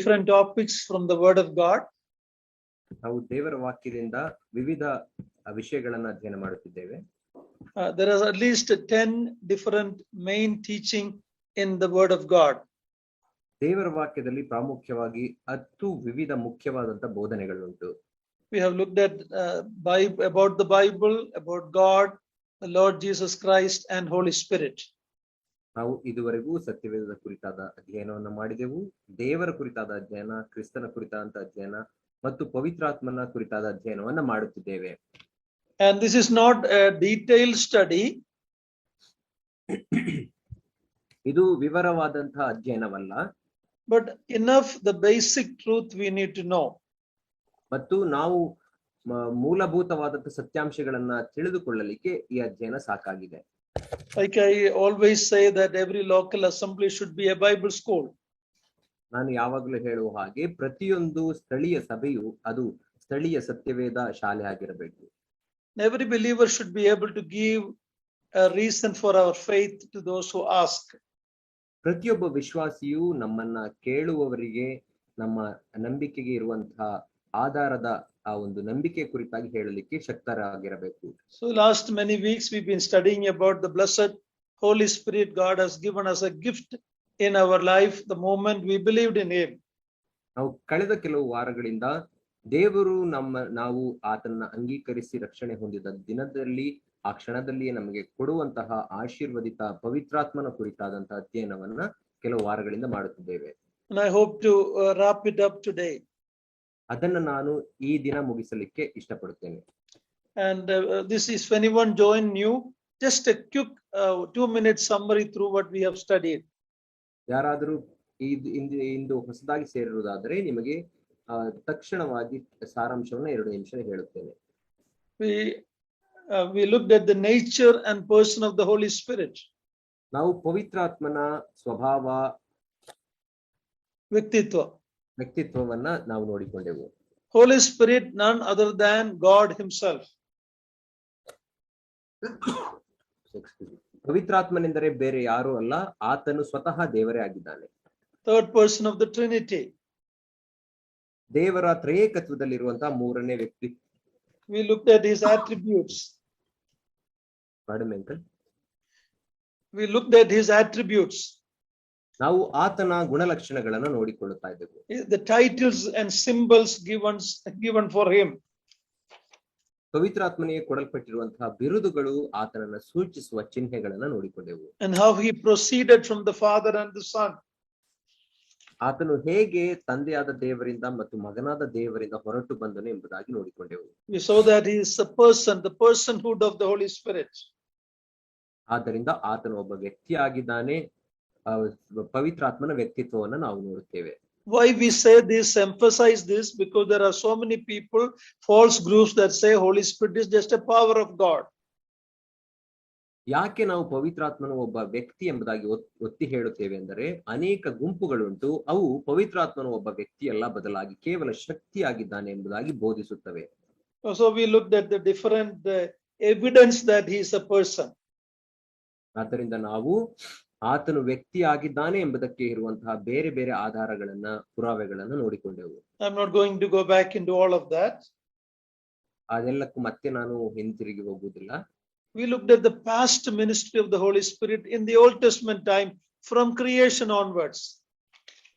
different topics from the Word of God. ನಾವು ದೇವರ ವಾಕ್ಯದಿಂದ ವಿವಿಧ ವಿಷಯಗಳನ್ನು ಅಧ್ಯಯನ ಮಾಡುತ್ತಿದ್ದೇವೆ. There are at least 10 different main teaching in the Word of God. ದೇವರ ವಾಕ್ಯದಲ್ಲಿ ಪ್ರಾಮುಖ್ಯವಾಗಿ 10 ವಿವಿಧ ಮುಖ್ಯವಾದಂತ ಬೋಧನೆಗಳುಂಟು. We have looked at about the Bible, about God, the Lord Jesus Christ and Holy Spirit. ನಾವು ಇದುವರೆಗೂ ಸತ್ಯವೇದದ ಕುರಿತಾದ ಅಧ್ಯಯನವನ್ನು ಮಾಡಿದೆವು. ದೇವರ ಕುರಿತಾದ ಅಧ್ಯಯನ, ಕ್ರಿಸ್ತನ ಕುರಿತಾದ ಅಧ್ಯಯನ ಮತ್ತು ಪವಿತ್ರಾತ್ಮನ ಕುರಿತಾದ ಅಧ್ಯಯನವನ್ನು ಮಾಡುತ್ತಿದ್ದೇವೆ. And this is not a detailed study. ಇದು ವಿವರವಾದಂತಹ ಅಧ್ಯಯನವಲ್ಲ. But enough the basic truth we need to know. ಮತ್ತು ನಾವು ಮೂಲಭೂತವಾದಂತಹ ಸತ್ಯಾಂಶಗಳನ್ನ ತಿಳಿದುಕೊಳ್ಳಲಿಕ್ಕೆ ಈ ಅಧ್ಯಯನ ಸಾಕಾಗಿದೆ. Like I always say that every local assembly should be a Bible school. ನಾನು ಯಾವಾಗಲೂ ಹೇಳುವ ಹಾಗೆ ಪ್ರತಿಯೊಂದು ಸ್ಥಳೀಯ ಸಭೆಯು ಅದು ಸ್ಥಳೀಯ ಸತ್ಯವೇದ ಶಾಲೆ ಆಗಿರಬೇಕು. Every believer should be able to give a reason for our faith to those who ask. ಪ್ರತಿಯೊಬ್ಬ ವಿಶ್ವಾಸಿಯು ನಮ್ಮನ್ನ ಕೇಳುವವರಿಗೆ ನಮ್ಮ ನಂಬಿಕೆಗೆ ಇರುವಂತಹ ಆಧಾರದ ಆ ಒಂದು ನಂಬಿಕೆ ಕುರಿತಾಗಿ ಹೇಳಲಿಕ್ಕೆ ಶಕ್ತರಾಗಿರಬೇಕು. So last many weeks we've been studying about the blessed Holy Spirit God has given us a gift in our life the moment we believed in him. ನಾವು ಕಳೆದ ಕೆಲವು ವಾರಗಳಿಂದ ದೇವರು ನಾವು ಆತನ ಅಂಗೀಕರಿಸಿ ರಕ್ಷಣೆ ಹೊಂದಿದ ದಿನದಲ್ಲಿ ಆ ಕ್ಷಣದಲ್ಲಿ ನಮಗೆ ಕೊಡುವಂತಹ ಆಶೀರ್ವದಿತ ಪವಿತ್ರಾತ್ಮನ ಕುರಿತಾದಂತಹ ಅಧ್ಯಯನವನ್ನ ಕೆಲವು ವಾರಗಳಿಂದ ಮಾಡುತ್ತಿದ್ದೇವೆ. And I hope to wrap it up today. ಅದನ್ನು ನಾನು ಈ ದಿನ ಮುಗಿಸಲಿಕ್ಕೆ ಇಷ್ಟಪಡುತ್ತೇನೆ. And this is if anyone join new, just a quick 2-minute summary through what we have studied. ಯಾರಾದರೂ ಇಂದು ಹೊಸದಾಗಿ ಸೇರಿರುವುದಾದರೆ ನಿಮಗೆ ತಕ್ಷಣವಾಗಿ ಸಾರಾಂಶವನ್ನು 2 ನಿಮಿಷ ಹೇಳುತ್ತೇನೆ. We looked at the nature and person of the Holy Spirit. ನಾವು ಪವಿತ್ರಾತ್ಮನ ಸ್ವಭಾವ ವ್ಯಕ್ತಿತ್ವವನ್ನ ನಾವು ನೋಡಿಕೊಂಡೆವು. Holy Spirit none other than God himself. ಪವಿತ್ರಾತ್ಮನೆಂದರೆ ಬೇರೆ ಯಾರೂ ಅಲ್ಲ, ಆತನು ಸ್ವತಃ ದೇವರೇ ಆಗಿದ್ದಾನೆ. Third person of the Trinity. ದೇವರ ತ್ರಯೇಕತ್ವದಲ್ಲಿರುವಂತಹ ಮೂರನೇ ವ್ಯಕ್ತಿ. We looked at his attributes. Pardon me, uncle. We looked at his attributes. ನಾವು ಆತನ ಗುಣಲಕ್ಷಣಗಳನ್ನು ನೋಡಿಕೊಳ್ಳುತ್ತಾ ಇದ್ದೆವು. The titles and symbols given for him. ಪವಿತ್ರಾತ್ಮನಿಗೆ ಕೊಡಲ್ಪಟ್ಟಿರುವಂತಹ ಬಿರುದುಗಳು, ಆತನನ್ನ ಸೂಚಿಸುವ ಚಿಹ್ನೆಗಳನ್ನು ನೋಡಿಕೊಂಡೆವು. And how he proceeded from the Father and the Son. ಆತನು ಹೇಗೆ ತಂದೆಯಾದ ದೇವರಿಂದ ಮತ್ತು ಮಗನಾದ ದೇವರಿಂದ ಹೊರಟು ಬಂದನು ಎಂಬುದಾಗಿ ನೋಡಿಕೊಂಡೆವು. We saw that he is a person, the personhood of the Holy Spirit. ಆದ್ದರಿಂದ ಆತನು ಒಬ್ಬ ವ್ಯಕ್ತಿಯಾಗಿದ್ದಾನೆ. ಪವಿತ್ರಾತ್ಮನ ವ್ಯಕ್ತಿತ್ವವನ್ನು ನಾವು ನೋಡುತ್ತೇವೆ. Why we say this, emphasize this, because there are so many people, false groups that say Holy Spirit is just a power of God. ಯಾಕೆ ನಾವು ಪವಿತ್ರಾತ್ಮನು ಒಬ್ಬ ವ್ಯಕ್ತಿ ಎಂಬುದಾಗಿ ಒತ್ತಿ ಹೇಳುತ್ತೇವೆ ಅಂದರೆ ಅನೇಕ ಗುಂಪುಗಳುಂಟು, ಅವು ಪವಿತ್ರಾತ್ಮನು ಒಬ್ಬ ವ್ಯಕ್ತಿಯಲ್ಲ, ಬದಲಾಗಿ ಕೇವಲ ಶಕ್ತಿಯಾಗಿದ್ದಾನೆ ಎಂಬುದಾಗಿ ಬೋಧಿಸುತ್ತವೆ. So we looked at the different evidence that he is a person. ಆದ್ದರಿಂದ ನಾವು ಆತನು ವ್ಯಕ್ತಿಯಾಗಿದ್ದಾನೆ ಎಂಬುದಕ್ಕೆ ಇರುವಂತಹ ಬೇರೆ ಬೇರೆ ಆಧಾರಗಳನ್ನ, ಪುರಾವೆಗಳನ್ನ ನೋಡಿಕೊಂಡೆವು. I'm not going to go back into all of that. ಅದೆಲ್ಲಕ್ಕೂ ಮತ್ತೆ ನಾನು ಹಿಂತಿರುಗಿ ಹೋಗುವುದಿಲ್ಲ. We looked at the past ministry of the Holy Spirit in the Old Testament time from creation onwards.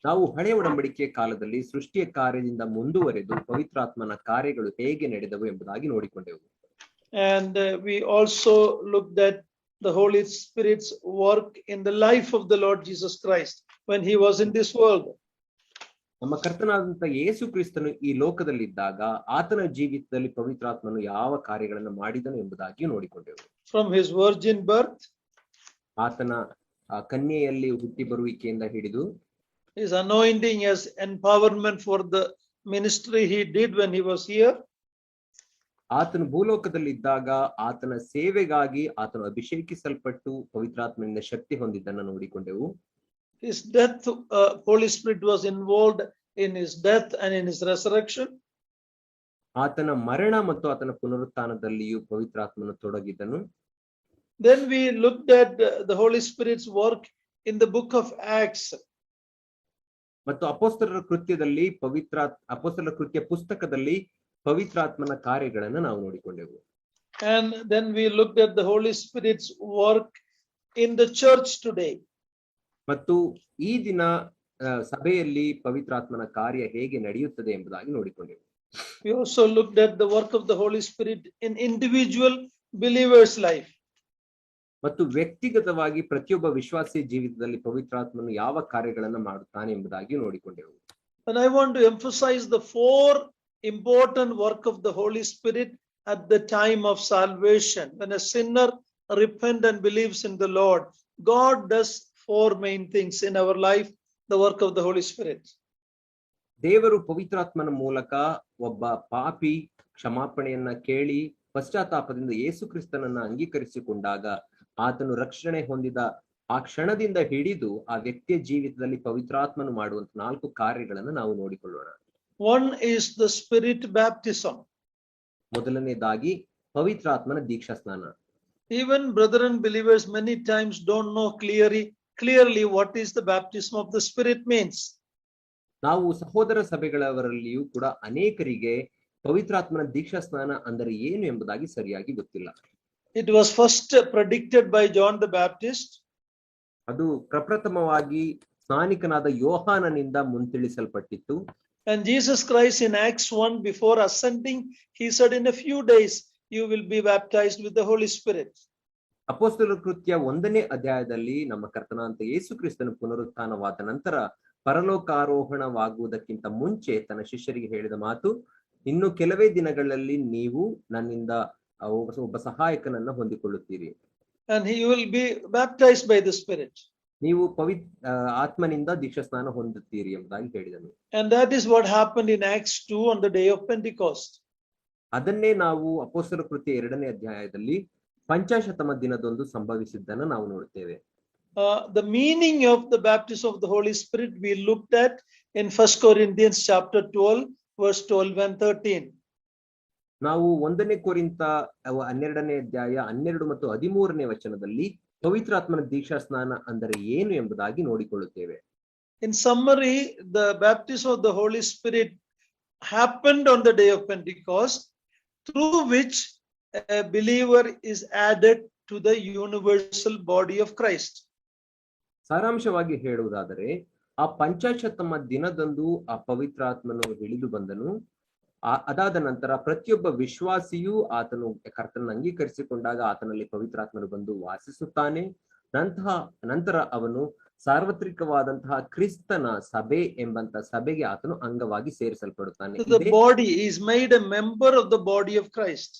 ನಾವು ಹಳೆಯ ಒಡಂಬಡಿಕೆಯ ಕಾಲದಲ್ಲಿ ಸೃಷ್ಟಿಯ ಕಾರ್ಯದಿಂದ ಮುಂದುವರೆದು ಪವಿತ್ರಾತ್ಮನ ಕಾರ್ಯಗಳು ಹೇಗೆ ನಡೆದವು ಎಂಬುದಾಗಿ ನೋಡಿಕೊಂಡೆವು. And we also looked at the Holy Spirit's work in the life of the Lord Jesus Christ when he was in this world. ನಮ್ಮ ಕರ್ತನಾದಂತಹ ಯೇಸು ಕ್ರಿಸ್ತನು ಈ ಲೋಕದಲ್ಲಿದ್ದಾಗ ಆತನ ಜೀವಿತದಲ್ಲಿ ಪವಿತ್ರಾತ್ಮನು ಯಾವ ಕಾರ್ಯಗಳನ್ನು ಮಾಡಿದನು ಎಂಬುದಾಗಿ ನೋಡಿಕೊಂಡೆವು. From his virgin birth, ಆತನ ಕನ್ಯೆಯಲ್ಲಿ ಹುಟ್ಟಿ ಬರುವಿಕೆಯಿಂದ ಹಿಡಿದು his anointing as empowerment for the ministry he did when he was here. ಆತನು ಭೂಲೋಕದಲ್ಲಿ ಇದ್ದಾಗ ಆತನ ಸೇವೆಗಾಗಿ ಆತನು ಅಭಿಷೇಕಿಸಲ್ಪಟ್ಟು ಪವಿತ್ರಾತ್ಮನಿಂದ ಶಕ್ತಿ ಹೊಂದಿದ್ದನ್ನು ನೋಡಿಕೊಂಡೆವು. His death, Holy Spirit was involved in his death and in his resurrection. ಆತನ ಮರಣ ಮತ್ತು ಆತನ ಪುನರುತ್ಥಾನದಲ್ಲಿಯೂ ಪವಿತ್ರಾತ್ಮನು ತೊಡಗಿದ್ದನು. Then we looked at the Holy Spirit's work in the book of Acts. ಮತ್ತು ಅಪೊಸ್ತಲರ ಕೃತ್ಯದಲ್ಲಿ ಅಪೊಸ್ತಲರ ಕೃತ್ಯ ಪುಸ್ತಕದಲ್ಲಿ ಪವಿತ್ರಾತ್ಮನ ಕಾರ್ಯಗಳನ್ನು ನಾವು ನೋಡಿಕೊಂಡೆವು. And then we looked at the Holy Spirit's work in the church today. ಮತ್ತು ಈ ದಿನ ಸಭೆಯಲ್ಲಿ ಪವಿತ್ರಾತ್ಮನ ಕಾರ್ಯ ಹೇಗೆ ನಡೆಯುತ್ತದೆ ಎಂಬುದಾಗಿ ನೋಡಿಕೊಂಡೆವು. We also looked at the work of the Holy Spirit in individual believers' life. ಮತ್ತು ವ್ಯಕ್ತಿಗತವಾಗಿ ಪ್ರತಿಯೊಬ್ಬ ವಿಶ್ವಾಸಿ ಜೀವಿತದಲ್ಲಿ ಪವಿತ್ರಾತ್ಮನು ಯಾವ ಕಾರ್ಯಗಳನ್ನು ಮಾಡುತ್ತಾನೆ ಎಂಬುದಾಗಿ ನೋಡಿಕೊಂಡೆವು. And I want to emphasize the 4 important work of the Holy Spirit at the time of salvation. When a sinner repents and believes in the Lord, God does 4 main things in our life, the work of the Holy Spirit. ದೇವರು ಪವಿತ್ರಾತ್ಮನ ಮೂಲಕ ಒಬ್ಬ ಪಾಪಿ ಕ್ಷಮಾಪಣೆಯನ್ನ ಕೇಳಿ ಪಶ್ಚಾತ್ತಾಪದಿಂದ ಯೇಸು ಕ್ರಿಸ್ತನನ್ನ ಅಂಗೀಕರಿಸಿಕೊಂಡಾಗ ಆತನು ರಕ್ಷಣೆ ಹೊಂದಿದ ಆ ಕ್ಷಣದಿಂದ ಹಿಡಿದು ಆ ವ್ಯಕ್ತಿಯ ಜೀವಿತದಲ್ಲಿ ಪವಿತ್ರಾತ್ಮನು ಮಾಡುವಂತ 4 ಕಾರ್ಯಗಳನ್ನು ನಾವು ನೋಡಿಕೊಳ್ಳೋಣ. One is the Spirit baptism. ಮೊದಲನೇದಾಗಿ ಪವಿತ್ರಾತ್ಮನ ದೀಕ್ಷಾ ಸ್ನಾನ. Even brethren believers many times don't know clearly what is the baptism of the Spirit means. ನಾವು ಸಹೋದರ ಸಭೆಗಳವರಲ್ಲಿಯೂ ಕೂಡ ಅನೇಕರಿಗೆ ಪವಿತ್ರಾತ್ಮನ ದೀಕ್ಷಾ ಸ್ನಾನ ಅಂದರೆ ಏನು ಎಂಬುದಾಗಿ ಸರಿಯಾಗಿ ಗೊತ್ತಿಲ್ಲ. It was first predicted by John the Baptist. ಅದು ಪ್ರಪ್ರಥಮವಾಗಿ ಸ್ನಾನಿಕನಾದ ಯೋಹಾನನಿಂದ ಮುಂತಿಳಿಸಲ್ಪಟ್ಟಿತ್ತು. And Jesus Christ in Acts 1, before ascending, he said, in a few days you will be baptized with the Holy Spirit. ಅಪೊಸ್ತಲರ ಕೃತ್ಯ 1ನೇ ಅಧ್ಯಾಯದಲ್ಲಿ ನಮ್ಮ ಕರ್ತನಾದ ಯೇಸು ಕ್ರಿಸ್ತನ ಪುನರುತ್ಥಾನವಾದ ನಂತರ ಪರಲೋಕಾರೋಹಣವಾಗುವುದಕ್ಕಿಂತ ಮುಂಚೆ ತನ್ನ ಶಿಷ್ಯರಿಗೆ ಹೇಳಿದ ಮಾತು, ಇನ್ನು ಕೆಲವೇ ದಿನಗಳಲ್ಲಿ ನೀವು ನನ್ನಿಂದ ಒಬ್ಬ ಸಹಾಯಕನನ್ನ ಹೊಂದಿಕೊಳ್ಳುತ್ತೀರಿ. And he will be baptized by the Spirit. ನೀವು ಆತ್ಮನಿಂದ ದೀಕ್ಷಾ ಸ್ನಾನ ಹೊಂದುತ್ತೀರಿ ಎಂಬುದಾಗಿ ಹೇಳಿದನು. And that is what happened in Acts 2 on the day of Pentecost. ಅದನ್ನೇ ನಾವು ಅಪೊಸ್ತಲರ ಕೃತ್ಯ 2ನೇ ಅಧ್ಯಾಯದಲ್ಲಿ ಪಂಚಾಶತಮ ದಿನದಂದು ಸಂಭವಿಸಿದ್ದನ್ನು ನಾವು ನೋಡುತ್ತೇವೆ. The meaning of the baptism of the Holy Spirit we looked at in 1 Corinthians chapter 12 verse 12 and 13. ನಾವು 1ನೇ ಕೊರಿಂಥ 12ನೇ ಅಧ್ಯಾಯ 12 ಮತ್ತು 13ನೇ ವಚನದಲ್ಲಿ ಪವಿತ್ರಾತ್ಮನ ದೀಕ್ಷಾ ಸ್ನಾನ ಅಂದರೆ ಏನು ಎಂಬುದಾಗಿ ನೋಡಿಕೊಳ್ಳುತ್ತೇವೆ. In summary, the baptism of the Holy Spirit happened on the day of Pentecost, through which a believer is added to the universal body of Christ. ಸಾರಾಂಶವಾಗಿ ಹೇಳುವುದಾದರೆ ಆ ಪಂಚಾಶತಮ ದಿನದಂದು ಆ ಪವಿತ್ರಾತ್ಮನು ಇಳಿದು ಬಂದನು. ಅದಾದ ನಂತರ ಪ್ರತಿಯೊಬ್ಬ ವಿಶ್ವಾಸಿಯೂ ಆತನು ಕರ್ತನನ್ನು ಅಂಗೀಕರಿಸಿಕೊಂಡಾಗ ಆತನಲ್ಲಿ ಪವಿತ್ರಾತ್ಮನು ಬಂದು ವಾಸಿಸುತ್ತಾನೆ. ನಂತರ ಅವನು ಸಾರ್ವತ್ರಿಕವಾದಂತಹ ಕ್ರಿಸ್ತನ ಸಭೆ ಎಂಬಂತ ಸಭೆಗೆ ಆತನು ಅಂಗವಾಗಿ ಸೇರಿಸಲ್ಪಡುತ್ತಾನೆ. The body is made a member of the body of Christ.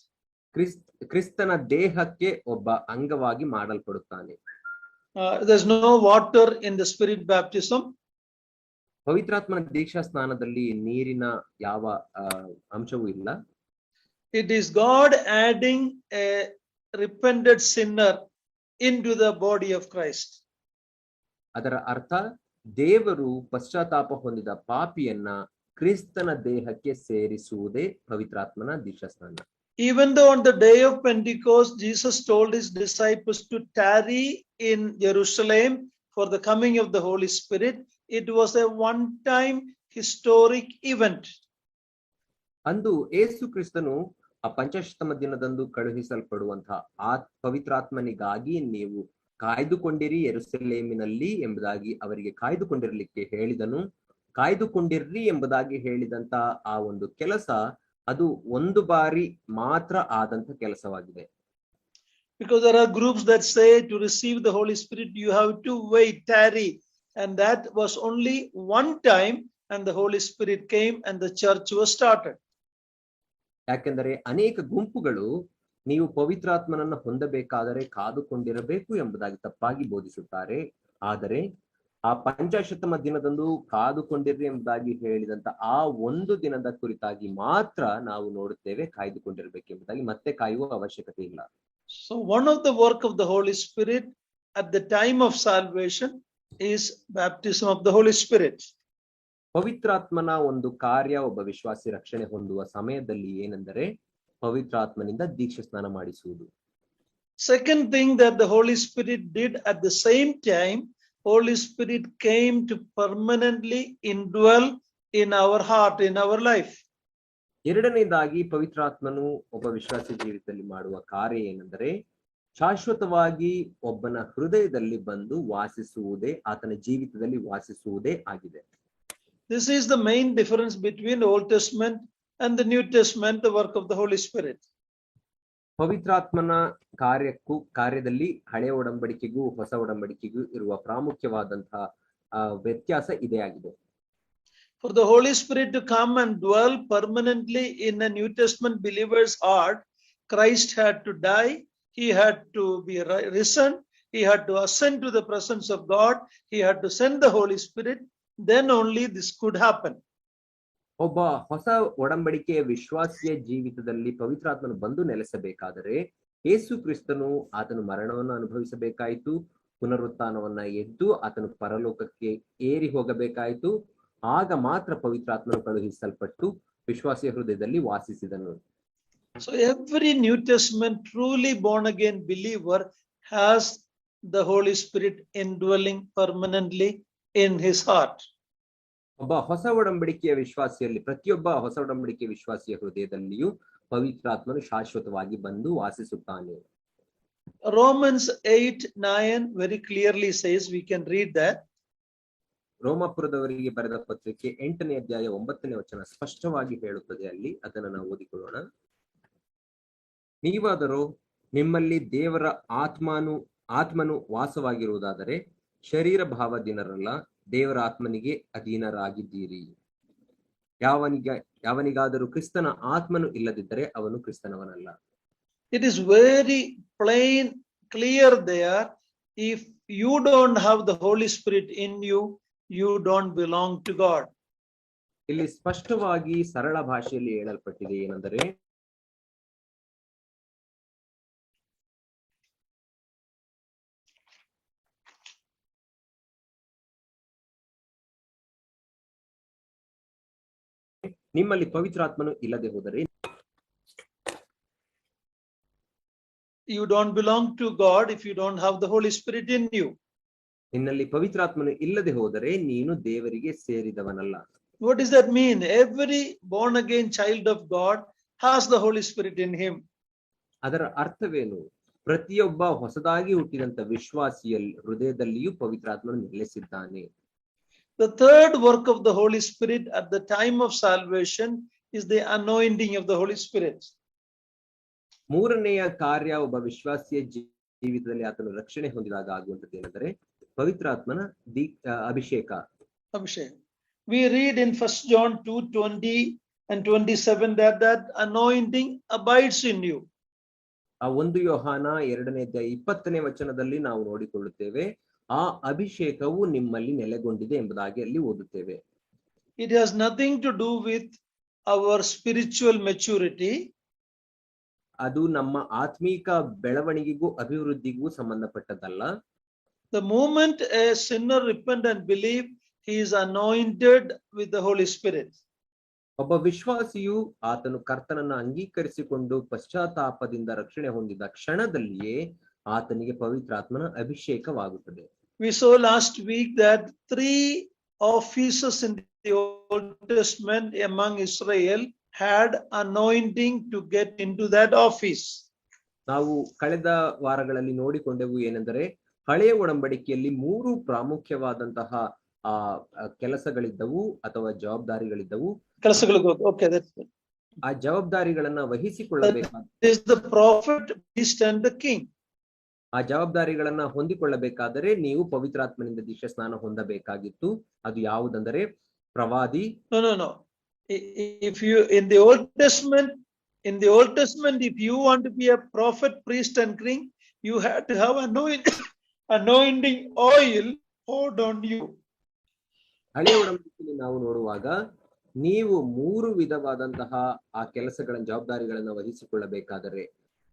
ಕ್ರಿಸ್ತನ ದೇಹಕ್ಕೆ ಒಬ್ಬ ಅಂಗವಾಗಿ ಮಾಡಲ್ಪಡುತ್ತಾನೆ. There's no water in the Spirit baptism. ಪವಿತ್ರಾತ್ಮನ ದೀಕ್ಷಾ ಸ್ನಾನದಲ್ಲಿ ನೀರಿನ ಯಾವ ಅಂಶವೂ ಇಲ್ಲ. It is God adding a repented sinner into the body of Christ. ಅದರ ಅರ್ಥ ದೇವರು ಪಶ್ಚಾತ್ತಾಪ ಹೊಂದಿದ ಪಾಪಿಯನ್ನ ಕ್ರಿಸ್ತನ ದೇಹಕ್ಕೆ ಸೇರಿಸುವುದೇ ಪವಿತ್ರಾತ್ಮನ ದೀಕ್ಷಾ ಸ್ನಾನ. Even though on the day of Pentecost Jesus told his disciples to tarry in Jerusalem for the coming of the Holy Spirit, it was a one-time historic event. ಅಂದು ಯೇಸು ಕ್ರಿಸ್ತನು ಆ ಪಂಚಾಶತಮ ದಿನದಂದು ಕಳುಹಿಸಲ್ಪಡುವಂತಹ ಆ ಪವಿತ್ರಾತ್ಮನಿಗಾಗಿ ನೀವು ಕಾಯ್ದುಕೊಂಡಿರಿ ಯೆರೂಸಲೇಮಿನಲ್ಲಿ ಎಂಬುದಾಗಿ ಅವರಿಗೆ ಕಾಯ್ದುಕೊಂಡಿರಲಿಕ್ಕೆ ಹೇಳಿದನು. ಕಾಯ್ದುಕೊಂಡಿರ್ರಿ ಎಂಬುದಾಗಿ ಹೇಳಿದಂತ ಆ ಒಂದು ಕೆಲಸ ಅದು ಒಂದು ಬಾರಿ ಮಾತ್ರ ಆದಂತ ಕೆಲಸವಾಗಿದೆ. Because there are groups that say to receive the Holy Spirit you have to wait, tarry, and that was only one time and the Holy Spirit came and the church was started. ಯಾಕೆಂದರೆ ಅನೇಕ ಗುಂಪುಗಳು ನೀವು ಪವಿತ್ರಾತ್ಮನನ್ನು ಹೊಂದಬೇಕಾದರೆ ಕಾದುಕೊಂಡಿರಬೇಕು ಎಂಬುದಾಗಿ ತಪ್ಪಾಗಿ ಬೋಧಿಸುತ್ತಾರೆ. ಆದರೆ ಆ ಪಂಚಾಶತಮ ದಿನದಂದು ಕಾದುಕೊಂಡಿರ್ರಿ ಎಂಬುದಾಗಿ ಹೇಳಿದಂತ ಆ ಒಂದು ದಿನದ ಕುರಿತಾಗಿ ಮಾತ್ರ ನಾವು ನೋಡುತ್ತೇವೆ ಕಾಯ್ದುಕೊಂಡಿರ್ಬೇಕೆಂಬುದಾಗಿ, ಮತ್ತೆ ಕಾಯುವ ಅವಶ್ಯಕತೆ ಇಲ್ಲ. So one of the work of the Holy Spirit at the time of salvation is baptism of the Holy Spirit. ಪವಿತ್ರಾತ್ಮನ ಒಂದು ಕಾರ್ಯ ಒಬ್ಬ ವಿಶ್ವಾಸಿ ರಕ್ಷಣೆ ಹೊಂದುವ ಸಮಯದಲ್ಲಿ ಏನೆಂದರೆ ಪವಿತ್ರಾತ್ಮನಿಂದ ದೀಕ್ಷಾ ಸ್ನಾನ ಮಾಡಿಸುವುದು. Second thing that the Holy Spirit did at the same time Holy Spirit came to permanently indwell in our heart, in our life. ಎರಡನೇದಾಗಿ ಪವಿತ್ರಾತ್ಮನು ಒಬ್ಬ ವಿಶ್ವಾಸಿ ಜೀವಿತದಲ್ಲಿ ಮಾಡುವ ಕಾರ್ಯ ಏನೆಂದರೆ ಶಾಶ್ವತವಾಗಿ ಒಬ್ಬನ ಹೃದಯದಲ್ಲಿ ಬಂದು ವಾಸಿಸುವುದೇ, ಆತನ ಜೀವಿತದಲ್ಲಿ ವಾಸಿಸುವುದೇ ಆಗಿದೆ. This is the main difference between the Old Testament and the New Testament, the work of the Holy Spirit. ಪವಿತ್ರಾತ್ಮನ ಕಾರ್ಯದಲ್ಲಿ ಹಳೆಯ ಒಡಂಬಡಿಕೆಗೂ ಹೊಸ ಒಡಂಬಡಿಕೆಗೂ ಇರುವ ಪ್ರಾಮುಖ್ಯವಾದಂತಹ ವ್ಯತ್ಯಾಸ ಇದೇ ಆಗಿದೆ. For the Holy Spirit to come and dwell permanently in a New Testament believer's heart, Christ had to die, he had to be risen, he had to ascend to the presence of God, he had to send the Holy Spirit, then only this could happen. ಒಬ್ಬ ಹೊಸ ಒಡಂಬಡಿಕೆಯ ವಿಶ್ವಾಸಿಯ ಜೀವಿತದಲ್ಲಿ ಪವಿತ್ರಾತ್ಮನು ಬಂದು ನೆಲೆಸಬೇಕಾದರೆ ಯೇಸು ಕ್ರಿಸ್ತನು ಆತನು ಮರಣವನ್ನು ಅನುಭವಿಸಬೇಕಾಯಿತು, ಪುನರುತ್ಥಾನವನ್ನ ಎದ್ದು ಆತನು ಪರಲೋಕಕ್ಕೆ ಏರಿ ಹೋಗಬೇಕಾಯಿತು. ಆಗ ಮಾತ್ರ ಪವಿತ್ರಾತ್ಮನು ಕಳುಹಿಸಲ್ಪಟ್ಟು ವಿಶ್ವಾಸಿಯ ಹೃದಯದಲ್ಲಿ ವಾಸಿಸಿದನು. So every New Testament truly born again believer has the Holy Spirit indwelling permanently in his heart. ಒಬ್ಬ ಹೊಸ ಒಡಂಬಡಿಕೆಯ ವಿಶ್ವಾಸಿಯಲ್ಲಿ, ಪ್ರತಿಯೊಬ್ಬ ಹೊಸ ಒಡಂಬಡಿಕೆಯ ವಿಶ್ವಾಸಿಯ ಹೃದಯದಲ್ಲಿಯೂ ಪವಿತ್ರಾತ್ಮನು ಶಾಶ್ವತವಾಗಿ ಬಂದು ವಾಸಿಸುತ್ತಾನೆ. Romans 8:9 very clearly says, we can read that. ರೋಮಾಪುರದವರಿಗೆ ಬರೆದ ಪತ್ರಿಕೆ 8ನೇ ಅಧ್ಯಾಯ 9ನೇ ವಚನ ಸ್ಪಷ್ಟವಾಗಿ ಹೇಳುತ್ತದೆ. ಅಲ್ಲಿ ಅದನ್ನು ನಾವು ಓದಿಕೊಳ್ಳೋಣ. ನೀವಾದರೂ ನಿಮ್ಮಲ್ಲಿ ದೇವರ ಆತ್ಮನು ವಾಸವಾಗಿರುವುದಾದರೆ ಶರೀರ ಭಾವದೀನರಲ್ಲ, ದೇವರ ಆತ್ಮನಿಗೆ ಅಧೀನರಾಗಿದ್ದೀರಿ. ಯಾವನಿಗಾದರೂ ಕ್ರಿಸ್ತನ ಆತ್ಮನು ಇಲ್ಲದಿದ್ದರೆ ಅವನು ಕ್ರಿಸ್ತನವನಲ್ಲ. It is very plain, clear there. If you don't have the Holy Spirit in you, you don't belong to God. ಇಲ್ಲಿ ಸ್ಪಷ್ಟವಾಗಿ ಸರಳ ಭಾಷೆಯಲ್ಲಿ ಹೇಳಲ್ಪಟ್ಟಿದೆ ಏನೆಂದರೆ, ನಿಮ್ಮಲ್ಲಿ ಪವಿತ್ರಾತ್ಮನು ಇಲ್ಲದೆ ಹೋದರೆ You don't belong to God if you don't have the Holy Spirit in you. ನಿನ್ನಲ್ಲಿ ಪವಿತ್ರಾತ್ಮನು ಇಲ್ಲದೆ ಹೋದರೆ ನೀನು ದೇವರಿಗೆ ಸೇರಿದವನಲ್ಲ. What does that mean? Every born again child of God has the Holy Spirit in him. ಅದರ ಅರ್ಥವೇನು? ಪ್ರತಿಯೊಬ್ಬ ಹೊಸದಾಗಿ ಹುಟ್ಟಿದಂತ ವಿಶ್ವಾಸಿಯ ಹೃದಯದಲ್ಲಿಯೂ ಪವಿತ್ರಾತ್ಮನು ನೆಲೆಸಿದ್ದಾನೆ. The third work of the Holy Spirit at the time of salvation is the anointing of the Holy Spirit. ಮೂರನೆಯ ಕಾರ್ಯ ಒಬ್ಬ ವಿಶ್ವಾಸಿಯ ಜೀವಿತದಲ್ಲಿ ಆತನು ರಕ್ಷಣೆ ಹೊಂದಿದಾಗ ಆಗುವಂತದ್ದು ಏನೆಂದರೆ ಪವಿತ್ರಾತ್ಮನ ಅಭಿಷೇಕ. We read in 1 John 2:20 and 27 that anointing abides in you. ಆ 1 ಯೋಹಾನ 2ನೇ ಅಧ್ಯಾಯ 20ನೇ ವಚನದಲ್ಲಿ ನಾವು ನೋಡಿಕೊಳ್ಳುತ್ತೇವೆ, ಆ ಅಭಿಷೇಕವು ನಿಮ್ಮಲ್ಲಿ ನೆಲೆಗೊಂಡಿದೆ ಎಂಬುದಾಗಿ ಅಲ್ಲಿ ಓದುತ್ತೇವೆ. It has nothing to do with our spiritual maturity. ಅದು ನಮ್ಮ ಆತ್ಮೀಕ ಬೆಳವಣಿಗೆಗೂ ಅಭಿವೃದ್ಧಿಗೂ ಸಂಬಂಧಪಟ್ಟದಲ್ಲ. The moment a sinner repent and believe, he is anointed with the Holy Spirit. ಒಬ್ಬ ವಿಶ್ವಾಸಿಯು ಆತನು ಕರ್ತನನ್ನು ಅಂಗೀಕರಿಸಿಕೊಂಡು ಪಶ್ಚಾತ್ತಾಪದಿಂದ ರಕ್ಷಣೆ ಹೊಂದಿದ ಕ್ಷಣದಲ್ಲಿಯೇ ಆತನಿಗೆ ಪವಿತ್ರಾತ್ಮನ ಅಭಿಷೇಕವಾಗುತ್ತದೆ. We saw last week that 3 officers in the Old Testament among Israel had anointing to get into that office. ನಾವು ಕಳೆದ ವಾರಗಳಲ್ಲಿ ನೋಡಿಕೊಂಡೆವು ಏನೆಂದರೆ ಹಳೆಯ ಒಡಂಬಡಿಕೆಯಲ್ಲಿ 3 ಪ್ರಾಮುಖ್ಯವಾದಂತಹ ಕೆಲಸಗಳಿದ್ದವು ಅಥವಾ ಜವಾಬ್ದಾರಿಗಳಿದ್ದವು. ಆ ಜವಾಬ್ದಾರಿಗಳನ್ನ the prophet, priest and the king. ಆ ಜವಾಬ್ದಾರಿಗಳನ್ನ ಹೊಂದಿಕೊಳ್ಳಬೇಕಾದರೆ ನೀವು ಪವಿತ್ರಾತ್ಮನಿಂದ ದೀಕ್ಷಾ ಸ್ನಾನ ಹೊಂದಬೇಕಾಗಿತ್ತು. ಅದು ಯಾವುದಂದರೆ ಪ್ರವಾದಿ. No. If you in the Old Testament, if you want to be a prophet, priest and king, you had to have anointing oil poured on you. ಹಳೆಯ ಒಡಂಬಡಿಕೆಯಲ್ಲಿ ನಾವು ನೋಡುವಾಗ ನೀವು 3 ವಿಧವಾದಂತಹ ಆ ಕೆಲಸಗಳನ್ನು ಜವಾಬ್ದಾರಿಗಳನ್ನ ವಹಿಸಿಕೊಳ್ಳಬೇಕಾದರೆ,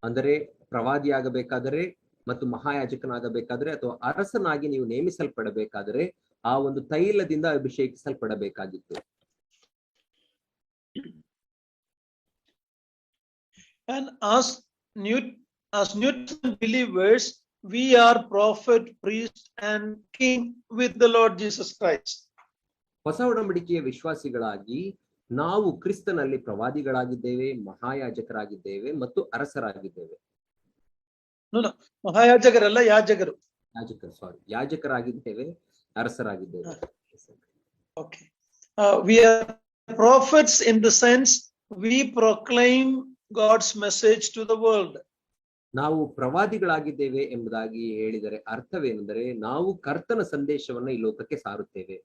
ಅಂದರೆ ಪ್ರವಾದಿಯಾಗಬೇಕಾದರೆ ಮತ್ತು ಮಹಾಯಾಜಕನಾಗಬೇಕಾದರೆ ಅಥವಾ ಅರಸನಾಗಿ ನೀವು ನೇಮಿಸಲ್ಪಡಬೇಕಾದರೆ ಆ ಒಂದು ತೈಲದಿಂದ ಅಭಿಷೇಕಿಸಲ್ಪಡಬೇಕಾಗಿತ್ತು. And as New believers, we are prophet, priest, and king with the Lord Jesus Christ. ಹೊಸ ಒಡಂಬಡಿಕೆಯ ವಿಶ್ವಾಸಿಗಳಾಗಿ ನಾವು ಕ್ರಿಸ್ತನಲ್ಲಿ ಪ್ರವಾದಿಗಳಾಗಿದ್ದೇವೆ, ಮಹಾಯಾಜಕರಾಗಿದ್ದೇವೆ ಮತ್ತು ಅರಸರಾಗಿದ್ದೇವೆ. ಮಹಾಯಾಜಕರಲ್ಲ, ಯಾಜಕರು. ಯಾಜಕರಾಗಿದ್ದೇವೆ, ಅರಸರಾಗಿದ್ದೇವೆ. Okay. We are prophets in the sense we proclaim God's message to the world. ನಾವು ಪ್ರವಾದಿಗಳಾಗಿದ್ದೇವೆ ಎಂಬುದಾಗಿ ಹೇಳಿದರೆ ಅರ್ಥವೇನೆಂದರೆ ನಾವು ಕರ್ತನ ಸಂದೇಶವನ್ನು ಈ ಲೋಕಕ್ಕೆ ಸಾರುತ್ತೇವೆ.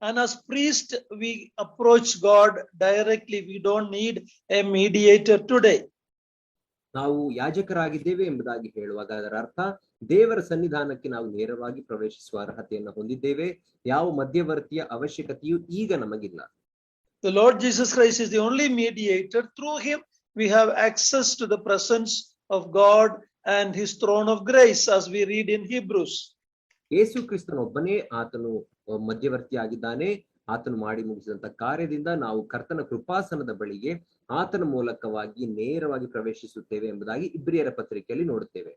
And as priest we approach God directly. We don't need a mediator today. ನಾವು ಯಾಜಕರಾಗಿದ್ದೇವೆ ಎಂಬುದಾಗಿ ಹೇಳುವಾಗ ಅದರ ಅರ್ಥ ದೇವರ ಸನ್ನಿಧಾನಕ್ಕೆ ನಾವು ನೇರವಾಗಿ ಪ್ರವೇಶಿಸುವ ಅರ್ಹತೆಯನ್ನು ಹೊಂದಿದ್ದೇವೆ. ಯಾವ ಮಧ್ಯವರ್ತಿಯ ಅವಶ್ಯಕತೆಯೂ ಈಗ ನಮಗಿಲ್ಲ. The Lord Jesus Christ is the only mediator. Through him we have access to the presence of God and his throne of grace, as we read in Hebrews. ಯೇಸು ಕ್ರಿಸ್ತನೊಬ್ಬನೇ ಆತನು ಮಧ್ಯವರ್ತಿಯಾಗಿದ್ದಾನೆ. ಆತನು ಮಾಡಿ ಮುಗಿಸಿದಂತ ಕಾರ್ಯದಿಂದ ನಾವು ಕರ್ತನ ಕೃಪಾಸನದ ಬಳಿಗೆ ಆತನ ಮೂಲಕವಾಗಿ ನೇರವಾಗಿ ಪ್ರವೇಶಿಸುತ್ತೇವೆ ಎಂಬುದಾಗಿ ಇಬ್ರಿಯರ ಪತ್ರಿಕೆಯಲ್ಲಿ ನೋಡುತ್ತೇವೆ.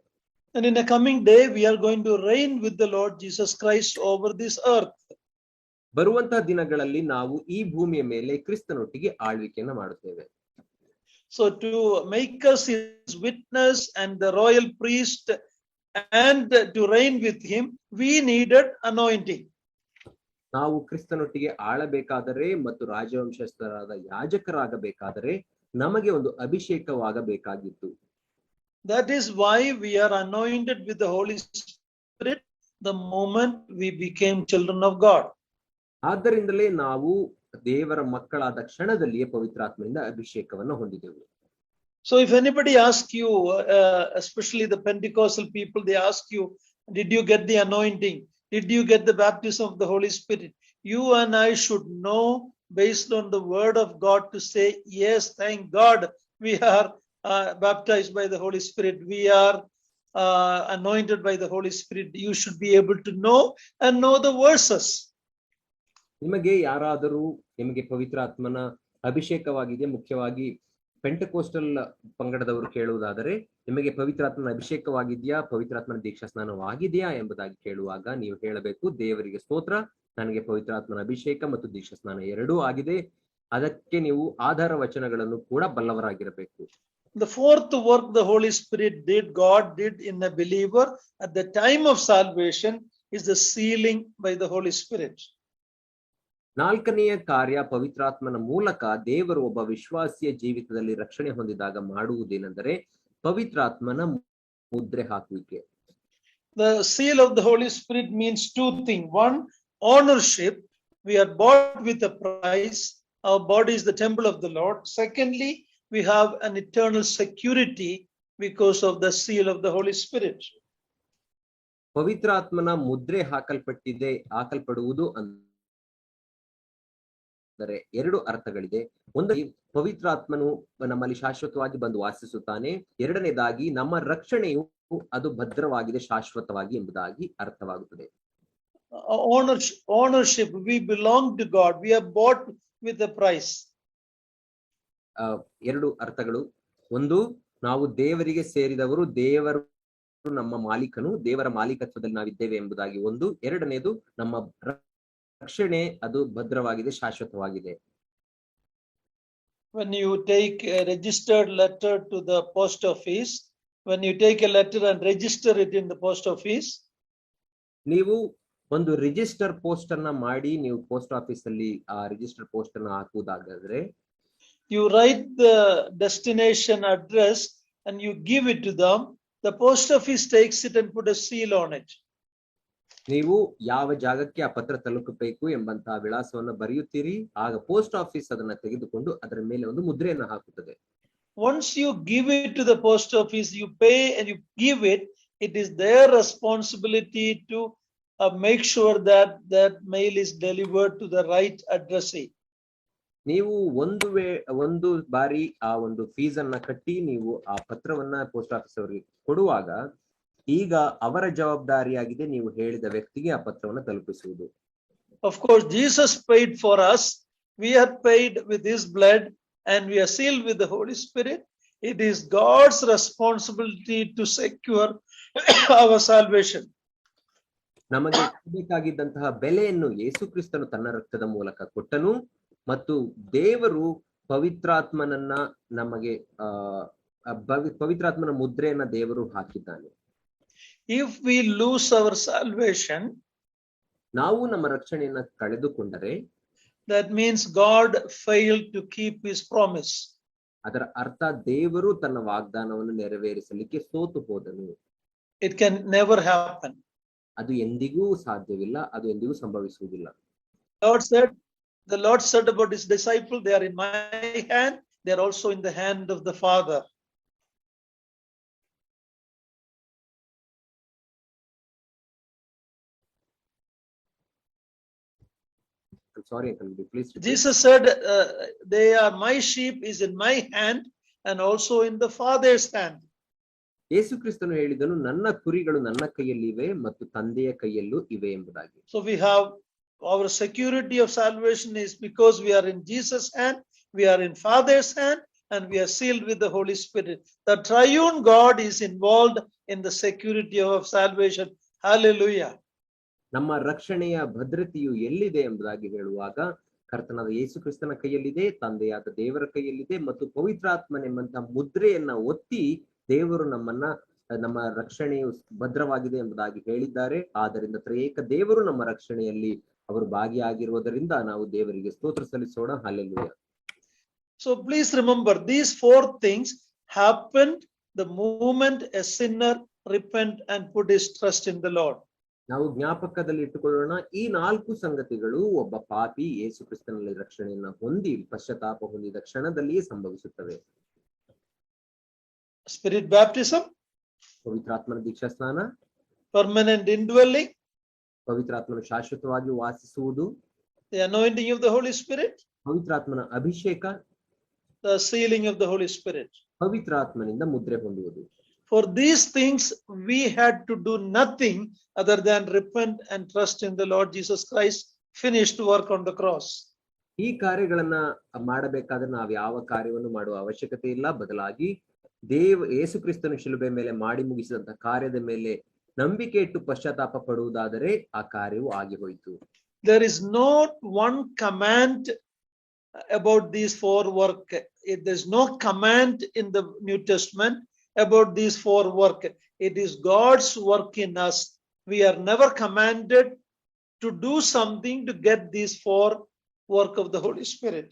And in a coming day we are going to reign with the Lord Jesus Christ over this earth. ಬರುವಂತಹ ದಿನಗಳಲ್ಲಿ ನಾವು ಈ ಭೂಮಿಯ ಮೇಲೆ ಕ್ರಿಸ್ತನೊಟ್ಟಿಗೆ ಆಳ್ವಿಕೆಯನ್ನು ಮಾಡುತ್ತೇವೆ. So to make us his witness and the royal priest and to reign with him, we needed anointing. ನಾವು ಕ್ರಿಸ್ತನೊಟ್ಟಿಗೆ ಆಳಬೇಕಾದರೆ ಮತ್ತು ರಾಜವಂಶಸ್ಥರಾದ ಯಾಜಕರಾಗಬೇಕಾದರೆ ನಮಗೆ ಒಂದು ಅಭಿಷೇಕವಾಗಬೇಕಾಗಿತ್ತು. That is why we are anointed with the Holy Spirit the moment we became children of God. ಆದ್ದರಿಂದಲೇ ನಾವು ದೇವರ ಮಕ್ಕಳಾದ ಕ್ಷಣದಲ್ಲಿಯೇ ಪವಿತ್ರಾತ್ಮನಿಂದ ಅಭಿಷೇಕವನ್ನು ಹೊಂದಿದೆವು. So if anybody asks you, especially the Pentecostal people, they ask you, did you get the anointing? Did you get the baptism of the Holy Spirit? You and I should know based on the word of God to say, yes, thank God we are baptized by the Holy Spirit. We are anointed by the Holy Spirit. You should be able to know and know the verses. ನಿಮಗೆ ಯಾರಾದರೂ ನಿಮಗೆ ಪವಿತ್ರಾತ್ಮನ ಅಭಿಷೇಕವಾಗಿದೆ, ಮುಖ್ಯವಾಗಿ ಪೆಂಟಕೋಸ್ಟಲ್ ಪಂಗಡದವರು ಕೇಳುವುದಾದರೆ ನಿಮಗೆ ಪವಿತ್ರಾತ್ಮನ ಅಭಿಷೇಕವಾಗಿದೆಯಾ, ಪವಿತ್ರಾತ್ಮನ ದೀಕ್ಷಾ ಸ್ನಾನವಾಗಿದೆಯಾ ಎಂಬುದಾಗಿ ಕೇಳುವಾಗ ನೀವು ಹೇಳಬೇಕು, ದೇವರಿಗೆ ಸ್ತೋತ್ರ, ನನಗೆ ಪವಿತ್ರಾತ್ಮನ ಅಭಿಷೇಕ ಮತ್ತು ದೀಕ್ಷಾ ಸ್ನಾನ ಎರಡೂ ಆಗಿದೆ. ಅದಕ್ಕೆ ನೀವು ಆಧಾರ ವಚನಗಳನ್ನು ಕೂಡ ಬಲ್ಲವರಾಗಿರಬೇಕು. The fourth work the Holy Spirit did, God did in a believer at the time of salvation, is the sealing by the Holy Spirit. ನಾಲ್ಕನೆಯ ಕಾರ್ಯ ಪವಿತ್ರಾತ್ಮನ ಮೂಲಕ ದೇವರು ಒಬ್ಬ ವಿಶ್ವಾಸಿಯ ಜೀವಿತದಲ್ಲಿ ರಕ್ಷಣೆ ಹೊಂದಿದಾಗ ಮಾಡುವುದೇನೆಂದರೆ ಪವಿತ್ರಾತ್ಮನ ಮುದ್ರೆ ಹಾಕುವಿಕೆ. The seal of the Holy Spirit means two things. One, ownership. We are bought with a price. Our body is the temple of the Lord. Secondly, we have an eternal security because of the seal of the Holy Spirit. ಪವಿತ್ರಾತ್ಮನ ಮುದ್ರೆ ಹಾಕಲ್ಪಡುವುದು ಅಂದರೆ ಎರಡು ಅರ್ಥಗಳಿದೆ. ಒಂದು, ಪವಿತ್ರಾತ್ಮನು ನಮ್ಮಲ್ಲಿ ಶಾಶ್ವತವಾಗಿ ಬಂದು ವಾಸಿಸುತ್ತಾನೆ. ಎರಡನೇದಾಗಿ ನಮ್ಮ ರಕ್ಷಣೆಯು ಅದು ಭದ್ರವಾಗಿದೆ, ಶಾಶ್ವತವಾಗಿ ಎಂಬುದಾಗಿ ಅರ್ಥವಾಗುತ್ತದೆ. Ownership, we belong to God. We are bought with a price. ಎರಡು ಅರ್ಥಗಳು. ಒಂದು, ನಾವು ದೇವರಿಗೆ ಸೇರಿದವರು, ದೇವರು ನಮ್ಮ ಮಾಲೀಕನು, ದೇವರ ಮಾಲೀಕತ್ವದಲ್ಲಿ ನಾವಿದ್ದೇವೆ ಎಂಬುದಾಗಿ ಒಂದು. ಎರಡನೇದು, ನಮ್ಮ ರಕ್ಷಣೆ ಅದು ಭದ್ರವಾಗಿದೆ, ಶಾಶ್ವತವಾಗಿದೆ. When you take a registered letter to the post office, when you take a letter and register it in the post office, ನೀವು ಒಂದು ರಿಜಿಸ್ಟರ್ ಪೋಸ್ಟ್ ಅನ್ನ ಮಾಡಿ ನೀವು ಪೋಸ್ಟ್ ಆಫೀಸ್ ಅಲ್ಲಿ ಆ ರಿಜಿಸ್ಟರ್ ಪೋಸ್ಟ್ ಅನ್ನ ಹಾಕುವುದಾದರೆ, you write the destination address and you give it to them. The post office takes it and put a seal on it. ನೀವು ಯಾವ ಜಾಗಕ್ಕೆ ಆ ಪತ್ರ ತಲುಪಬೇಕು ಎಂಬಂತಹ ವಿಳಾಸವನ್ನು ಬರೆಯುತ್ತೀರಿ, ಆಗ ಪೋಸ್ಟ್ ಆಫೀಸ್ ಅದನ್ನ ತೆಗೆದುಕೊಂಡು ಅದರ ಮೇಲೆ ಒಂದು ಮುದ್ರೆಯನ್ನು ಹಾಕುತ್ತದೆ. Once you give it to the post office, you pay and you give it, it is their responsibility to make sure that that mail is delivered to the right addressee. ನೀವು ಒಂದು ಬಾರಿ ಆ ಒಂದು ಫೀಸ್ ಅನ್ನ ಕಟ್ಟಿ ನೀವು ಆ ಪತ್ರವನ್ನ ಪೋಸ್ಟ್ ಆಫೀಸ್ ಅವರಿಗೆ ಕೊಡುವಾಗ ಈಗ ಅವರ ಜವಾಬ್ದಾರಿಯಾಗಿದೆ ನೀವು ಹೇಳಿದ ವ್ಯಕ್ತಿಗೆ ಆ ಪತ್ರವನ್ನು ತಲುಪಿಸುವುದು. Of course, Jesus paid for us. We are paid with his blood and we are sealed with the Holy Spirit. It is God's responsibility to secure our salvation. ನಮಗೆ ಬೇಕಾಗಿದ್ದಂತಹ ಬೆಲೆಯನ್ನು ಯೇಸು ಕ್ರಿಸ್ತನು ತನ್ನ ರಕ್ತದ ಮೂಲಕ ಕೊಟ್ಟನು ಮತ್ತು ದೇವರು ಪವಿತ್ರಾತ್ಮನನ್ನ ನಮಗೆ ಪವಿತ್ರಾತ್ಮನ ಮುದ್ರೆಯನ್ನ ದೇವರು ಹಾಕಿದ್ದಾನೆ. If we lose our salvation, ನಾವು ನಮ್ಮ ರಕ್ಷಣೆಯನ್ನ ಕಳೆದುಕೊಂಡರೆ, that means God failed to keep his promise. ಅದರ ಅರ್ಥ ದೇವರು ತನ್ನ ವಾಗ್ದಾನವನ್ನು ನೆರವೇರಿಸಲಿಕ್ಕೆ ಸೋತು ಹೋದನು. It can never happen. ಅದು ಎಂದಿಗೂ ಸಾಧ್ಯವಿಲ್ಲ, ಅದು ಎಂದಿಗೂ ಸಂಭವಿಸುವುದಿಲ್ಲ. The Lord said about his disciples, they are in my hand, they are also in the hand of the Father. I'm sorry, please repeat. Jesus said, they are my sheep is in my hand and also in the Father's hand. ಯೇಸು ಕ್ರಿಸ್ತನು ಹೇಳಿದನು, ನನ್ನ ಕುರಿಗಳು ನನ್ನ ಕೈಯಲ್ಲಿವೆ ಮತ್ತು ತಂದೆಯ ಕೈಯಲ್ಲೂ ಇವೆ ಎಂಬುದಾಗಿ. So we have our security of salvation is because we are in Jesus' hand, we are in Father's hand, and we are sealed with the Holy Spirit. The triune God is involved in the security of salvation. Hallelujah. ನಮ್ಮ ರಕ್ಷಣೆಯ ಭದ್ರತೆಯು ಎಲ್ಲಿದೆ ಎಂಬುದಾಗಿ ಹೇಳುವಾಗ ಕರ್ತನಾದ ಯೇಸು ಕ್ರಿಸ್ತನ ಕೈಯಲ್ಲಿದೆ, ತಂದೆಯಾದ ದೇವರ ಕೈಯಲ್ಲಿದೆ ಮತ್ತು ಪವಿತ್ರಾತ್ಮನೆಂಬಂತಹ ಮುದ್ರೆಯನ್ನ ಒತ್ತಿ ದೇವರು ನಮ್ಮ ರಕ್ಷಣೆಯು ಭದ್ರವಾಗಿದೆ ಎಂಬುದಾಗಿ ಹೇಳಿದ್ದಾರೆ. ಆದ್ದರಿಂದ ತ್ರಿಯೇಕ ದೇವರು ನಮ್ಮ ರಕ್ಷಣೆಯಲ್ಲಿ ಅವರು ಭಾಗಿಯಾಗಿರುವುದರಿಂದ ನಾವು ದೇವರಿಗೆ ಸ್ತೋತ್ರ ಸಲ್ಲಿಸೋಣ. Hallelujah. So please remember, these four things happened the moment a sinner repent and put his trust in the Lord. ನಾವು ಜ್ಞಾಪಕದಲ್ಲಿ ಇಟ್ಟುಕೊಳ್ಳೋಣ, ಈ 4 ಸಂಗತಿಗಳು ಒಬ್ಬ ಪಾಪಿ ಯೇಸು ಕ್ರಿಸ್ತನಲ್ಲಿ ರಕ್ಷಣೆಯನ್ನ ಹೊಂದಿ ಪಶ್ಚಾತ್ತಾಪ ಹೊಂದಿದ ಕ್ಷಣದಲ್ಲಿಯೇ ಸಂಭವಿಸುತ್ತವೆ. Spirit baptism, ಪವಿತ್ರಾತ್ಮನ ದೀಕ್ಷಾ ಸ್ನಾನ, permanent indwelling, ಪವಿತ್ರಾತ್ಮನ ಶಾಶ್ವತವಾಗಿ ವಾಸಿಸುವುದು, the anointing of the Holy Spirit, ಪವಿತ್ರಾತ್ಮನ ಅಭಿಷೇಕ, the sealing of the Holy Spirit. ಪವಿತ್ರಾತ್ಮನಿಂದ ಮುದ್ರೆ ಹೊಂದುವುದು. For these things we had to do nothing other than repent and trust in the Lord Jesus Christ finished work on the cross. ಈ ಕಾರ್ಯಗಳನ್ನ ಮಾಡಬೇಕಾದ್ರೆ ನಾವು ಯಾವ ಕಾರ್ಯವನ್ನು ಮಾಡುವ ಅವಶ್ಯಕತೆ ಇಲ್ಲ, ಬದಲಾಗಿ ಯೇಸು ಕ್ರಿಸ್ತನ ಶಿಲುಬೆ ಮೇಲೆ ಮಾಡಿ ಮುಗಿಸಿದಂತ ಕಾರ್ಯದ ಮೇಲೆ ನಂಬಿಕೆ ಇಟ್ಟು ಪಶ್ಚಾತ್ತಾಪ ಪಡುವುದಾದರೆ ಆ ಕಾರ್ಯವು ಆಗಿ ಹೋಯಿತು. There is not one command about these 4 work. There is no command in the New Testament about these 4 work. It is God's work in us. We are never commanded to do something to get these 4 work of the Holy Spirit.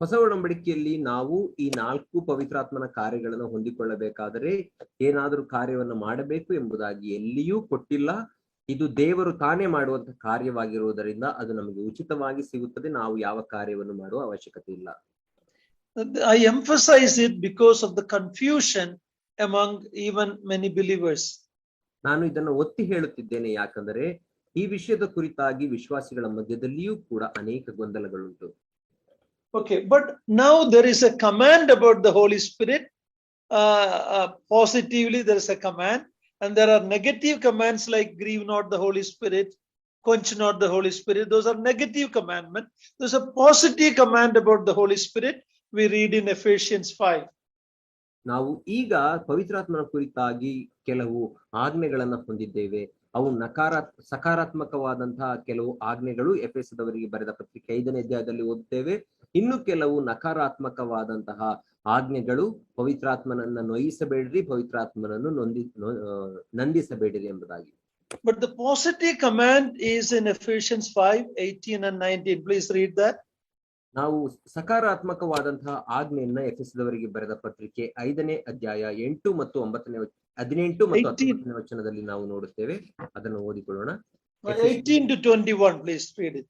ಹೊಸ ಒಡಂಬಡಿಕೆಯಲ್ಲಿ ನಾವು ಈ 4 ಪವಿತ್ರಾತ್ಮನ ಕಾರ್ಯಗಳನ್ನು ಹೊಂದಿಕೊಳ್ಳಬೇಕಾದರೆ ಏನಾದರೂ ಕಾರ್ಯವನ್ನು ಮಾಡಬೇಕು ಎಂಬುದಾಗಿ ಎಲ್ಲಿಯೂ ಕೊಟ್ಟಿಲ್ಲ. ಇದು ದೇವರು ತಾನೇ ಮಾಡುವಂತ ಕಾರ್ಯವಾಗಿರುವುದರಿಂದ ಅದು ನಮಗೆ ಉಚಿತವಾಗಿ ಸಿಗುತ್ತದೆ. ನಾವು ಯಾವ ಕಾರ್ಯವನ್ನು ಮಾಡುವ ಅವಶ್ಯಕತೆ ಇಲ್ಲ. I emphasize it because of the confusion among even many believers. ನಾನು ಇದನ್ನು ಒತ್ತಿ ಹೇಳುತ್ತಿದ್ದೇನೆ ಯಾಕಂದರೆ ಈ ವಿಷಯದ ಕುರಿತಾಗಿ ವಿಶ್ವಾಸಿಗಳ ಮಧ್ಯದಲ್ಲಿಯೂ ಕೂಡ ಅನೇಕ ಗೊಂದಲಗಳುಂಟು. Okay, but now there is a command about the Holy Spirit. Positively there is a command, and there are negative commands like grieve not the Holy Spirit, quench not the Holy Spirit. Those are negative commandments. There's a positive command about the Holy Spirit. We read in Ephesians 5. ನಾವು ಈಗ ಪವಿತ್ರಾತ್ಮನ ಕುರಿತಾಗಿ ಕೆಲವು ಆಜ್ಞೆಗಳನ್ನ ಹೊಂದಿದ್ದೇವೆ. ಅವು ಸಕಾರಾತ್ಮಕವಾದಂತಹ ಕೆಲವು ಆಜ್ಞೆಗಳು ಎಫೆಸದವರಿಗೆ ಬರೆದ ಪತ್ರಿಕೆ 5ನೇ ಅಧ್ಯಾಯದಲ್ಲಿ ಓದುತ್ತೇವೆ. ಇನ್ನು ಕೆಲವು ನಕಾರಾತ್ಮಕವಾದಂತಹ ಆಜ್ಞೆಗಳು ಪವಿತ್ರಾತ್ಮನನ್ನ ನೋಯಿಸಬೇಡ್ರಿ, ಪವಿತ್ರಾತ್ಮನನ್ನು ನಂದಿಸಬೇಡಿರಿ ಎಂಬುದಾಗಿ. But the positive command is in Ephesians 5:18 and 19. Please read that. ನಾವು ಸಕಾರಾತ್ಮಕವಾದಂತಹ ಆಜ್ಞೆಯನ್ನ ಎಫೆಸದವರಿಗೆ ಬರೆದ ಪತ್ರಿಕೆ 5ನೇ ಅಧ್ಯಾಯ 8 ಮತ್ತು 18 ಮತ್ತು 19ನೇ ವಚನದಲ್ಲಿ ನಾವು ನೋಡುತ್ತೇವೆ. ಅದನ್ನು ಓದಿಕೊಳ್ಳೋಣ. 18 to 21, please read it.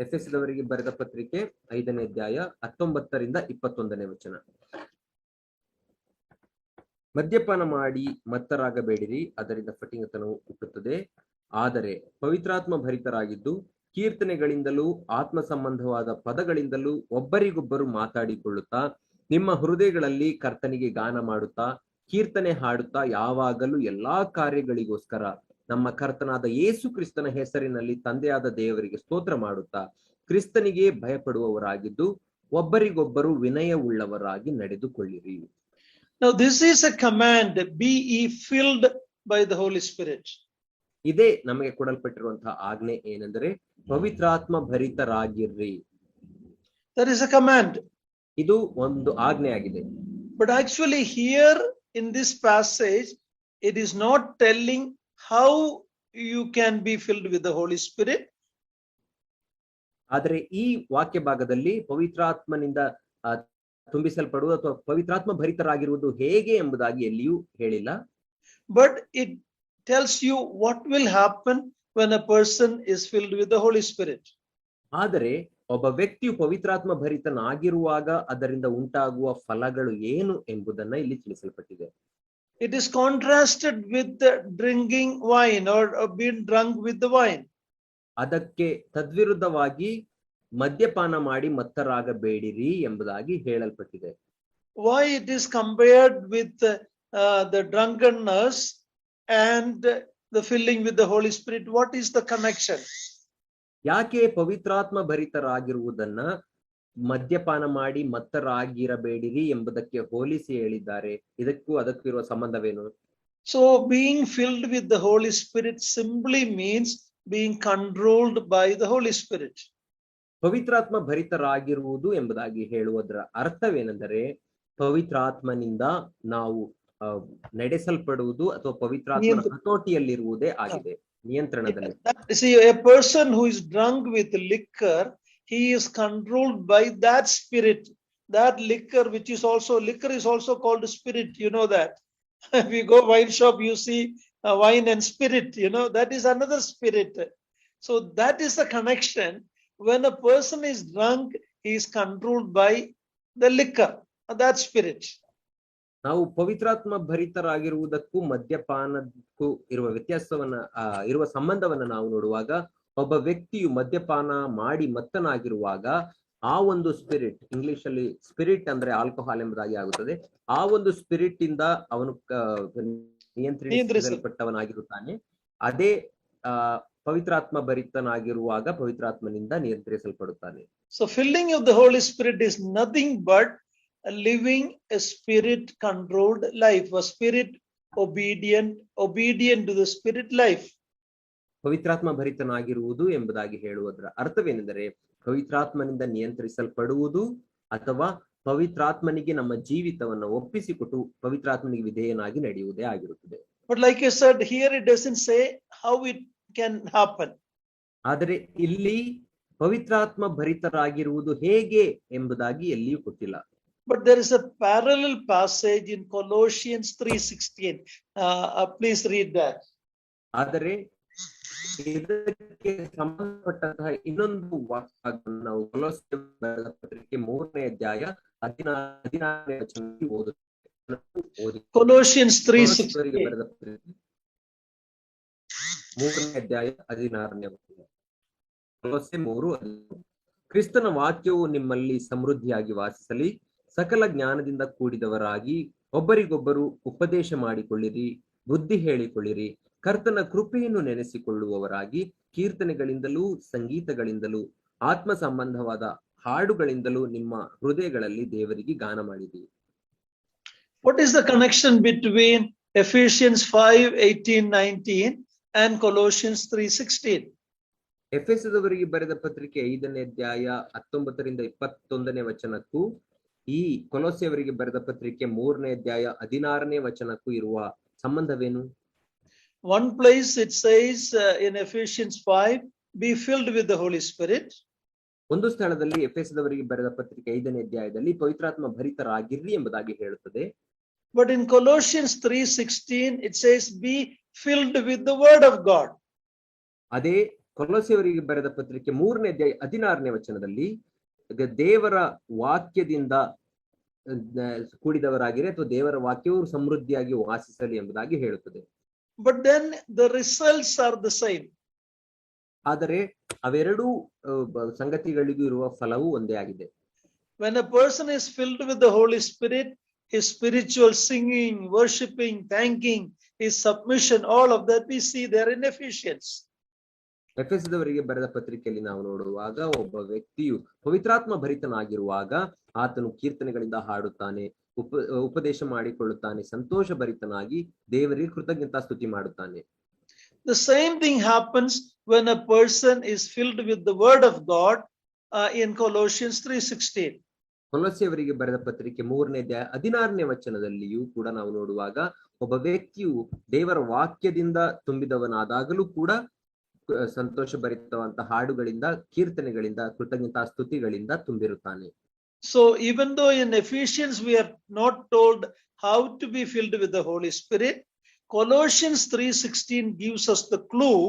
ಎಫೆಸದವರಿಗೆ ಬರೆದ ಪತ್ರಿಕೆ 5ನೇ ಅಧ್ಯಾಯ 19ರಿಂದ 21ನೇ ವಚನ. ಮದ್ಯಪಾನ ಮಾಡಿ ಮತ್ತರಾಗಬೇಡಿರಿ, ಅದರಿಂದ ಫಟಿಂಗತನವು ಹುಟ್ಟುತ್ತದೆ. ಆದರೆ ಪವಿತ್ರಾತ್ಮ ಭರಿತರಾಗಿದ್ದು ಕೀರ್ತನೆಗಳಿಂದಲೂ ಆತ್ಮ ಸಂಬಂಧವಾದ ಪದಗಳಿಂದಲೂ ಒಬ್ಬರಿಗೊಬ್ಬರು ಮಾತಾಡಿಕೊಳ್ಳುತ್ತಾ ನಿಮ್ಮ ಹೃದಯಗಳಲ್ಲಿ ಕರ್ತನಿಗೆ ಗಾನ ಮಾಡುತ್ತಾ ಕೀರ್ತನೆ ಹಾಡುತ್ತಾ ಯಾವಾಗಲೂ ಎಲ್ಲಾ ಕಾರ್ಯಗಳಿಗೋಸ್ಕರ ನಮ್ಮ ಕರ್ತನಾದ ಯೇಸು ಕ್ರಿಸ್ತನ ಹೆಸರಿನಲ್ಲಿ ತಂದೆಯಾದ ದೇವರಿಗೆ ಸ್ತೋತ್ರ ಮಾಡುತ್ತಾ ಕ್ರಿಸ್ತನಿಗೆ ಭಯಪಡುವವರಾಗಿದ್ದು ಒಬ್ಬರಿಗೊಬ್ಬರು ವಿನಯವುಳ್ಳವರಾಗಿ ನಡೆದುಕೊಳ್ಳಿರಿ. Now this is a command, be ye filled by the Holy Spirit. ಇದೇ ನಮಗೆ ಕೊಡಲ್ಪಟ್ಟಿರುವಂತಹ ಆಜ್ಞೆ ಏನೆಂದರೆ ಪವಿತ್ರಾತ್ಮ ಭರಿತರಾಗಿರ್ರಿ. That is a command. ಇದು ಒಂದು ಆಜ್ಞೆ ಆಗಿದೆ. But actually here in this passage, it is not telling how you can be filled with the Holy Spirit. ಆದರೆ ಈ ವಾಕ್ಯ ಭಾಗದಲ್ಲಿ ಪವಿತ್ರಾತ್ಮನಿಂದ ತುಂಬಿಸಲ್ಪಡುವುದು ಅಥವಾ ಪವಿತ್ರಾತ್ಮ ಭರಿತರಾಗಿರುವುದು ಹೇಗೆ ಎಂಬುದಾಗಿ ಎಲ್ಲಿಯೂ ಹೇಳಿಲ್ಲ. But it tells you what will happen when a person is filled with the Holy Spirit. ಆದರೆ ಒಬ್ಬ ವ್ಯಕ್ತಿಯು ಪವಿತ್ರಾತ್ಮ ಭರಿತನಾಗಿರುವಾಗ ಅದರಿಂದ ಉಂಟಾಗುವ ಫಲಗಳು ಏನು ಎಂಬುದನ್ನ ಇಲ್ಲಿ ತಿಳಿಸಲ್ಪಟ್ಟಿದೆ. It is contrasted with drinking wine or being drunk with the wine. ಅದಕ್ಕೆ ತದ್ವಿರುದ್ಧವಾಗಿ ಮದ್ಯಪಾನ ಮಾಡಿ ಮತ್ತರಾಗಬೇಡಿರಿ ಎಂಬುದಾಗಿ ಹೇಳಲ್ಪಟ್ಟಿದೆ. Why it is compared with the drunkenness and the filling with the Holy Spirit? What is the connection? ಯಾಕೆ ಪವಿತ್ರಾತ್ಮ ಭರಿತರಾಗಿರುವುದನ್ನ ಮದ್ಯಪಾನ ಮಾಡಿ ಮತ್ತರಾಗಿರಬೇಡಿರಿ ಎಂಬುದಕ್ಕೆ ಹೋಲಿಸಿ ಹೇಳಿದ್ದಾರೆ? ಇದಕ್ಕೂ ಅದಕ್ಕೂ ಇರುವ ಸಂಬಂಧವೇನು? So being filled with the Holy Spirit simply means being controlled by the Holy Spirit. ಪವಿತ್ರಾತ್ಮ ಭರಿತರಾಗಿರುವುದು ಎಂಬುದಾಗಿ ಹೇಳುವುದರ ಅರ್ಥವೇನೆಂದರೆ ಪವಿತ್ರಾತ್ಮನಿಂದ ನಾವು ನಡೆಸಲ್ಪಡುವುದು ಅಥವಾ ಪವಿತ್ರಾತ್ಮನ ಹತೋಟಿಯಲ್ಲಿರುವುದೇ ಆಗಿದೆ, ನಿಯಂತ್ರಣದಲ್ಲಿ. See, a person who is drunk with liquor, he is controlled by that spirit. That liquor, which is also liquor, is also called spirit. You know that. If you go wine shop, you see wine and spirit. You know that is another spirit. So that is the connection. When a person is drunk, he is controlled by the liquor, that spirit. ನಾವು ಪವಿತ್ರಾತ್ಮ ಭರಿತರಾಗಿರುವುದಕ್ಕೂ ಮದ್ಯಪಾನಕ್ಕೂ ಇರುವ ವ್ಯತ್ಯಾಸವನ್ನ ಇರುವ ಸಂಬಂಧವನ್ನ ನಾವು ನೋಡುವಾಗ, ಒಬ್ಬ ವ್ಯಕ್ತಿಯು ಮದ್ಯಪಾನ ಮಾಡಿ ಮತ್ತನಾಗಿರುವಾಗ ಆ ಒಂದು ಸ್ಪಿರಿಟ್, ಇಂಗ್ಲಿಷ್ ಅಲ್ಲಿ ಸ್ಪಿರಿಟ್ ಅಂದ್ರೆ ಆಲ್ಕೋಹಾಲ್ ಎಂಬುದಾಗಿ ಆಗುತ್ತದೆ, ಆ ಒಂದು ಸ್ಪಿರಿಟ್ ಇಂದ ಅವನು ನಿಯಂತ್ರಿಸಲ್ಪಟ್ಟವನಾಗಿರುತ್ತಾನೆ. ಅದೇ ಪವಿತ್ರಾತ್ಮ ಭರಿತನಾಗಿರುವಾಗ ಪವಿತ್ರಾತ್ಮನಿಂದ ನಿಯಂತ್ರಿಸಲ್ಪಡುತ್ತಾನೆ. So filling of the Holy Spirit is nothing but living a spirit controlled life, a spirit obedient to the spirit life. ಪವಿತ್ರಾತ್ಮ ಭರಿತನಾಗಿರುವುದು ಎಂಬುದಾಗಿ ಹೇಳುವುದರ ಅರ್ಥವೇನೆಂದರೆ ಪವಿತ್ರಾತ್ಮನಿಂದ ನಿಯಂತ್ರಿಸಲ್ಪಡುವುದು ಅಥವಾ ಪವಿತ್ರಾತ್ಮನಿಗೆ ನಮ್ಮ ಜೀವಿತವನ್ನು ಒಪ್ಪಿಸಿಕೊಟ್ಟು ಪವಿತ್ರಾತ್ಮನಿಗೆ ವಿಧೇಯನಾಗಿ ನಡೆಯುವುದೇ ಆಗಿರುತ್ತದೆ. But like I said, here it doesn't say how it can happen. ಆದರೆ ಇಲ್ಲಿ ಪವಿತ್ರಾತ್ಮ ಭರಿತರಾಗಿರುವುದು ಹೇಗೆ ಎಂಬುದಾಗಿ ಎಲ್ಲಿಯೂ ಕೊಟ್ಟಿಲ್ಲ. But there is a parallel passage in Colossians 3:16. Please read that. ಆದರೆ ಇದಕ್ಕೆ ಸಂಬಂಧಪಟ್ಟಂತಹ ಇನ್ನೊಂದು ವಾಕ್ಯವನ್ನು ನಾವು ಕೊಲೊಸ್ಸೆ ಬರೆದ ಪತ್ರಿಕೆ 3ನೇ ಅಧ್ಯಾಯ 16ನೇ ವಚನದಲ್ಲಿ ಓದುತ್ತೇವೆ. Colossians 3:16 ಬರೆದ ಪತ್ರಿಕೆ 3ನೇ ಅಧ್ಯಾಯ 16ನೇ ವಚನ. ಕೊಲೊಸ್ಸೆ 3:16. ಕ್ರಿಸ್ತನ ವಾಕ್ಯವು ನಿಮ್ಮಲ್ಲಿ ಸಮೃದ್ಧಿಯಾಗಿ ವಾಸಿಸಲಿ, ಸಕಲ ಜ್ಞಾನದಿಂದ ಕೂಡಿದವರಾಗಿ ಒಬ್ಬರಿಗೊಬ್ಬರು ಉಪದೇಶ ಮಾಡಿಕೊಳ್ಳಿರಿ, ಬುದ್ಧಿ ಹೇಳಿಕೊಳ್ಳಿರಿ, ಕರ್ತನ ಕೃಪೆಯನ್ನು ನೆನೆಸಿಕೊಳ್ಳುವವರಾಗಿ ಕೀರ್ತನೆಗಳಿಂದಲೂ ಸಂಗೀತಗಳಿಂದಲೂ ಆತ್ಮ ಸಂಬಂಧವಾದ ಹಾಡುಗಳಿಂದಲೂ ನಿಮ್ಮ ಹೃದಯಗಳಲ್ಲಿ ದೇವರಿಗೆ ಗಾನ ಮಾಡಿರಿ. What is the connection between Ephesians 5:18-19 and Colossians 3:16? ಎಫೆಸದವರಿಗೆ ಬರೆದ ಪತ್ರಿಕೆ 5ನೇ ಅಧ್ಯಾಯ 19ರಿಂದ 21ನೇ ವಚನಕ್ಕೂ ಈ ಕೊಲೊಸ್ಸೆಯವರಿಗೆ ಬರೆದ ಪತ್ರಿಕೆ 3ನೇ ಅಧ್ಯಾಯ 16ನೇ ವಚನಕ್ಕೂ ಇರುವ ಸಂಬಂಧವೇನು? One place it says in Ephesians 5, be filled with the Holy Spirit. ಒಂದು ಸ್ಥಳದಲ್ಲಿ ಎಫೆಸದವರಿಗೆ ಬರೆದ ಪತ್ರಿಕೆ 5ನೇ ಅಧ್ಯಾಯದಲ್ಲಿ ಪವಿತ್ರಾತ್ಮ ಭರಿತರಾಗಿರ್ರಿ ಎಂಬುದಾಗಿ ಹೇಳುತ್ತದೆ. But in Colossians 3:16 it says be filled with the word of God. ಅದೇ ಕೊಲೊಸ್ಸೆಯವರಿಗೆ ಬರೆದ ಪತ್ರಿಕೆ 3ನೇ ಅಧ್ಯಾಯ 16ನೇ ವಚನದಲ್ಲಿ ದೇವರ ವಾಕ್ಯದಿಂದ ಕೂಡಿದವರಾಗಿರಿ ಅಥವಾ ದೇವರ ವಾಕ್ಯವು ಸಮೃದ್ಧಿಯಾಗಿ ವಾಸಿಸಲಿ ಎಂಬುದಾಗಿ ಹೇಳುತ್ತದೆ. But then the results are the same. ಆದರೆ ಅವೆರಡೂ ಸಂಗತಿಗಳಿಗೂ ಇರುವ ಫಲವು ಒಂದೇ ಆಗಿದೆ. When a person is filled with the Holy Spirit, his spiritual singing, worshiping, thanking, his submission, all of that we see there in Ephesians. ಎಫೆಸದವರಿಗೆ ಬರೆದ ಪತ್ರಿಕೆಯಲ್ಲಿ ನಾವು ನೋಡುವಾಗ ಒಬ್ಬ ವ್ಯಕ್ತಿಯು ಪವಿತ್ರಾತ್ಮ ಭರಿತನಾಗಿರುವಾಗ ಆತನು ಕೀರ್ತನೆಗಳಿಂದ ಹಾಡುತ್ತಾನೆ, ಉಪದೇಶ ಮಾಡಿಕೊಳ್ಳುತ್ತಾನೆ, ಸಂತೋಷಭರಿತನಾಗಿ ದೇವರಿಗೆ ಕೃತಜ್ಞತಾ ಸ್ತುತಿ ಮಾಡುತ್ತಾನೆ. The same thing happens when a person is filled with the word of God in Colossians 3:16. ಕೊಲೊಸ್ಸೆಯವರಿಗೆ ಬರೆದ ಪತ್ರಿಕೆ 3ನೇ ಅಧ್ಯಾಯ 16ನೇ ವಚನದಲ್ಲಿಯೂ ಕೂಡ ನಾವು ನೋಡುವಾಗ ಒಬ್ಬ ವ್ಯಕ್ತಿಯು ದೇವರ ವಾಕ್ಯದಿಂದ ತುಂಬಿದವನಾದಾಗಲೂ ಕೂಡ ಸಂತೋಷಭರಿತವಂತ ಹಾಡುಗಳಿಂದ, ಕೀರ್ತನೆಗಳಿಂದ, ಕೃತಜ್ಞತಾ ಸ್ತುತಿಗಳಿಂದ ತುಂಬಿರುತ್ತಾನೆ. So even though in Ephesians we are not told how to be filled with the Holy Spirit, Colossians 3:16 gives us the clue.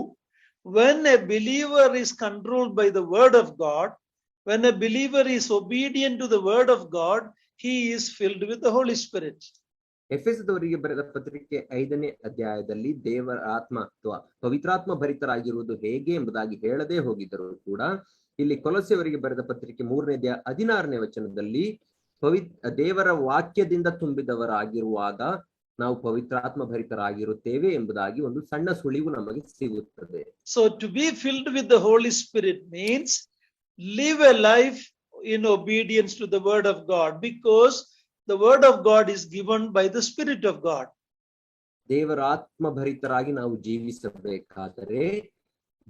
When a believer is controlled by the word of God, when a believer is obedient to the word of God, he is filled with the Holy Spirit. ಎಫೆಸದವರಿಗೆ ಬರೆದ ಪತ್ರಿಕೆ 5ನೇ ಅಧ್ಯಾಯದಲ್ಲಿ ದೇವರ ಆತ್ಮ ಅಥವಾ ಪವಿತ್ರಾತ್ಮ ಭರಿತರಾಗಿರುವುದು ಹೇಗೆ ಎಂಬುದಾಗಿ ಹೇಳದೇ ಹೋಗಿದ್ದರೂ ಕೂಡ ಇಲ್ಲಿ ಕೊಲೊಸ್ಸೆಯವರಿಗೆ ಬರೆದ ಪತ್ರಿಕೆ 3ನೇ ಅಧ್ಯಾಯ 16ನೇ ವಚನದಲ್ಲಿ ದೇವರ ವಾಕ್ಯದಿಂದ ತುಂಬಿದವರಾಗಿರುವಾಗ ನಾವು ಪವಿತ್ರಾತ್ಮ ಭರಿತರಾಗಿರುತ್ತೇವೆ ಎಂಬುದಾಗಿ ಒಂದು ಸಣ್ಣ ಸುಳಿವು ನಮಗೆ ಸಿಗುತ್ತದೆ. So to be filled with the Holy Spirit means live a life in obedience to the word of God, because the word of God is given by the Spirit of God. ದೇವರ ಆತ್ಮ ಭರಿತರಾಗಿ ನಾವು ಜೀವಿಸಬೇಕಾದರೆ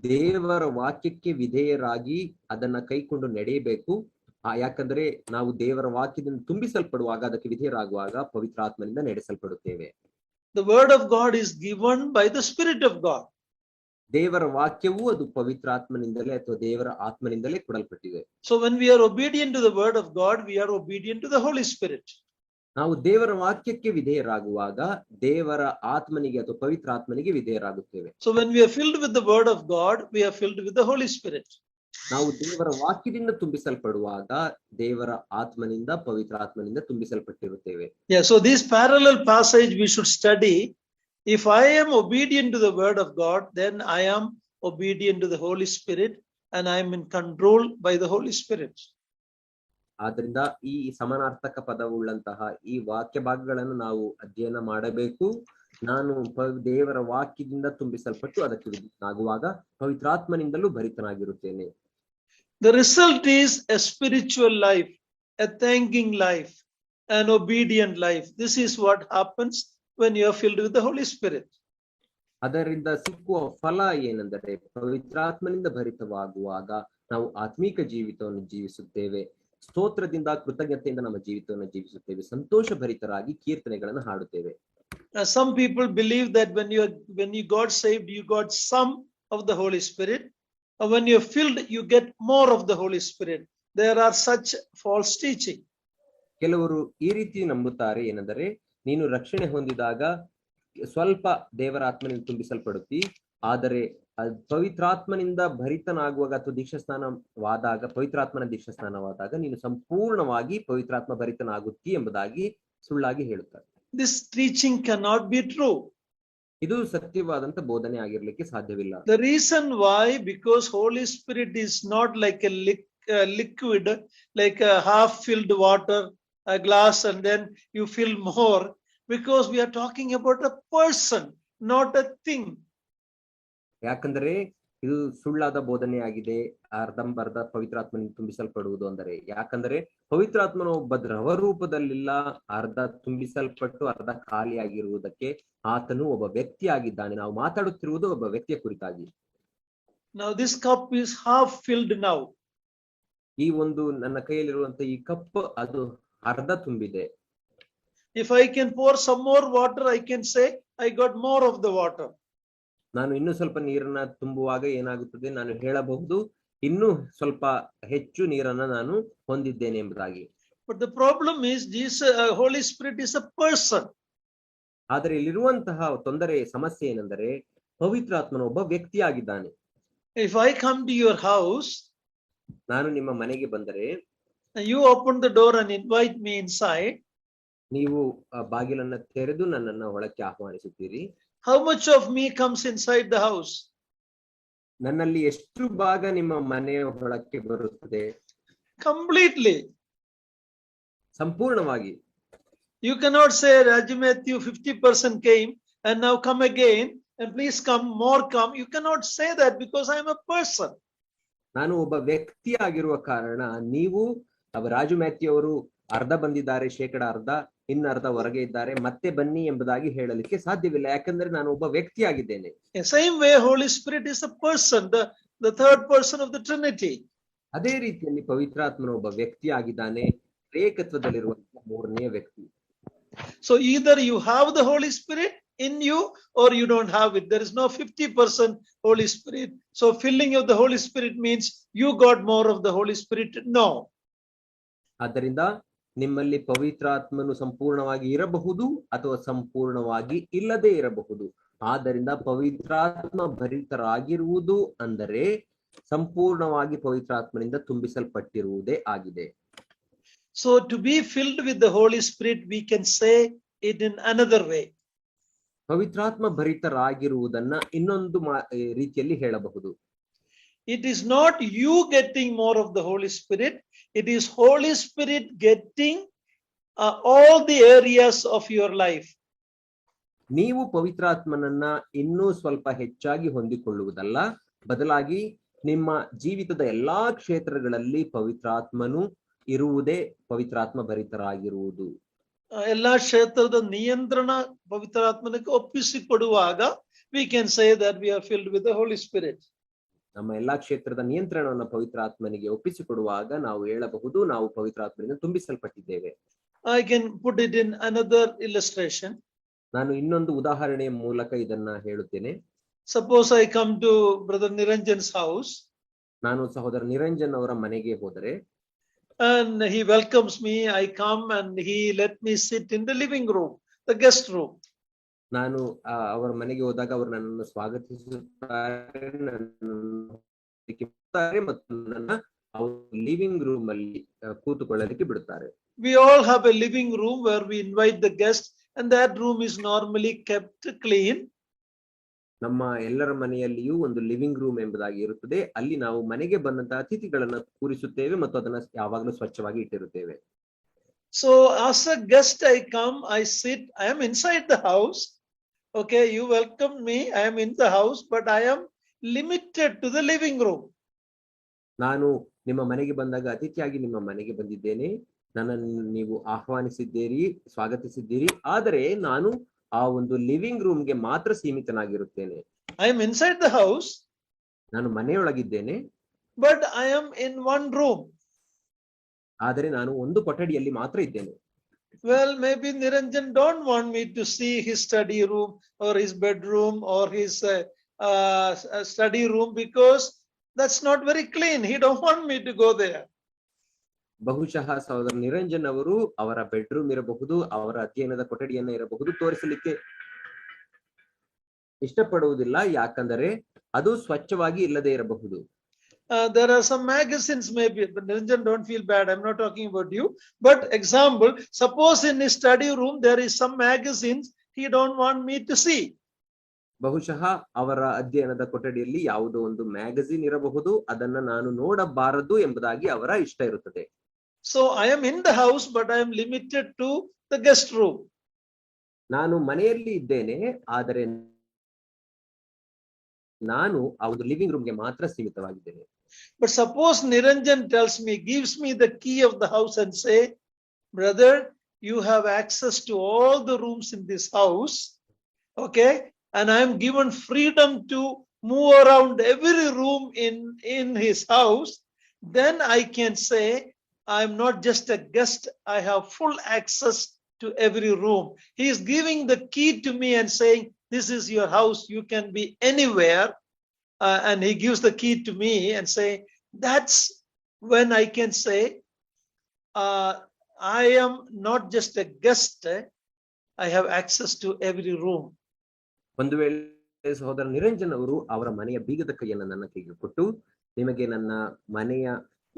ದೇವರ ವಾಕ್ಯಕ್ಕೆ ವಿಧೇಯರಾಗಿ ಅದನ್ನ ಕೈಕೊಂಡು ನಡೆಯಬೇಕು. ಯಾಕಂದ್ರೆ ನಾವು ದೇವರ ವಾಕ್ಯದಿಂದ ತುಂಬಿಸಲ್ಪಡುವಾಗ, ಅದಕ್ಕೆ ವಿಧೇಯರಾಗುವಾಗ ಪವಿತ್ರಾತ್ಮನಿಂದ ನಡೆಸಲ್ಪಡುತ್ತೇವೆ. The word of God is given by the Spirit of God. ದೇವರ ವಾಕ್ಯವು ಅದು ಪವಿತ್ರಾತ್ಮನಿಂದಲೇ ಅಥವಾ ದೇವರ ಆತ್ಮನಿಂದಲೇ ಕೊಡಲ್ಪಟ್ಟಿದೆ. So when we are obedient to the word of God, we are obedient to the Holy Spirit. ನಾವು ದೇವರ ವಾಕ್ಯಕ್ಕೆ ವಿಧೇಯರಾಗುವಾಗ ದೇವರ ಆತ್ಮನಿಗೆ ಅಥವಾ ಪವಿತ್ರಾತ್ಮನಿಗೆ ವಿಧೇಯರಾಗುತ್ತೇವೆ. So when we are filled with the word of God, we are filled with the Holy Spirit. ನಾವು ದೇವರ ವಾಕ್ಯದಿಂದ ತುಂಬಿಸಲ್ಪಡುವಾಗ ದೇವರ ಆತ್ಮನಿಂದ, ಪವಿತ್ರಾತ್ಮನಿಂದ ತುಂಬಿಸಲ್ಪಟ್ಟಿರುತ್ತೇವೆ. Yeah, so this parallel passage we should study. If I am obedient to the word of God, then I am obedient to the Holy Spirit and I am in control by the Holy Spirit. ಆದ್ರಿಂದ ಈ ಸಮಾನಾರ್ಥಕ ಪದವುಳ್ಳಂತಹ ಈ ವಾಕ್ಯ ಭಾಗಗಳನ್ನು ನಾವು ಅಧ್ಯಯನ ಮಾಡಬೇಕು. ನಾನು ದೇವರ ವಾಕ್ಯದಿಂದ ತುಂಬಿಸಲ್ಪಟ್ಟು ಅದಕ್ಕೆ ವಿಧೇಯನಾಗುವಾಗ ಪವಿತ್ರಾತ್ಮನಿಂದಲೂ ಭರಿತನಾಗಿರುತ್ತೇನೆ. The result is a spiritual life, a thanking life, an obedient life. This is what happens when you are filled with the Holy Spirit. ಅದರಿಂದ ಸಿಕ್ಕುವ ಫಲ ಏನೆಂದರೆ ಪವಿತ್ರಾತ್ಮನಿಂದ ಭರಿತವಾಗುವಾಗ ನಾವು ಆತ್ಮೀಕ ಜೀವಿತವನ್ನು ಜೀವಿಸುತ್ತೇವೆ. ಸ್ತೋತ್ರದಿಂದ, ಕೃತಜ್ಞತೆಯಿಂದ ನಮ್ಮ ಜೀವಿತವನ್ನು ಜೀವಿಸುತ್ತೇವೆ. ಸಂತೋಷ ಭರಿತರಾಗಿ ಕೀರ್ತನೆಗಳನ್ನು ಹಾಡುತ್ತೇವೆ. Some people believe that when you got saved, you got some of the Holy Spirit. When you're filled, you get more of the Holy Spirit. There are such false teaching. ಕೆಲವರು ಈ ರೀತಿ ನಂಬುತ್ತಾರೆ, ಏನೆಂದರೆ ನೀನು ರಕ್ಷಣೆ ಹೊಂದಿದಾಗ ಸ್ವಲ್ಪ ದೇವರ ಆತ್ಮನಿಂದ ತುಂಬಿಸಲ್ಪಡುತ್ತಿ, ಆದರೆ ಪವಿತ್ರಾತ್ಮನಿಂದ ಭರಿತನಾಗುವಾಗ ಅಥವಾ ದೀಕ್ಷಾಸ್ನಾನವಾದಾಗ, ಪವಿತ್ರಾತ್ಮನ ದೀಕ್ಷಾಸ್ನಾನವಾದಾಗ ನೀನು ಸಂಪೂರ್ಣವಾಗಿ ಪವಿತ್ರಾತ್ಮ ಭರಿತನಾಗುತ್ತಿ ಎಂಬುದಾಗಿ ಸುಳ್ಳಾಗಿ ಹೇಳುತ್ತಾರೆ. This teaching cannot be true. ಇದು ಸತ್ಯವಾದಂತ ಬೋಧನೆ ಆಗಿರ್ಲಿಕ್ಕೆ ಸಾಧ್ಯವಿಲ್ಲ. The reason why, because Holy Spirit is not like a liquid, like a half filled water, a glass, and then you fill more, because we are talking about a person, not a thing. ಯಾಕಂದ್ರೆ ಇದು ಸುಳ್ಳಾದ ಬೋಧನೆ ಆಗಿದೆ, ಅರ್ಧಂಬರ್ಧ ಪವಿತ್ರಾತ್ಮನಿಂದ ತುಂಬಿಸಲ್ಪಡುವುದು ಅಂದರೆ. ಯಾಕಂದ್ರೆ ಪವಿತ್ರಾತ್ಮನ ಒಬ್ಬ ದ್ರವ ರೂಪದಲ್ಲಿಲ್ಲ, ಅರ್ಧ ತುಂಬಿಸಲ್ಪಟ್ಟು ಅರ್ಧ ಖಾಲಿಯಾಗಿರುವುದಕ್ಕೆ ಆತನು ಒಬ್ಬ ವ್ಯಕ್ತಿ ಆಗಿದ್ದಾನೆ. ನಾವು ಮಾತಾಡುತ್ತಿರುವುದು ಒಬ್ಬ ವ್ಯಕ್ತಿಯ ಕುರಿತಾಗಿ. Now this cup is half filled now. ಈ ಒಂದು ನನ್ನ ಕೈಯಲ್ಲಿರುವಂತ ಈ ಕಪ್ ಅದು ಅರ್ಧ ತುಂಬಿದೆ. If I can pour some more water, I can say I got more of the water. ನಾನು ಇನ್ನೂ ಸ್ವಲ್ಪ ನೀರನ್ನ ತುಂಬುವಾಗ ಏನಾಗುತ್ತದೆ, ನಾನು ಹೇಳಬಹುದು ಇನ್ನೂ ಸ್ವಲ್ಪ ಹೆಚ್ಚು ನೀರನ್ನ ನಾನು ಹೊಂದಿದ್ದೇನೆ ಎಂಬುದಾಗಿ. But the problem is Jesus, Holy Spirit is a person. ಆದರೆ ಇಲ್ಲಿರುವಂತಹ ಸಮಸ್ಯೆ ಏನೆಂದರೆ ಪವಿತ್ರಾತ್ಮನ ಒಬ್ಬ ವ್ಯಕ್ತಿ ಆಗಿದ್ದಾನೆ. If I come to your house, ನಾನು ನಿಮ್ಮ ಮನೆಗೆ ಬಂದರೆ, you open the door and invite me inside, ನೀವು ಬಾಗಿಲನ್ನ ತೆರೆದು ನನ್ನನ್ನ ಒಳಕ್ಕೆ ಆಹ್ವಾನಿಸುತ್ತೀರಿ. How much of me comes inside the house? ನನ್ನಲ್ಲಿ ಎಷ್ಟು ಭಾಗ ನಿಮ್ಮ ಮನೆಯ ಒಳಕ್ಕೆ ಬರುತ್ತದೆ? Completely. ಸಂಪೂರ್ಣವಾಗಿ. You cannot say, Raju Matthew 50% came and now come again and please come, more come. You cannot say that because I am a person. ನಾನು ಒಬ್ಬ ವ್ಯಕ್ತಿ ಆಗಿರುವ ಕಾರಣ ನೀವು ರಾಜು ಮ್ಯಾಥ್ಯೂ ಅವರು ಅರ್ಧ ಬಂದಿದ್ದಾರೆ, ಶೇಕಡ ಅರ್ಧ, ಇನ್ನರ್ಧ ಹೊರಗೆ ಇದ್ದಾರೆ, ಮತ್ತೆ ಬನ್ನಿ ಎಂಬುದಾಗಿ ಹೇಳಲಿಕ್ಕೆ ಸಾಧ್ಯವಿಲ್ಲ, ಯಾಕಂದ್ರೆ ನಾನು ಒಬ್ಬ ವ್ಯಕ್ತಿಯಾಗಿದ್ದೇನೆ. The same way Holy Spirit is a person, the third person of the Trinity. ಅದೇ ರೀತಿಯಲ್ಲಿ ಪವಿತ್ರಾತ್ಮನು ಒಬ್ಬ ವ್ಯಕ್ತಿಯಾಗಿದ್ದಾನೆ, ಏಕತ್ವದಲ್ಲಿರುವಂತಹ ಮೂರನೆಯ ವ್ಯಕ್ತಿ. So either you have the Holy Spirit in you or you don't have it. There is no 50% Holy Spirit. So filling of the Holy Spirit means you got more of the Holy Spirit. No. ಆದ್ದರಿಂದ ನಿಮ್ಮಲ್ಲಿ ಪವಿತ್ರಾತ್ಮನು ಸಂಪೂರ್ಣವಾಗಿ ಇರಬಹುದು ಅಥವಾ ಸಂಪೂರ್ಣವಾಗಿ ಇಲ್ಲದೆ ಇರಬಹುದು. ಆದ್ದರಿಂದ ಪವಿತ್ರಾತ್ಮ ಭರಿತರಾಗಿರುವುದು ಅಂದರೆ ಸಂಪೂರ್ಣವಾಗಿ ಪವಿತ್ರಾತ್ಮನಿಂದ ತುಂಬಿಸಲ್ಪಟ್ಟಿರುವುದೇ ಆಗಿದೆ. So to be filled with the Holy Spirit, we can say it in another way. ಪವಿತ್ರಾತ್ಮ ಭರಿತರಾಗಿರುವುದನ್ನ ಇನ್ನೊಂದು ರೀತಿಯಲ್ಲಿ ಹೇಳಬಹುದು. It is not you getting more of the Holy Spirit. It is Holy Spirit getting all the areas of your life. ನೀವು ಪವಿತ್ರಾತ್ಮನನ್ನ ಇನ್ನೂ ಸ್ವಲ್ಪ ಹೆಚ್ಚಾಗಿ ಹೊಂದಿಕೊಳ್ಳುವುದಲ್ಲ, ಬದಲಾಗಿ ನಿಮ್ಮ ಜೀವಿತದ ಎಲ್ಲಾ ಕ್ಷೇತ್ರಗಳಲ್ಲಿ ಪವಿತ್ರಾತ್ಮನು ಇರುವುದೇ ಪವಿತ್ರಾತ್ಮ ಭರಿತರಾಗಿರುವುದು. ಎಲ್ಲಾ ಕ್ಷೇತ್ರದ ನಿಯಂತ್ರಣ ಪವಿತ್ರಾತ್ಮನಿಗೆ ಒಪ್ಪಿಸಿಕೊಡುವಾಗ we can say that we are filled with the Holy Spirit. ನಮ್ಮ ಎಲ್ಲಾ ಕ್ಷೇತ್ರದ ನಿಯಂತ್ರಣವನ್ನು ಪವಿತ್ರಾತ್ಮನಿಗೆ ಒಪ್ಪಿಸಿಕೊಡುವಾಗ ನಾವು ಹೇಳಬಹುದು, ನಾವು ಪವಿತ್ರಾತ್ಮನಿಂದ ತುಂಬಿಸಲ್ಪಟ್ಟಿದ್ದೇವೆ. I can put it in another illustration. ನಾನು ಇನ್ನೊಂದು ಉದಾಹರಣೆಯ ಮೂಲಕ ಇದನ್ನ ಹೇಳುತ್ತೇನೆ. Suppose I come to Brother Niranjan's house. ನಾನು ಸಹೋದರ ನಿರಂಜನ್ ಅವರ ಮನೆಗೆ ಹೋದರೆ, and he welcomes me. I come and he let me sit in the living room, the guest room. ನಾನು ಅವರ ಮನೆಗೆ ಹೋದಾಗ ಅವರು ನನ್ನನ್ನು ಸ್ವಾಗತಿಸುತ್ತಾರೆ ಮತ್ತು ನನ್ನ ಲಿವಿಂಗ್ ರೂಮ್ ಅಲ್ಲಿ ಕೂತುಕೊಳ್ಳಲಿಕ್ಕೆ ಬಿಡುತ್ತಾರೆ. We all have a living room where we invite the guests, and that room is normally kept clean. ನಮ್ಮ ಎಲ್ಲರ ಮನೆಯಲ್ಲಿಯೂ ಒಂದು ಲಿವಿಂಗ್ ರೂಮ್ ಎಂಬುದಾಗಿ ಇರುತ್ತದೆ. ಅಲ್ಲಿ ನಾವು ಮನೆಗೆ ಬಂದಂತಹ ಅತಿಥಿಗಳನ್ನ ಕೂರಿಸುತ್ತೇವೆ ಮತ್ತು ಅದನ್ನ ಯಾವಾಗಲೂ ಸ್ವಚ್ಛವಾಗಿ ಇಟ್ಟಿರುತ್ತೇವೆ. So as a guest I come, I sit, I am inside the house. Okay, you welcome me, I am in the house, but I am limited to the living room. ನಾನು ನಿಮ್ಮ ಮನೆಗೆ ಬಂದಾಗ ಅತಿಥಿಯಾಗಿ ನಿಮ್ಮ ಮನೆಗೆ ಬಂದಿದ್ದೇನೆ, ನನ್ನನ್ನು ನೀವು ಆಹ್ವಾನಿಸಿದ್ದೀರಿ, ಸ್ವಾಗತಿಸಿದ್ದೀರಿ, ಆದರೆ ನಾನು ಆ ಒಂದು ಲಿವಿಂಗ್ ರೂಮ್ಗೆ ಮಾತ್ರ ಸೀಮಿತನಾಗಿರುತ್ತೇನೆ. I am inside the house. ನಾನು ಮನೆಯೊಳಗಿದ್ದೇನೆ, but I am in one room. ಆದರೆ ನಾನು ಒಂದು ಕೊಠಡಿಯಲ್ಲಿ ಮಾತ್ರ ಇದ್ದೇನೆ. Well, maybe Niranjan don't want me to see his study room or his bedroom or his study room because that's not very clean. He don't want me to go there. ಬಹುಶಃ ಸಹೋದರ ನಿರಂಜನ್ ಅವರು ಅವರ ಬೆಡ್ರೂಮ್ ಇರಬಹುದು, ಅವರ ಅಧ್ಯಯನದ ಕೊಠಡಿಯನ್ನ ಇರಬಹುದು, ತೋರಿಸಲಿಕ್ಕೆ ಇಷ್ಟಪಡುವುದಿಲ್ಲ, ಯಾಕಂದರೆ ಅದು ಸ್ವಚ್ಛವಾಗಿ ಇಲ್ಲದೆ ಇರಬಹುದು. There are some magazines maybe, but Niranjan, don't feel bad, I'm not talking about you, but example, suppose in his study room there is some magazines he don't want me to see. ಬಹುಶಃ ಅವರ ಅಧ್ಯಯನದ ಕೊಠಡಿಯಲ್ಲಿ ಯಾವುದೋ ಒಂದು magazine ಇರಬಹುದು, ಅದನ್ನ ನಾನು ನೋಡಬಾರದು ಎಂಬುದಾಗಿ ಅವರ ಇಷ್ಟ ಇರುತ್ತದೆ. So I am in the house, but I am limited to the guest room. ನಾನು ಮನೆಯಲ್ಲಿ ಇದ್ದೇನೆ, ಆದರೆ ನಾನು ಆ ಒಂದು ಲಿವಿಂಗ್ ರೂಮ್ಗೆ ಮಾತ್ರ ಸೀಮಿತವಾಗಿದ್ದೇನೆ. But suppose Niranjan tells me, gives me the key of the house and say, brother, you have access to all the rooms in this house, okay, and I am given freedom to move around every room in his house, then I can say I am not just a guest, I have full access to every room. He is giving the key to me and saying, this is your house, you can be anywhere, and he gives the key to me and say, that's when I can say I am not just a guest, I have access to every room. ಒಂದು ವೇಳೆ ಸಹೋದರ ನಿರಂಜನ್ ಅವರು ಅವರ ಮನೆಯ ಬೀಗದ ಕೈಯನ್ನು ನನ್ನ ಕೈಗೆ ಕೊಟ್ಟು, ನಿಮಗೆ ನನ್ನ ಮನೆಯ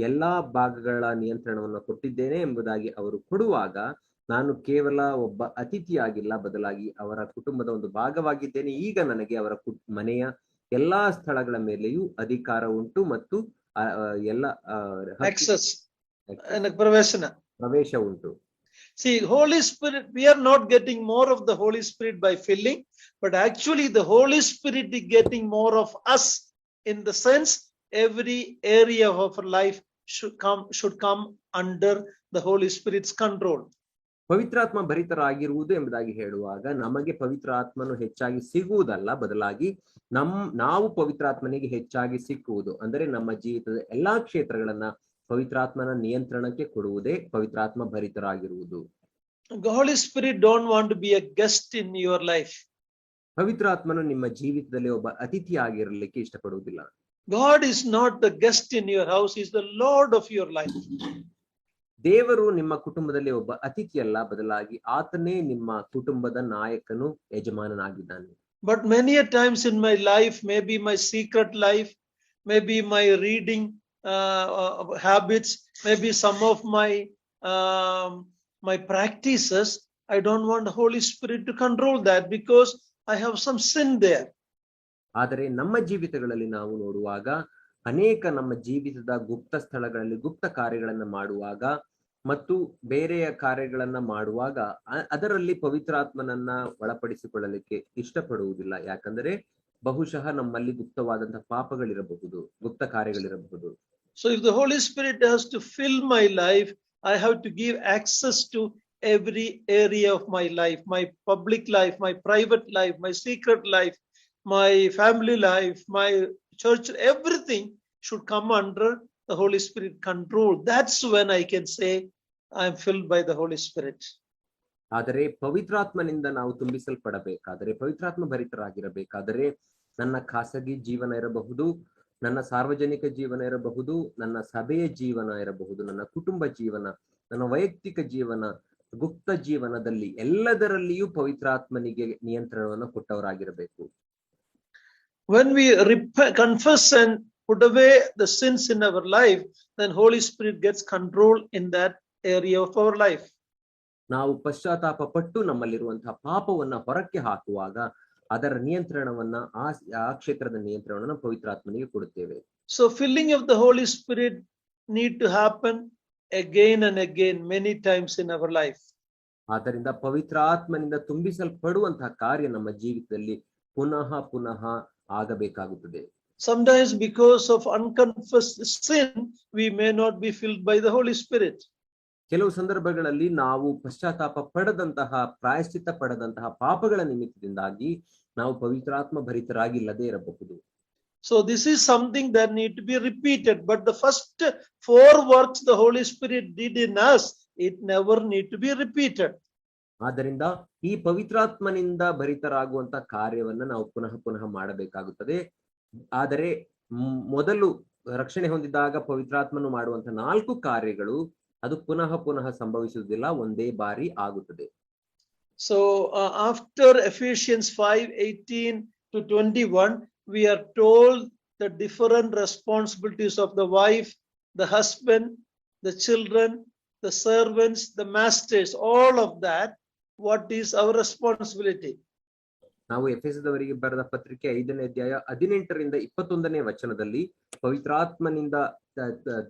ಎಲ್ಲಾ ಭಾಗಗಳ ನಿಯಂತ್ರಣವನ್ನು ಕೊಟ್ಟಿದ್ದೇನೆ ಎಂಬುದಾಗಿ ಅವರು ಕೊಡುವಾಗ, ನಾನು ಕೇವಲ ಒಬ್ಬ ಅತಿಥಿಯಾಗಿಲ್ಲ, ಬದಲಾಗಿ ಅವರ ಕುಟುಂಬದ ಒಂದು ಭಾಗವಾಗಿದ್ದೇನೆ. ಈಗ ನನಗೆ ಅವರ ಮನೆಯ ಎಲ್ಲಾ ಸ್ಥಳಗಳ ಮೇಲೆಯೂ ಅಧಿಕಾರ ಉಂಟು ಮತ್ತು ಎಲ್ಲ ಪ್ರವೇಶ ಉಂಟು. See, Holy Spirit, we are not getting more of the Holy Spirit by filling, but actually the Holy Spirit is getting more of us, in the sense every area of our life should come under the Holy Spirit's control. ಪವಿತ್ರಾತ್ಮ ಭರಿತರಾಗಿರುವುದು ಎಂಬುದಾಗಿ ಹೇಳುವಾಗ ನಮಗೆ ಪವಿತ್ರಾತ್ಮನು ಹೆಚ್ಚಾಗಿ ಸಿಗುವುದಲ್ಲ, ಬದಲಾಗಿ ನಾವು ಪವಿತ್ರಾತ್ಮನಿಗೆ ಹೆಚ್ಚಾಗಿ ಸಿಕ್ಕುವುದು. ಅಂದರೆ ನಮ್ಮ ಜೀವಿತದ ಎಲ್ಲಾ ಕ್ಷೇತ್ರಗಳನ್ನ ಪವಿತ್ರಾತ್ಮನ ನಿಯಂತ್ರಣಕ್ಕೆ ಕೊಡುವುದೇ ಪವಿತ್ರಾತ್ಮ ಭರಿತರಾಗಿರುವುದು. The Holy Spirit don't want to be a guest in your life. ಪವಿತ್ರಾತ್ಮನು ನಿಮ್ಮ ಜೀವಿತದಲ್ಲಿ ಒಬ್ಬ ಅತಿಥಿಯಾಗಿರಲಿಕ್ಕೆ ಇಷ್ಟಪಡುವುದಿಲ್ಲ. God is not the guest in your house, he is the Lord of your life. ದೇವರು ನಿಮ್ಮ ಕುಟುಂಬದಲ್ಲಿ ಒಬ್ಬ ಅತಿಥಿಯಲ್ಲ, ಬದಲಾಗಿ ಆತನೇ ನಿಮ್ಮ ಕುಟುಂಬದ ನಾಯಕನು, ಯಜಮಾನನಾಗಿದ್ದಾನೆ. But many a times in my life, maybe my secret life, maybe my reading habits, maybe some of my practices, I don't want the Holy Spirit to control that because I have some sin there. ಆದರೆ ನಮ್ಮ ಜೀವಿತಗಳಲ್ಲಿ ನಾವು ನೋಡುವಾಗ ಅನೇಕ ನಮ್ಮ ಜೀವಿತದ ಗುಪ್ತ ಸ್ಥಳಗಳಲ್ಲಿ ಗುಪ್ತ ಕಾರ್ಯಗಳನ್ನ ಮಾಡುವಾಗ ಮತ್ತು ಬೇರೆಯ ಕಾರ್ಯಗಳನ್ನ ಮಾಡುವಾಗ ಅದರಲ್ಲಿ ಪವಿತ್ರಾತ್ಮನನ್ನ ಒಳಪಡಿಸಿಕೊಳ್ಳಲಿಕ್ಕೆ ಇಷ್ಟಪಡುವುದಿಲ್ಲ. ಯಾಕಂದರೆ ಬಹುಶಃ ನಮ್ಮಲ್ಲಿ ಗುಪ್ತವಾದಂತಹ ಪಾಪಗಳಿರಬಹುದು, ಗುಪ್ತ ಕಾರ್ಯಗಳಿರಬಹುದು. So if the Holy Spirit has to fill my life, I have to give access to every area of my life, my public life, my private life, my secret life, my family life, my church, everything should come under the Holy Spirit control. That's when I can say I am filled by the Holy Spirit. ಆದರೆ ಪವಿತ್ರಾತ್ಮನಿಂದ ನಾವು ತುಂಬಿಸಲ್ಪಡಬೇಕಾದರೆ, ಪವಿತ್ರಾತ್ಮ ಭರಿತರಾಗಿರಬೇಕಾದರೆ ನನ್ನ ಖಾಸಗಿ ಜೀವನ ಇರಬಹುದು, ನನ್ನ ಸಾರ್ವಜನಿಕ ಜೀವನ ಇರಬಹುದು, ನನ್ನ ಸಭೆಯ ಜೀವನ ಇರಬಹುದು, ನನ್ನ ಕುಟುಂಬ ಜೀವನ, ನನ್ನ ವೈಯಕ್ತಿಕ ಜೀವನ, ಗುಪ್ತ ಜೀವನದಲ್ಲಿ ಎಲ್ಲದರಲ್ಲಿಯೂ ಪವಿತ್ರಾತ್ಮನಿಗೆ ನಿಯಂತ್ರಣವನ್ನು ಕೊಟ್ಟವರಾಗಿರಬೇಕು. When we confess and put away the sins in our life, then Holy Spirit gets control in that area of our life. ನಾವು ಪಶ್ಚಾತ್ತಾಪ ಪಟ್ಟು ನಮ್ಮಲ್ಲಿರುವಂತಹ ಪಾಪವನ್ನ ಹೊರಕ್ಕೆ ಹಾಕುವಾಗ ಅದರ ನಿಯಂತ್ರಣವನ್ನ ಆ ಕ್ಷೇತ್ರದ ನಿಯಂತ್ರಣವನ್ನ ಪವಿತ್ರಾತ್ಮನಿಗೆ ಕೊಡುತ್ತೇವೆ. So filling of the Holy Spirit need to happen again and again many times in our life. ಆದ್ದರಿಂದ ಪವಿತ್ರಾತ್ಮನಿಂದ ತುಂಬಿಸಲ್ಪಡುವಂತಹ ಕಾರ್ಯ ನಮ್ಮ ಜೀವಿತದಲ್ಲಿ ಪುನಃ ಪುನಃ ಆಗಬೇಕಾಗುತ್ತದೆ. Sometimes because of unconfessed sin, we may not be filled by the Holy Spirit. ಕೆಲವು ಸಂದರ್ಭಗಳಲ್ಲಿ ನಾವು ಪಶ್ಚಾತ್ತಾಪ ಪಡೆದಂತಹ, ಪ್ರಾಯಶ್ಚಿತ್ತ ಪಡೆದಂತಹ ಪಾಪಗಳ ನಿಮಿತ್ತದಿಂದಾಗಿ ನಾವು ಪವಿತ್ರಾತ್ಮ ಭರಿತರಾಗಿಲ್ಲದೆ ಇರಬಹುದು. So this is something that need to be repeated, but the first 4 works the Holy Spirit did in us, it never need to be repeated. ಆದ್ದರಿಂದ ಈ ಪವಿತ್ರಾತ್ಮನಿಂದ ಭರಿತರಾಗುವಂತ ಕಾರ್ಯವನ್ನ ನಾವು ಪುನಃ ಪುನಃ ಮಾಡಬೇಕಾಗುತ್ತದೆ. ಆದರೆ ಮೊದಲು ರಕ್ಷಣೆ ಹೊಂದಿದಾಗ ಪವಿತ್ರಾತ್ಮನು ಮಾಡುವಂತ 4 ಕಾರ್ಯಗಳು ಅದು ಪುನಃ ಪುನಃ ಸಂಭವಿಸುವುದಿಲ್ಲ, ಒಂದೇ ಬಾರಿ ಆಗುತ್ತದೆ. So after Ephesians 5:18 to 21, we are told the different responsibilities of the wife, the husband, the children, the servants, the masters, all of that. What is our responsibility? ನಾವು ಎಫೆಸದವರಿಗೆ ಬರೆದ ಪತ್ರಿಕೆ 5ನೇ ಅಧ್ಯಾಯ 18ರಿಂದ 21ನೇ ವಚನದಲ್ಲಿ ಪವಿತ್ರಾತ್ಮನಿಂದ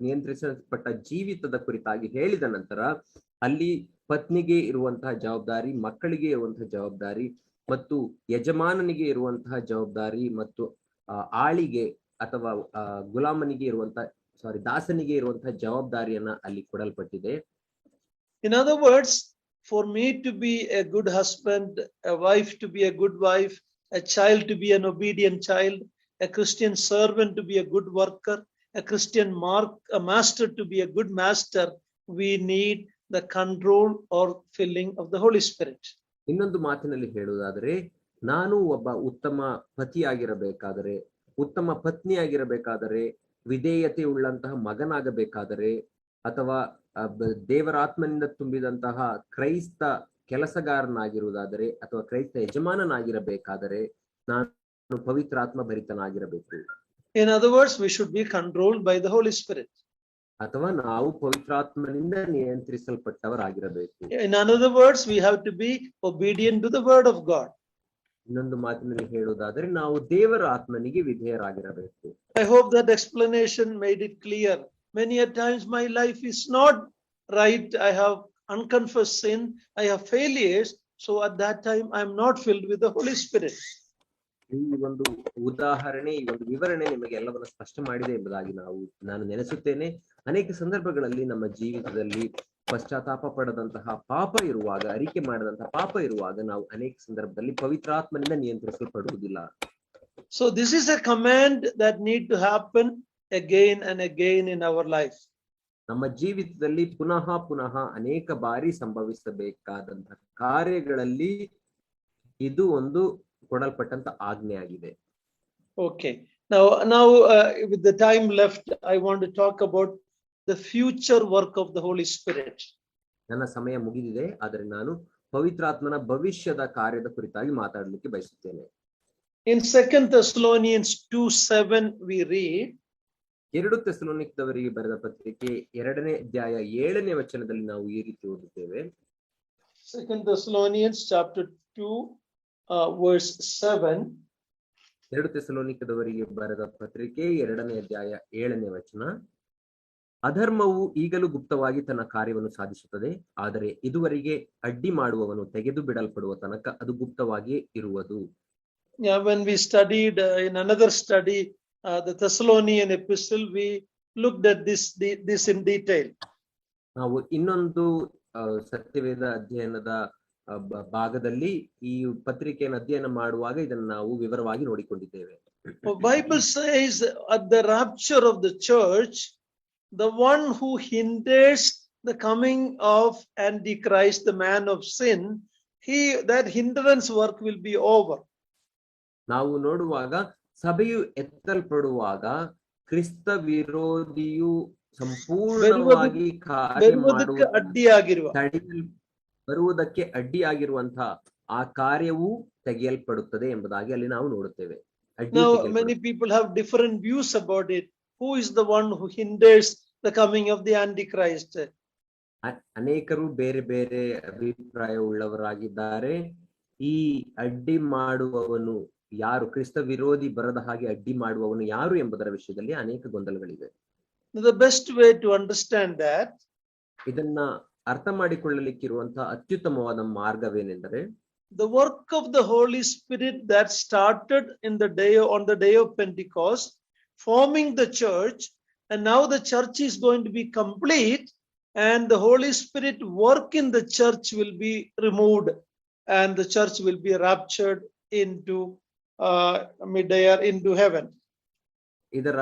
ನಿಯಂತ್ರಿಸಲ್ಪಟ್ಟ ಜೀವಿತದ ಕುರಿತಾಗಿ ಹೇಳಿದ ನಂತರ ಅಲ್ಲಿ ಪತ್ನಿಗೆ ಇರುವಂತಹ ಜವಾಬ್ದಾರಿ, ಮಕ್ಕಳಿಗೆ ಇರುವಂತಹ ಜವಾಬ್ದಾರಿ ಮತ್ತು ಯಜಮಾನನಿಗೆ ಇರುವಂತಹ ಜವಾಬ್ದಾರಿ ಮತ್ತು ಆಳಿಗೆ ಅಥವಾ ಗುಲಾಮನಿಗೆ ಇರುವಂತಹ ದಾಸನಿಗೆ ಇರುವಂತಹ ಜವಾಬ್ದಾರಿಯನ್ನ ಅಲ್ಲಿ ಕೊಡಲ್ಪಟ್ಟಿದೆ. In other words, for me to be a good husband, a wife to be a good wife, a child to be an obedient child, a Christian servant to be a good worker, a Christian master to be a good master, we need the control or filling of the Holy Spirit. ಇನ್ನೊಂದು ಮಾತಿನಲ್ಲಿ ಹೇಳುವುದಾದರೆ, ನಾನು ಒಬ್ಬ ಉತ್ತಮ ಪತಿಯಾಗಿರಬೇಕಾದರೆ, ಉತ್ತಮ ಪತ್ನಿಯಾಗಿರಬೇಕಾದರೆ, ವಿಧೇಯತೆ ಉಳ್ಳಂತಹ ಮಗನಾಗಬೇಕಾದರೆ ಅಥವಾ ದೇವರಾತ್ಮನಿಂದ ತುಂಬಿದಂತಹ ಕ್ರೈಸ್ತ ಕೆಲಸಗಾರನಾಗಿರುವುದಾದರೆ ಅಥವಾ ಕ್ರೈಸ್ತ ಯಜಮಾನನಾಗಿರಬೇಕಾದರೆ ನಾನು ಪವಿತ್ರಾತ್ಮ ಭರಿತನಾಗಿರಬೇಕು. In other words, we should be controlled by the Holy Spirit. ಅಥವಾ ನಾವು ಪವಿತ್ರಾತ್ಮನಿಂದ ನಿಯಂತ್ರಿಸಲ್ಪಟ್ಟವರಾಗಿರಬೇಕು. In another words, we have to be obedient to the word of God. ಇನ್ನೊಂದು ಮಾತಿನಲ್ಲಿ ಹೇಳುವುದಾದರೆ ನಾವು ದೇವರ ಆತ್ಮನಿಗೆ ವಿಧೇಯರಾಗಿರಬೇಕು. I hope that explanation made it clear. Many a times my life is not right. I have unconfessed sin. I have failures. So at that time, I am not filled with the Holy Spirit. ಈ ಒಂದು ಉದಾಹರಣೆ, ಈ ಒಂದು ವಿವರಣೆ ನಿಮಗೆ ಎಲ್ಲವನ್ನ ಸ್ಪಷ್ಟ ಮಾಡಿದೆ ಎಂಬುದಾಗಿ ನಾನು ನೆನೆಸುತ್ತೇನೆ. ಅನೇಕ ಸಂದರ್ಭಗಳಲ್ಲಿ ನಮ್ಮ ಜೀವಿತದಲ್ಲಿ ಪಶ್ಚಾತ್ತಾಪ ಪಡದಂತಹ ಪಾಪ ಇರುವಾಗ, ಅರಿಕೆ ಮಾಡದಂತಹ ಪಾಪ ಇರುವಾಗ ನಾವು ಅನೇಕ ಸಂದರ್ಭದಲ್ಲಿ ಪವಿತ್ರಾತ್ಮನಿಂದ ನಿಯಂತ್ರಿಸಲ್ಪಡುವುದಿಲ್ಲ. So this is a command that need to happen again and again in our life. ನಮ್ಮ ಜೀವಿತದಲ್ಲಿ ಪುನಃ ಪುನಃ ಅನೇಕ ಬಾರಿ ಸಂಭವಿಸಬೇಕಾದಂತಹ ಕಾರ್ಯಗಳಲ್ಲಿ ಇದು ಒಂದು ಕೊಡಲ್ಪಟ್ಟಂತ ಆಜ್ಞೆ ಆಗಿದೆ. Okay. Now with the time left, I want to talk about the future work of the Holy Spirit. ನನ್ನ ಸಮಯ ಮುಗಿದಿದೆ, ಆದರೆ ನಾನು ಪವಿತ್ರಾತ್ಮನ ಭವಿಷ್ಯದ ಕಾರ್ಯದ ಕುರಿತಾಗಿ ಮಾತಾಡಲಿಕ್ಕೆ ಬಯಸುತ್ತೇನೆ. In 2 Thessalonians 2:7 we read, 2 ಥೆಸಲೋನಿಕದವರಿಗೆ ಬರೆದ ಪತ್ರಿಕೆ 2ನೇ ಅಧ್ಯಾಯ 7ನೇ ವಚನದಲ್ಲಿ ನಾವು ಈ ರೀತಿ ಓದುತ್ತೇವೆ. 2 Thessalonians chapter 2 verse 7. 2 ಥೆಸಲೋನಿಕದವರಿಗೆ ಬರೆದ ಪತ್ರಿಕೆ 2ನೇ ಅಧ್ಯಾಯ 7ನೇ ವಚನ. ಅಧರ್ಮವು ಈಗಲೂ ಗುಪ್ತವಾಗಿ ತನ್ನ ಕಾರ್ಯವನ್ನು ಸಾಧಿಸುತ್ತದೆ, ಆದರೆ ಇದುವರೆಗೆ ಅಡ್ಡಿ ಮಾಡುವವನು ತೆಗೆದು ಬಿಡಲ್ಪಡುವ ತನಕ ಅದು ಗುಪ್ತವಾಗಿಯೇ ಇರುವುದು. Yeah, when we studied in another study the Thessalonian epistle, we looked at this in detail. ನಾವು ಇನ್ನೊಂದು ಸತ್ಯವೇದ ಅಧ್ಯಯನದ ಭಾಗದಲ್ಲಿ ಈ ಪತ್ರಿಕೆಯನ್ನು ಅಧ್ಯಯನ ಮಾಡುವಾಗ ಇದನ್ನು ನಾವು ವಿವರವಾಗಿ ನೋಡಿಕೊಂಡಿದ್ದೇವೆ. Bible says at the rapture of the church, the one who hinders the coming of Antichrist, the man of sin, that hindrance work will be over. ನಾವು ನೋಡುವಾಗ ಸಭೆಯು ಎತ್ತಲ್ಪಡುವಾಗ ಕ್ರಿಸ್ತ ವಿರೋಧಿಯು ಸಂಪೂರ್ಣವಾಗಿ ಬರುವುದಕ್ಕೆ ಅಡ್ಡಿಯಾಗಿರುವಂತಹ ಆ ಕಾರ್ಯವು ತೆಗೆಯಲ್ಪಡುತ್ತದೆ ಎಂಬುದಾಗಿ ಅಲ್ಲಿ ನಾವು ನೋಡುತ್ತೇವೆ. Now many people have different views about it. Who is the one who hinders the coming of the Antichrist? ಅನೇಕರು ಬೇರೆ ಬೇರೆ ಅಭಿಪ್ರಾಯ ಉಳ್ಳವರಾಗಿದ್ದಾರೆ. ಈ ಅಡ್ಡಿ ಮಾಡುವವನು ಯಾರು, ಕ್ರಿಸ್ತ ವಿರೋಧಿ ಬರದ ಹಾಗೆ ಅಡ್ಡಿ ಮಾಡುವವನು ಯಾರು ಎಂಬುದರ ವಿಷಯದಲ್ಲಿ ಅನೇಕ ಗೊಂದಲಗಳಿವೆ. The best way to understand that, ಇದನ್ನ ಅರ್ಥ ಮಾಡಿಕೊಳ್ಳಲಿಕ್ಕಿರುವಂತಹ ಅತ್ಯುತ್ತಮವಾದ ಮಾರ್ಗವೇನೆಂದರೆ, the work of the Holy Spirit that started on the day of Pentecost, forming the church, and now the church is going to be complete, and the Holy Spirit work in the church will be removed, and the church will be raptured into mid-air into heaven. ಇದರ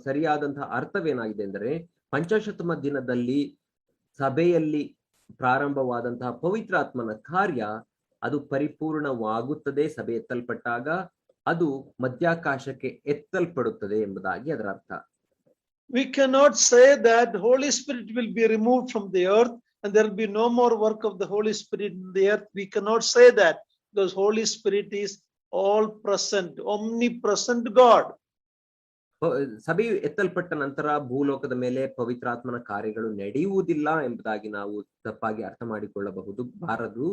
ಸರಿಯಾದಂತಹ ಅರ್ಥವೇನಾಗಿದೆ ಎಂದರೆ, ಪಂಚಾಶತಮ ದಿನದಲ್ಲಿ ಸಭೆಯಲ್ಲಿ ಪ್ರಾರಂಭವಾದಂತಹ ಪವಿತ್ರಾತ್ಮನ ಕಾರ್ಯ ಅದು ಪರಿಪೂರ್ಣವಾಗುತ್ತದೆ. ಸಭೆ ಎತ್ತಲ್ಪಟ್ಟಾಗ ಅದು ಮಧ್ಯಾಕಾಶಕ್ಕೆ ಎತ್ತಲ್ಪಡುತ್ತದೆ ಎಂಬುದಾಗಿ ಅದರ ಅರ್ಥ. We cannot say that Holy Spirit will be removed from the earth and there will be no more work of the Holy Spirit in the earth. We cannot say that, because Holy Spirit is all present, omnipresent God. ಸಭೆಯು ಎತ್ತಲ್ಪಟ್ಟ ನಂತರ ಭೂಲೋಕದ ಮೇಲೆ ಪವಿತ್ರಾತ್ಮನ ಕಾರ್ಯಗಳು ನಡೆಯುವುದಿಲ್ಲ ಎಂಬುದಾಗಿ ನಾವು ತಪ್ಪಾಗಿ ಅರ್ಥ ಬಾರದು.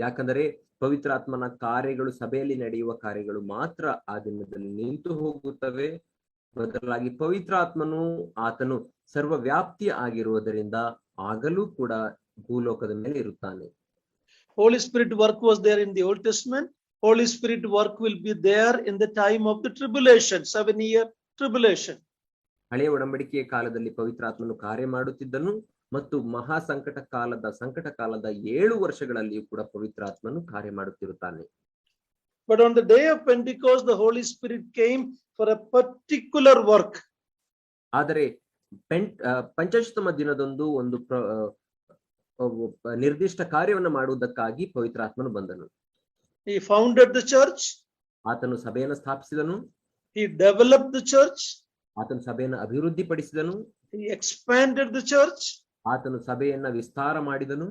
ಯಾಕಂದರೆ ಪವಿತ್ರಾತ್ಮನ ಕಾರ್ಯಗಳು, ಸಭೆಯಲ್ಲಿ ನಡೆಯುವ ಕಾರ್ಯಗಳು ಮಾತ್ರ ಆ ದಿನದಲ್ಲಿ ನಿಂತು ಹೋಗುತ್ತವೆ. ಬದಲಾಗಿ ಪವಿತ್ರಾತ್ಮನು ಆತನು ಸರ್ವವ್ಯಾಪ್ತಿ ಆಗಿರುವುದರಿಂದ ಆಗಲೂ ಕೂಡ ಭೂಲೋಕದ ಮೇಲೆ ಇರುತ್ತಾನೆ. Holy Spirit work was there in the Old Testament. Holy Spirit work will be there in the time of the tribulation, 7-year tribulation. ಹಳೆಯ ಒಡಂಬಡಿಕೆಯ ಕಾಲದಲ್ಲಿ ಪವಿತ್ರಾತ್ಮನು ಕಾರ್ಯ ಮಾಡುತ್ತಿದ್ದನು ಮತ್ತು ಮಹಾ ಸಂಕಟ ಕಾಲದ 7 ವರ್ಷಗಳಲ್ಲಿಯೂ ಕೂಡ ಪವಿತ್ರಾತ್ಮನು ಕಾರ್ಯ ಮಾಡುತ್ತಿರುತ್ತಾನೆ. But on the day of Pentecost, the Holy Spirit came for a particular work. ಆದರೆ ಪಂಚಾಶತಮ ದಿನದಂದು ಒಂದು ನಿರ್ದಿಷ್ಟ ಕಾರ್ಯವನ್ನು ಮಾಡುವುದಕ್ಕಾಗಿ ಪವಿತ್ರಾತ್ಮನು ಬಂದನು. He founded the church. ಆತನು ಸಭೆಯನ್ನು ಸ್ಥಾಪಿಸಿದನು. He developed the church. ಆತನು ಸಭೆಯನ್ನು ಅಭಿವೃದ್ಧಿಪಡಿಸಿದನು. He expanded the church. ಆತನು ಸಭೆಯನ್ನ ವಿಸ್ತಾರ ಮಾಡಿದನು.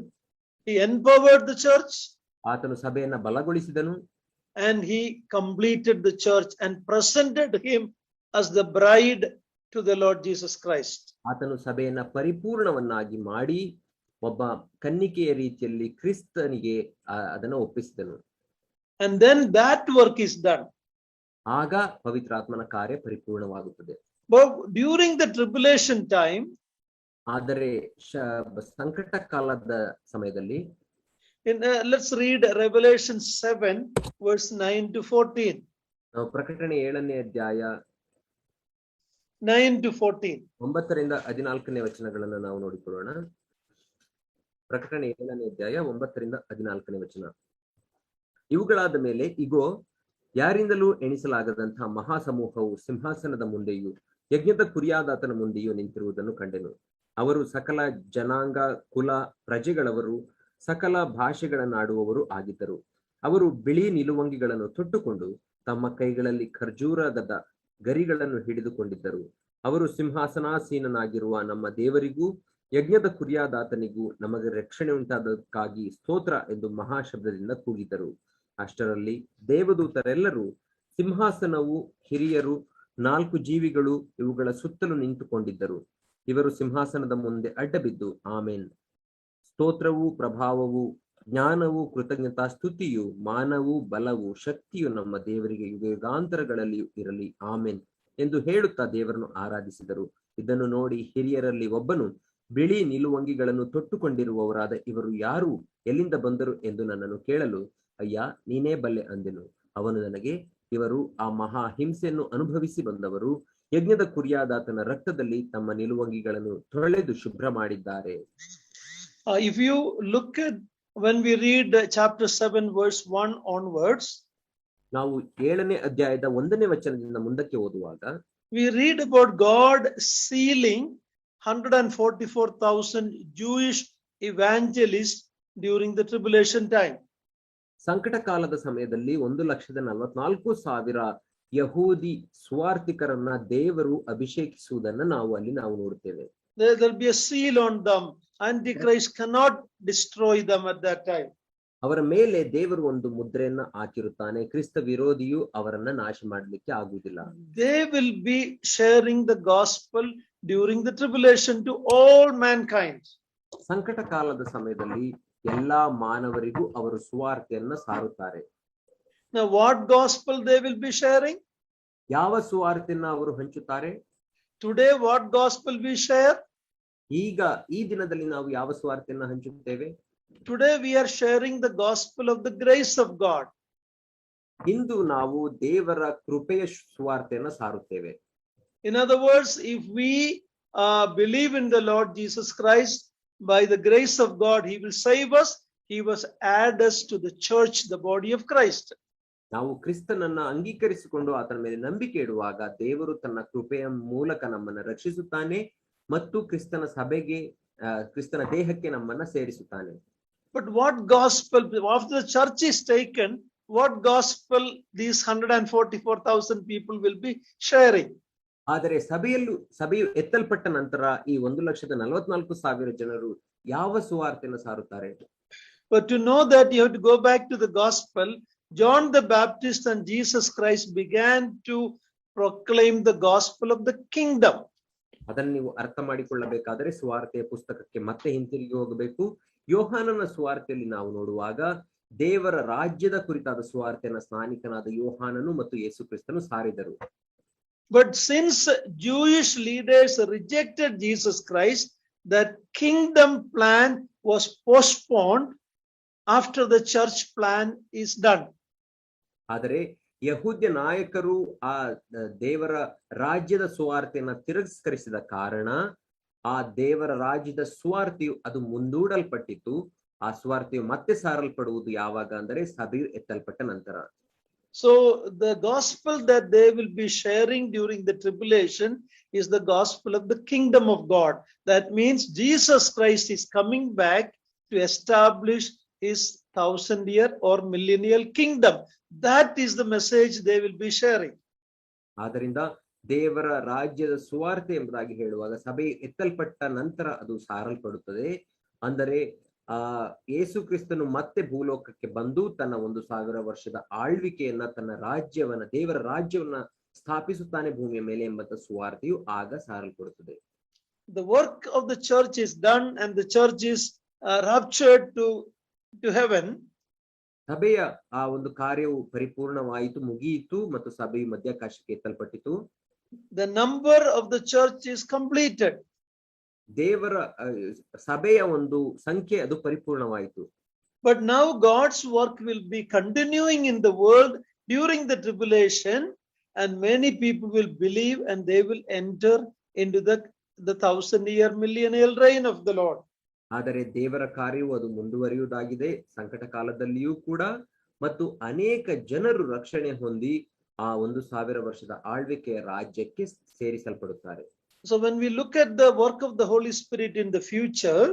He empowered the church. ಆತನು ಸಭೆಯನ್ನ ಬಲಗೊಳಿಸಿದನು. And he completed the church and presented him as the bride to the Lord Jesus Christ. ಆತನು ಸಭೆಯನ್ನ ಪರಿಪೂರ್ಣವನ್ನಾಗಿ ಮಾಡಿ ಒಬ್ಬ ಕನ್ನಿಕೆಯ ರೀತಿಯಲ್ಲಿ ಕ್ರಿಸ್ತನಿಗೆ ಅದನ್ನು ಒಪ್ಪಿಸಿದನು. And then that work is done. ಆಗ ಪವಿತ್ರಾತ್ಮನ ಕಾರ್ಯ ಪರಿಪೂರ್ಣವಾಗುತ್ತದೆ. But during the tribulation time, ಆದರೆ ಸಂಕಟ ಕಾಲದ ಸಮಯದಲ್ಲಿ, let's read Revelation 7 verse 9 to 14. ನಾವು ಪ್ರಕಟಣೆ 7ನೇ ಅಧ್ಯಾಯ 9 to 14. 9ರಿಂದ 14ನೇ ವಚನಗಳನ್ನು ನಾವು ನೋಡಿಕೊಳ್ಳೋಣ. ಪ್ರಕಟಣೆ 7ನೇ ಅಧ್ಯಾಯ 9-14 ಇವುಗಳಾದ ಮೇಲೆ ಇಗೋ, ಯಾರಿಂದಲೂ ಎಣಿಸಲಾಗದಂತಹ ಮಹಾಸಮೂಹವು ಸಿಂಹಾಸನದ ಮುಂದೆಯೂ ಯಜ್ಞದ ಕುರಿಯಾದಾತನ ಮುಂದೆಯೂ ನಿಂತಿರುವುದನ್ನು ಕಂಡೆನು. ಅವರು ಸಕಲ ಜನಾಂಗ, ಕುಲ, ಪ್ರಜೆಗಳವರು, ಸಕಲ ಭಾಷೆಗಳನ್ನಾಡುವವರು ಆಗಿದ್ದರು. ಅವರು ಬಿಳಿ ನಿಲುವಂಗಿಗಳನ್ನು ತೊಟ್ಟುಕೊಂಡು ತಮ್ಮ ಕೈಗಳಲ್ಲಿ ಖರ್ಜೂರದ ಗರಿಗಳನ್ನು ಹಿಡಿದುಕೊಂಡಿದ್ದರು. ಅವರು ಸಿಂಹಾಸನಾಸೀನನಾಗಿರುವ ನಮ್ಮ ದೇವರಿಗೂ ಯಜ್ಞದ ಕುರಿಯಾದಾತನಿಗೂ ನಮಗೆ ರಕ್ಷಣೆ ಉಂಟಾದಕ್ಕಾಗಿ ಸ್ತೋತ್ರ ಎಂದು ಮಹಾಶಬ್ದದಿಂದ ಕೂಗಿದರು. ಅಷ್ಟರಲ್ಲಿ ದೇವದೂತರೆಲ್ಲರೂ, ಸಿಂಹಾಸನವು, ಹಿರಿಯರು, 4 ಜೀವಿಗಳು ಇವುಗಳ ಸುತ್ತಲೂ ನಿಂತುಕೊಂಡಿದ್ದರು. ಇವರು ಸಿಂಹಾಸನದ ಮುಂದೆ ಅಡ್ಡಬಿದ್ದು, ಆಮೇನ್, ಸ್ತೋತ್ರವು, ಪ್ರಭಾವವು, ಜ್ಞಾನವು, ಕೃತಜ್ಞತಾ ಸ್ತುತಿಯು, ಮಾನವು, ಬಲವು, ಶಕ್ತಿಯು ನಮ್ಮ ದೇವರಿಗೆ ಯುಗಾಂತರಗಳಲ್ಲಿಯೂ ಇರಲಿ, ಆಮೇನ್ ಎಂದು ಹೇಳುತ್ತಾ ದೇವರನ್ನು ಆರಾಧಿಸಿದರು. ಇದನ್ನು ನೋಡಿ ಹಿರಿಯರಲ್ಲಿ ಒಬ್ಬನು, ಬಿಳಿ ನಿಲುವಂಗಿಗಳನ್ನು ತೊಟ್ಟುಕೊಂಡಿರುವವರಾದ ಇವರು ಯಾರು, ಎಲ್ಲಿಂದ ಬಂದರು ಎಂದು ನನ್ನನ್ನು ಕೇಳಲು, ಅಯ್ಯ, ನೀನೇ ಬಲ್ಲೆ ಅಂದೆನು. ಅವನು ನನಗೆ, ಇವರು ಆ ಮಹಾ ಹಿಂಸೆಯನ್ನು ಅನುಭವಿಸಿ ಬಂದವರು, ಯಜ್ಞದ ಕುರಿಯಾದಾತನ ರಕ್ತದಲ್ಲಿ ತಮ್ಮ ನಿಲುವಂಗಿಗಳನ್ನು ತೊಳೆದು ಶುಭ್ರ ಮಾಡಿದ್ದಾರೆ. If you look at when we read chapter 7 verse 1 onwards, ನಾವು 7ನೇ ಅಧ್ಯಾಯದ 1ನೇ ವಚನದಿಂದ ಮುಂದಕ್ಕೆ ಓದುವಾಗ we read about God sealing 144,000 Jewish evangelists during the tribulation time. ಸಂಕಟ ಕಾಲದ ಸಮಯದಲ್ಲಿ 1,44,000 ಯಹೂದಿ ಸುವಾರ್ತಿಕರನ್ನ ದೇವರು ಅಭಿಷೇಕಿಸುವುದನ್ನು ನಾವು ನೋಡುತ್ತೇವೆ. There will be a seal on them. Antichrist cannot destroy them at that time. ಅವರ ಮೇಲೆ ದೇವರು ಒಂದು ಮುದ್ರೆಯನ್ನ ಹಾಕಿರುತ್ತಾನೆ. ಕ್ರಿಸ್ತ ವಿರೋಧಿಯು ಅವರನ್ನ ನಾಶ ಮಾಡಲಿಕ್ಕೆ ಆಗುವುದಿಲ್ಲ. They will be sharing the gospel during the tribulation to all mankind. ಸಂಕಟ ಕಾಲದ ಸಮಯದಲ್ಲಿ ಎಲ್ಲಾ ಮಾನವರಿಗೂ ಅವರು ಸುವಾರ್ತೆಯನ್ನ ಸಾರುತ್ತಾರೆ. Now what gospel they will be sharing? ಯಾವ ಸುವಾರ್ತೆಯನ್ನ ಅವರು ಹಂಚುತ್ತಾರೆ? Today what gospel we share? ಈಗ ಈ ದಿನದಲ್ಲಿ ನಾವು ಯಾವ ಸುವಾರ್ತೆಯನ್ನ ಹಂಚುತ್ತೇವೆ? Today we are sharing the gospel of the grace of God. ಇಂದು ನಾವು ದೇವರ ಕೃಪೆಯ ಸುವಾರ್ತೆಯನ್ನ ಸಾರುತ್ತೇವೆ. In other words, if we believe in the Lord Jesus Christ, by the grace of God, he will save us. He was add us to the church, the body of Christ. ನಾವು ಕ್ರಿಸ್ತನನ್ನ ಅಂಗೀಕರಿಸಿಕೊಂಡು ಆತನ ಮೇಲೆ ನಂಬಿಕೆ ಇಡುವಾಗ ದೇವರು ತನ್ನ ಕೃಪೆಯ ಮೂಲಕ ನಮ್ಮನ್ನ ರಕ್ಷಿಸುತ್ತಾನೆ ಮತ್ತು ಕ್ರಿಸ್ತನ ಸಭೆಗೆ, ಕ್ರಿಸ್ತನ ದೇಹಕ್ಕೆ ನಮ್ಮನ್ನ ಸೇರಿಸುತ್ತಾನೆ. But what gospel, after the church is taken, what gospel these 144,000 people will be sharing? ಆದರೆ ಸಭೆಯು ಎತ್ತಲ್ಪಟ್ಟ ನಂತರ ಈ 1,44,000 ಜನರು ಯಾವ ಸುವಾರ್ತೆಯನ್ನು ಸಾರುತ್ತಾರೆ? But to know that, you have to go back to the gospel. John the Baptist and Jesus Christ began to proclaim the gospel of the kingdom. ಅದನ್ನು ನೀವು ಅರ್ಥ ಮಾಡಿಕೊಳ್ಳಬೇಕಾದರೆ ಸುವಾರ್ತೆಯ ಪುಸ್ತಕಕ್ಕೆ ಮತ್ತೆ ಹಿಂತಿರುಗಿ ಹೋಗಬೇಕು. ಯೋಹಾನನ ಸುವಾರ್ತೆಯಲ್ಲಿ ನಾವು ನೋಡುವಾಗ ದೇವರ ರಾಜ್ಯದ ಕುರಿತಾದ ಸುವಾರ್ತೆಯನ್ನು ಸ್ನಾನಿಕನಾದ ಯೋಹಾನನು ಮತ್ತು ಯೇಸು ಕ್ರಿಸ್ತನು ಸಾರಿದರು. But since Jewish leaders rejected Jesus Christ, that kingdom plan was postponed after the church plan is done. ಆದರೆ ಯಹೂದ್ಯ ನಾಯಕರು ಆ ದೇವರ ರಾಜ್ಯದ ಸುವಾರ್ತೆಯನ್ನ ತಿರಸ್ಕರಿಸಿದ ಕಾರಣ ಆ ದೇವರ ರಾಜ್ಯದ ಸುವಾರ್ತೆಯು ಅದು ಮುಂದೂಡಲ್ಪಟ್ಟಿತು. ಆ ಸುವಾರ್ತೆಯು ಮತ್ತೆ ಸಾರಲ್ಪಡುವುದು ಯಾವಾಗ ಅಂದರೆ ಸಭೆಯು ಎತ್ತಲ್ಪಟ್ಟ ನಂತರ. So the gospel that they will be sharing during the tribulation is the gospel of the kingdom of God. That means Jesus Christ is coming back to establish his 1,000-year or millennial kingdom. That is the message they will be sharing. ಆದ್ದರಿಂದ ದೇವರ ರಾಜ್ಯದ ಸುವಾರ್ತೆ ಎಂಬುದಾಗಿ ಹೇಳುವಾಗ ಸಭೆ ಎತ್ತಲ್ಪಟ್ಟ ನಂತರ ಅದು ಸಾರಲ್ಪಡುತ್ತದೆ. ಅಂದರೆ ಯೇಸು ಕ್ರಿಸ್ತನು ಮತ್ತೆ ಭೂಲೋಕಕ್ಕೆ ಬಂದು ತನ್ನ 1,000 ವರ್ಷದ ಆಳ್ವಿಕೆಯನ್ನ, ತನ್ನ ರಾಜ್ಯವನ್ನ, ದೇವರ ರಾಜ್ಯವನ್ನ ಸ್ಥಾಪಿಸುತ್ತಾನೆ ಭೂಮಿಯ ಮೇಲೆ ಎಂಬಂತ ಸುವಾರ್ತೆಯು ಆಗ ಸಾರಲ್ಪಡುತ್ತದೆ. The work of the church is done and the church is raptured to heaven. ಸಭೆಯ ಆ ಒಂದು ಕಾರ್ಯವು ಪರಿಪೂರ್ಣವಾಯಿತು, ಮುಗಿಯಿತು ಮತ್ತು ಸಭೆಯು ಮಧ್ಯಾಕಾಶಕ್ಕೆ ಎತ್ತಲ್ಪಟ್ಟಿತು. The number of the church is completed. ದೇವರ ಸಭೆಯ ಒಂದು ಸಂಖ್ಯೆ ಅದು ಪರಿಪೂರ್ಣವಾಯಿತು. But now God's work will be continuing in the world during the tribulation, and many people will believe and they will enter into the 1,000-year millennial reign of the Lord. ಆದರೆ ದೇವರ ಕಾರ್ಯವು ಅದು ಮುಂದುವರಿಯುವುದಾಗಿದೆ ಸಂಕಟ ಕಾಲದಲ್ಲಿಯೂ ಕೂಡ, ಮತ್ತು ಅನೇಕ ಜನರು ರಕ್ಷಣೆ ಹೊಂದಿ ಆ 1,000 ವರ್ಷದ ಆಳ್ವಿಕೆಯ ರಾಜ್ಯಕ್ಕೆ ಸೇರಿಸಲ್ಪಡುತ್ತಾರೆ. So when we look at the work of the Holy Spirit in the future,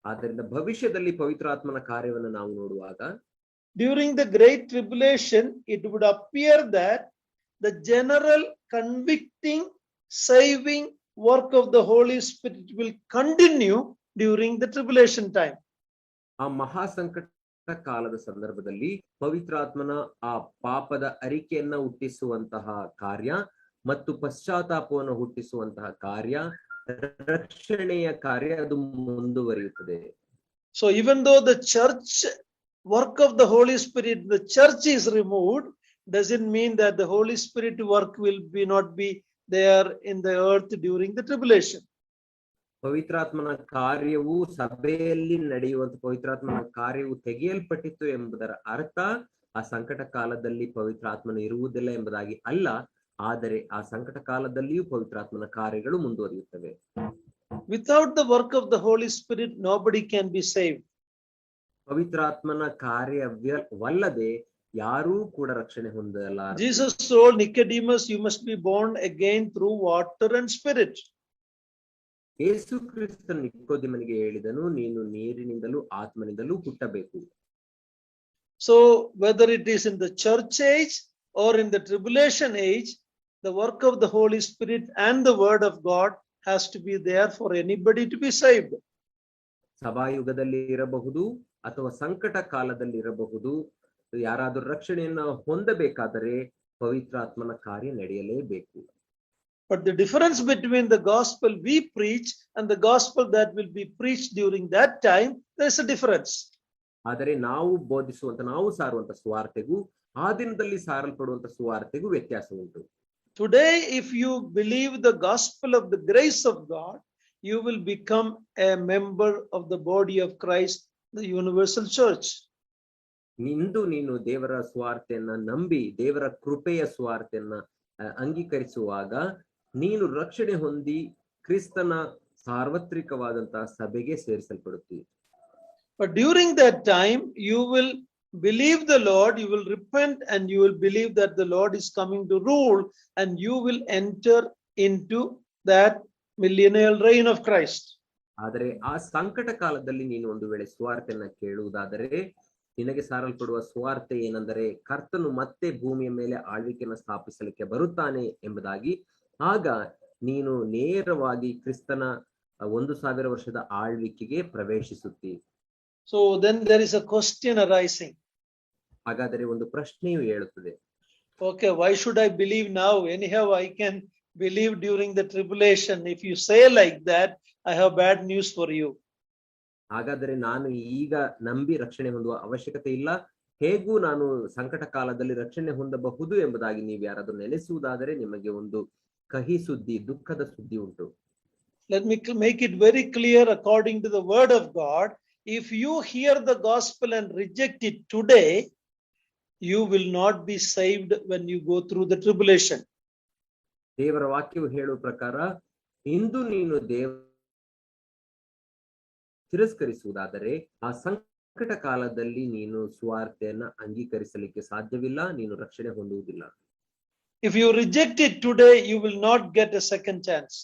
ಆದ್ದರಿಂದ ಭವಿಷ್ಯದಲ್ಲಿ ಪವಿತ್ರಾತ್ಮನ ಕಾರ್ಯವನ್ನು ನಾವು ನೋಡುವಾಗ, during the great tribulation, it would appear that the general convicting, saving work of the Holy Spirit will continue during the tribulation time. ಆ ಮಹಾಸಂಕಟ ಕಾಲದ ಸಂದರ್ಭದಲ್ಲಿ ಪವಿತ್ರಾತ್ಮನ ಆ ಪಾಪದ ಅರಿಕೆಯನ್ನ ಹುಟ್ಟಿಸುವಂತಹ ಕಾರ್ಯ ಮತ್ತು ಪಶ್ಚಾತ್ತಾಪವನ್ನು ಹುಟ್ಟಿಸುವಂತಹ ಕಾರ್ಯ, ರಕ್ಷಣೆಯ ಕಾರ್ಯ ಅದು ಮುಂದುವರಿಯುತ್ತದೆ. So even though the church work of the Holy Spirit, the church is removed, doesn't mean that the Holy Spirit work will not be there in the earth during the tribulation. ಪವಿತ್ರಾತ್ಮನ ಕಾರ್ಯವು ಸಭೆಯಲ್ಲಿ ನಡೆಯುವಂತ ಪವಿತ್ರಾತ್ಮನ ಕಾರ್ಯವು ತೆಗೆಯಲ್ಪಟ್ಟಿತ್ತು ಎಂಬುದರ ಅರ್ಥ ಆ ಸಂಕಟ ಕಾಲದಲ್ಲಿ ಪವಿತ್ರಾತ್ಮನು ಇರುವುದಿಲ್ಲ ಎಂಬುದಾಗಿ ಅಲ್ಲ, ಆದರೆ ಆ ಸಂಕಟ ಕಾಲದಲ್ಲಿಯೂ ಪವಿತ್ರಾತ್ಮನ ಕಾರ್ಯಗಳು ಮುಂದುವರಿಯುತ್ತವೆ. Without the work of the Holy Spirit, nobody can be saved. ಪವಿತ್ರಾತ್ಮನ ಕಾರ್ಯವಲ್ಲದೆ ಯಾರೂ ಕೂಡ ರಕ್ಷಣೆ ಹೊಂದಲ್ಲ. Jesus told Nicodemus, you must be born again through water and spirit. ಯೇಸು ಕ್ರಿಸ್ತನು ನಿಕೋದೇಮನಿಗೆ ಹೇಳಿದನು, ನೀನು ನೀರಿನಿಂದಲೂ ಆತ್ಮನಿಂದಲೂ ಹುಟ್ಟಬೇಕು. So whether it is in the church age or in the tribulation age, the work of the Holy Spirit and the word of God has to be there for anybody to be saved. ಸಭಾಯುಗದಲ್ಲಿ ಇರಬಹುದು ಅಥವಾ ಸಂಕಟ ಕಾಲದಲ್ಲಿ ಇರಬಹುದು, ಯಾರಾದರೂ ರಕ್ಷಣೆಯನ್ನ ಹೊಂದಬೇಕಾದರೆ ಪವಿತ್ರಾತ್ಮನ ಕಾರ್ಯ ನಡೆಯಲೇಬೇಕು. But the difference between the gospel we preach and the gospel that will be preached during that time, there is a difference. ಆದರೆ ನಾವು ಬೋಧಿಸುವಂತ, ನಾವು ಸಾರುವಂತ ಸುವಾರ್ತೆಗೂ ಆ ದಿನದಲ್ಲಿ ಸಾರಲ್ಪಡುವಂತ ಸುವಾರ್ತೆಗೂ ವ್ಯತ್ಯಾಸ ಉಂಟು. Today, if you believe the gospel of the grace of God, you will become a member of the body of Christ, the universal church. ಇಂದು ನೀನು ದೇವರ ಸುವಾರ್ತೆಯನ್ನ ನಂಬಿ ದೇವರ ಕೃಪೆಯ ಸುವಾರ್ತೆಯನ್ನ ಅಂಗೀಕರಿಸುವಾಗ ನೀನು ರಕ್ಷಣೆ ಹೊಂದಿ ಕ್ರಿಸ್ತನ ಸಾರ್ವತ್ರಿಕವಾದಂತಹ ಸಭೆಗೆ ಸೇರಿಸಲ್ಪಡುತ್ತಿ. But during that time, you will believe the Lord, you will repent, and you will believe that the Lord is coming to rule, and you will enter into that millennial reign of Christ. ಆದರೆ ಆ ಸಂಕಟ ಕಾಲದಲ್ಲಿ ನೀನು ಒಂದು ವೇಳೆ ಸುವಾರ್ತೆಯನ್ನ ಕೇಳುವುದಾದರೆ, ನಿನಗೆ ಸಾರಲ್ಪಡುವ ಸುವಾರ್ತೆ ಏನೆಂದರೆ ಕರ್ತನು ಮತ್ತೆ ಭೂಮಿಯ ಮೇಲೆ ಆಳ್ವಿಕೆಯನ್ನು ಸ್ಥಾಪಿಸಲಿಕ್ಕೆ ಬರುತ್ತಾನೆ ಎಂಬುದಾಗಿ, ಆಗ ನೀನು ನೇರವಾಗಿ ಕ್ರಿಸ್ತನ 1,000 ವರ್ಷದ ಆಳ್ವಿಕೆಗೆ ಪ್ರವೇಶಿಸುತ್ತಿ. So then there is a question arising. ಹಾಗಾದರೆ ಒಂದು ಪ್ರಶ್ನೆಯು ಹೇಳುತ್ತದೆ, Okay, why should I believe now? Anyhow, I can believe during the tribulation. If you say like that, I have bad news for you. ಹಾಗಾದರೆ ನಾನು ಈಗ ನಂಬಿ ರಕ್ಷಣೆ ಹೊಂದುವ ಅವಶ್ಯಕತೆ ಇಲ್ಲ, ಹೇಗೂ ನಾನು ಸಂಕಟ ಕಾಲದಲ್ಲಿ ರಕ್ಷಣೆ ಹೊಂದಬಹುದು ಎಂಬುದಾಗಿ ನೀವು ಯಾರಾದರೂ ನೆನೆಸುವುದಾದರೆ ನಿಮಗೆ ಒಂದು ಕಹಿ ಸುದ್ದಿ, ದುಃಖದ ಸುದ್ದಿ ಉಂಟು. Let me make it very clear according to the word of God. If you hear the gospel and reject it today, you will not be saved when you go through the tribulation. ದೇವರ ವಾಕ್ಯವು ಹೇಳುವ ಪ್ರಕಾರ ಇಂದು ನೀನು ತಿರಸ್ಕರಿಸುವುದಾದರೆ ಆ ಸಂಕಟ ಕಾಲದಲ್ಲಿ ನೀನು ಸುವಾರ್ತೆಯನ್ನ ಅಂಗೀಕರಿಸಲಿಕ್ಕೆ ಸಾಧ್ಯವಿಲ್ಲ, ನೀನು ರಕ್ಷಣೆ ಹೊಂದುವುದಿಲ್ಲ. If you reject it today, you will not get a second chance.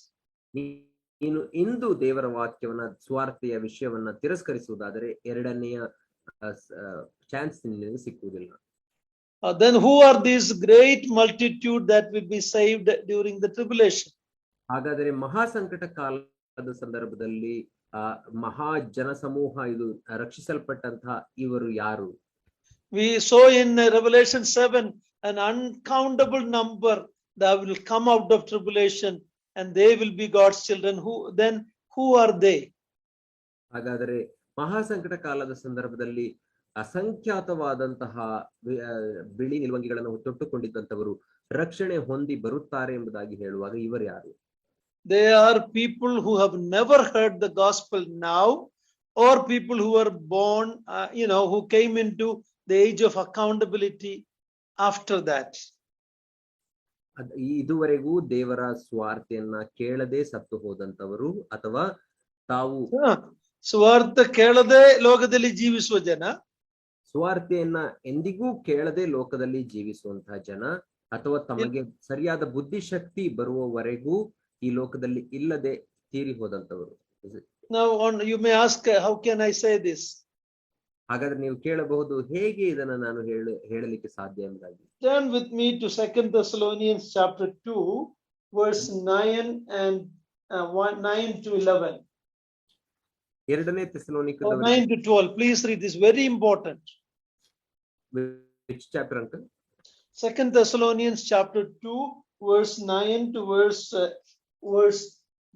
ನೀನು ಇಂದು ದೇವರ ವಾಕ್ಯವನ್ನ, ಸುವಾರ್ತೆಯ ವಿಷಯವನ್ನ ತಿರಸ್ಕರಿಸುವುದಾದರೆ ಎರಡನೆಯ ಚಾನ್ಸ್ ನಿನಗೆ ಸಿಕ್ಕುವುದಿಲ್ಲ. Then who are these great multitude that will be saved during the tribulation? ಹಾಗಾದರೆ ಮಹಾಸಂಕಟ ಕಾಲದ ಸಂದರ್ಭದಲ್ಲಿ ಮಹಾ ಜನಸಮೂಹ ಇದು ರಕ್ಷಿಸಲ್ಪಟ್ಟಂತಹ ಇವರು ಯಾರು? We saw in Revelation 7 an uncountable number that will come out of tribulation, and they will be God's children. Who are they? ಹಾಗಾದರೆ ಮಹಾಸಂಕಟ ಕಾಲದ ಸಂದರ್ಭದಲ್ಲಿ ಅಸಂಖ್ಯಾತವಾದಂತಹ ಬಿಳಿ ನಿಲುವಂಗಿಗಳನ್ನು ತೊಟ್ಟುಕೊಂಡಿದ್ದಂಥವರು ರಕ್ಷಣೆ ಹೊಂದಿ ಬರುತ್ತಾರೆ ಎಂಬುದಾಗಿ ಹೇಳುವಾಗ ಇವರು ಯಾರು? They are people who have never heard the gospel now, or people who are born, who came into the age of accountability after that. ಇದುವರೆಗೂ ದೇವರ ಸ್ವಾರ್ಥೆಯನ್ನ ಕೇಳದೆ ಸತ್ತು ಹೋದಂತವರು, ಅಥವಾ ತಾವು ಸುವಾರ್ಥ ಕೇಳದೆ ಲೋಕದಲ್ಲಿ ಜೀವಿಸುವ ಜನ, ಸುವಾರ್ತೆಯನ್ನ ಎಂದಿಗೂ ಕೇಳದೆ ಲೋಕದಲ್ಲಿ ಜೀವಿಸುವಂತಹ ಜನ, ಅಥವಾ ತಮಗೆ ಸರಿಯಾದ ಬುದ್ಧಿಶಕ್ತಿ ಬರುವವರೆಗೂ ಈ ಲೋಕದಲ್ಲಿ ಇಲ್ಲದೆ ತೀರಿ ಹೋದಂತವರು. Now you may ask, how can I say this? ಹಾಗಾದ್ರೆ ನೀವು ಕೇಳಬಹುದು, ಹೇಗೆ ಇದನ್ನ ನಾನು ಹೇಳಲಿಕ್ಕೆ ಸಾಧ್ಯ ಎಂಬುದಾಗಿ. Turn with me to 2 Thessalonians chapter 2 verse 9 and 9 to 11. ಎರಡನೇ ಥೆಸಲೋನಿಕದವರಿಗೆ 9 to 12. Please read this, very important. which chapter uncle? 2 Thessalonians chapter 2 verse 9 to verse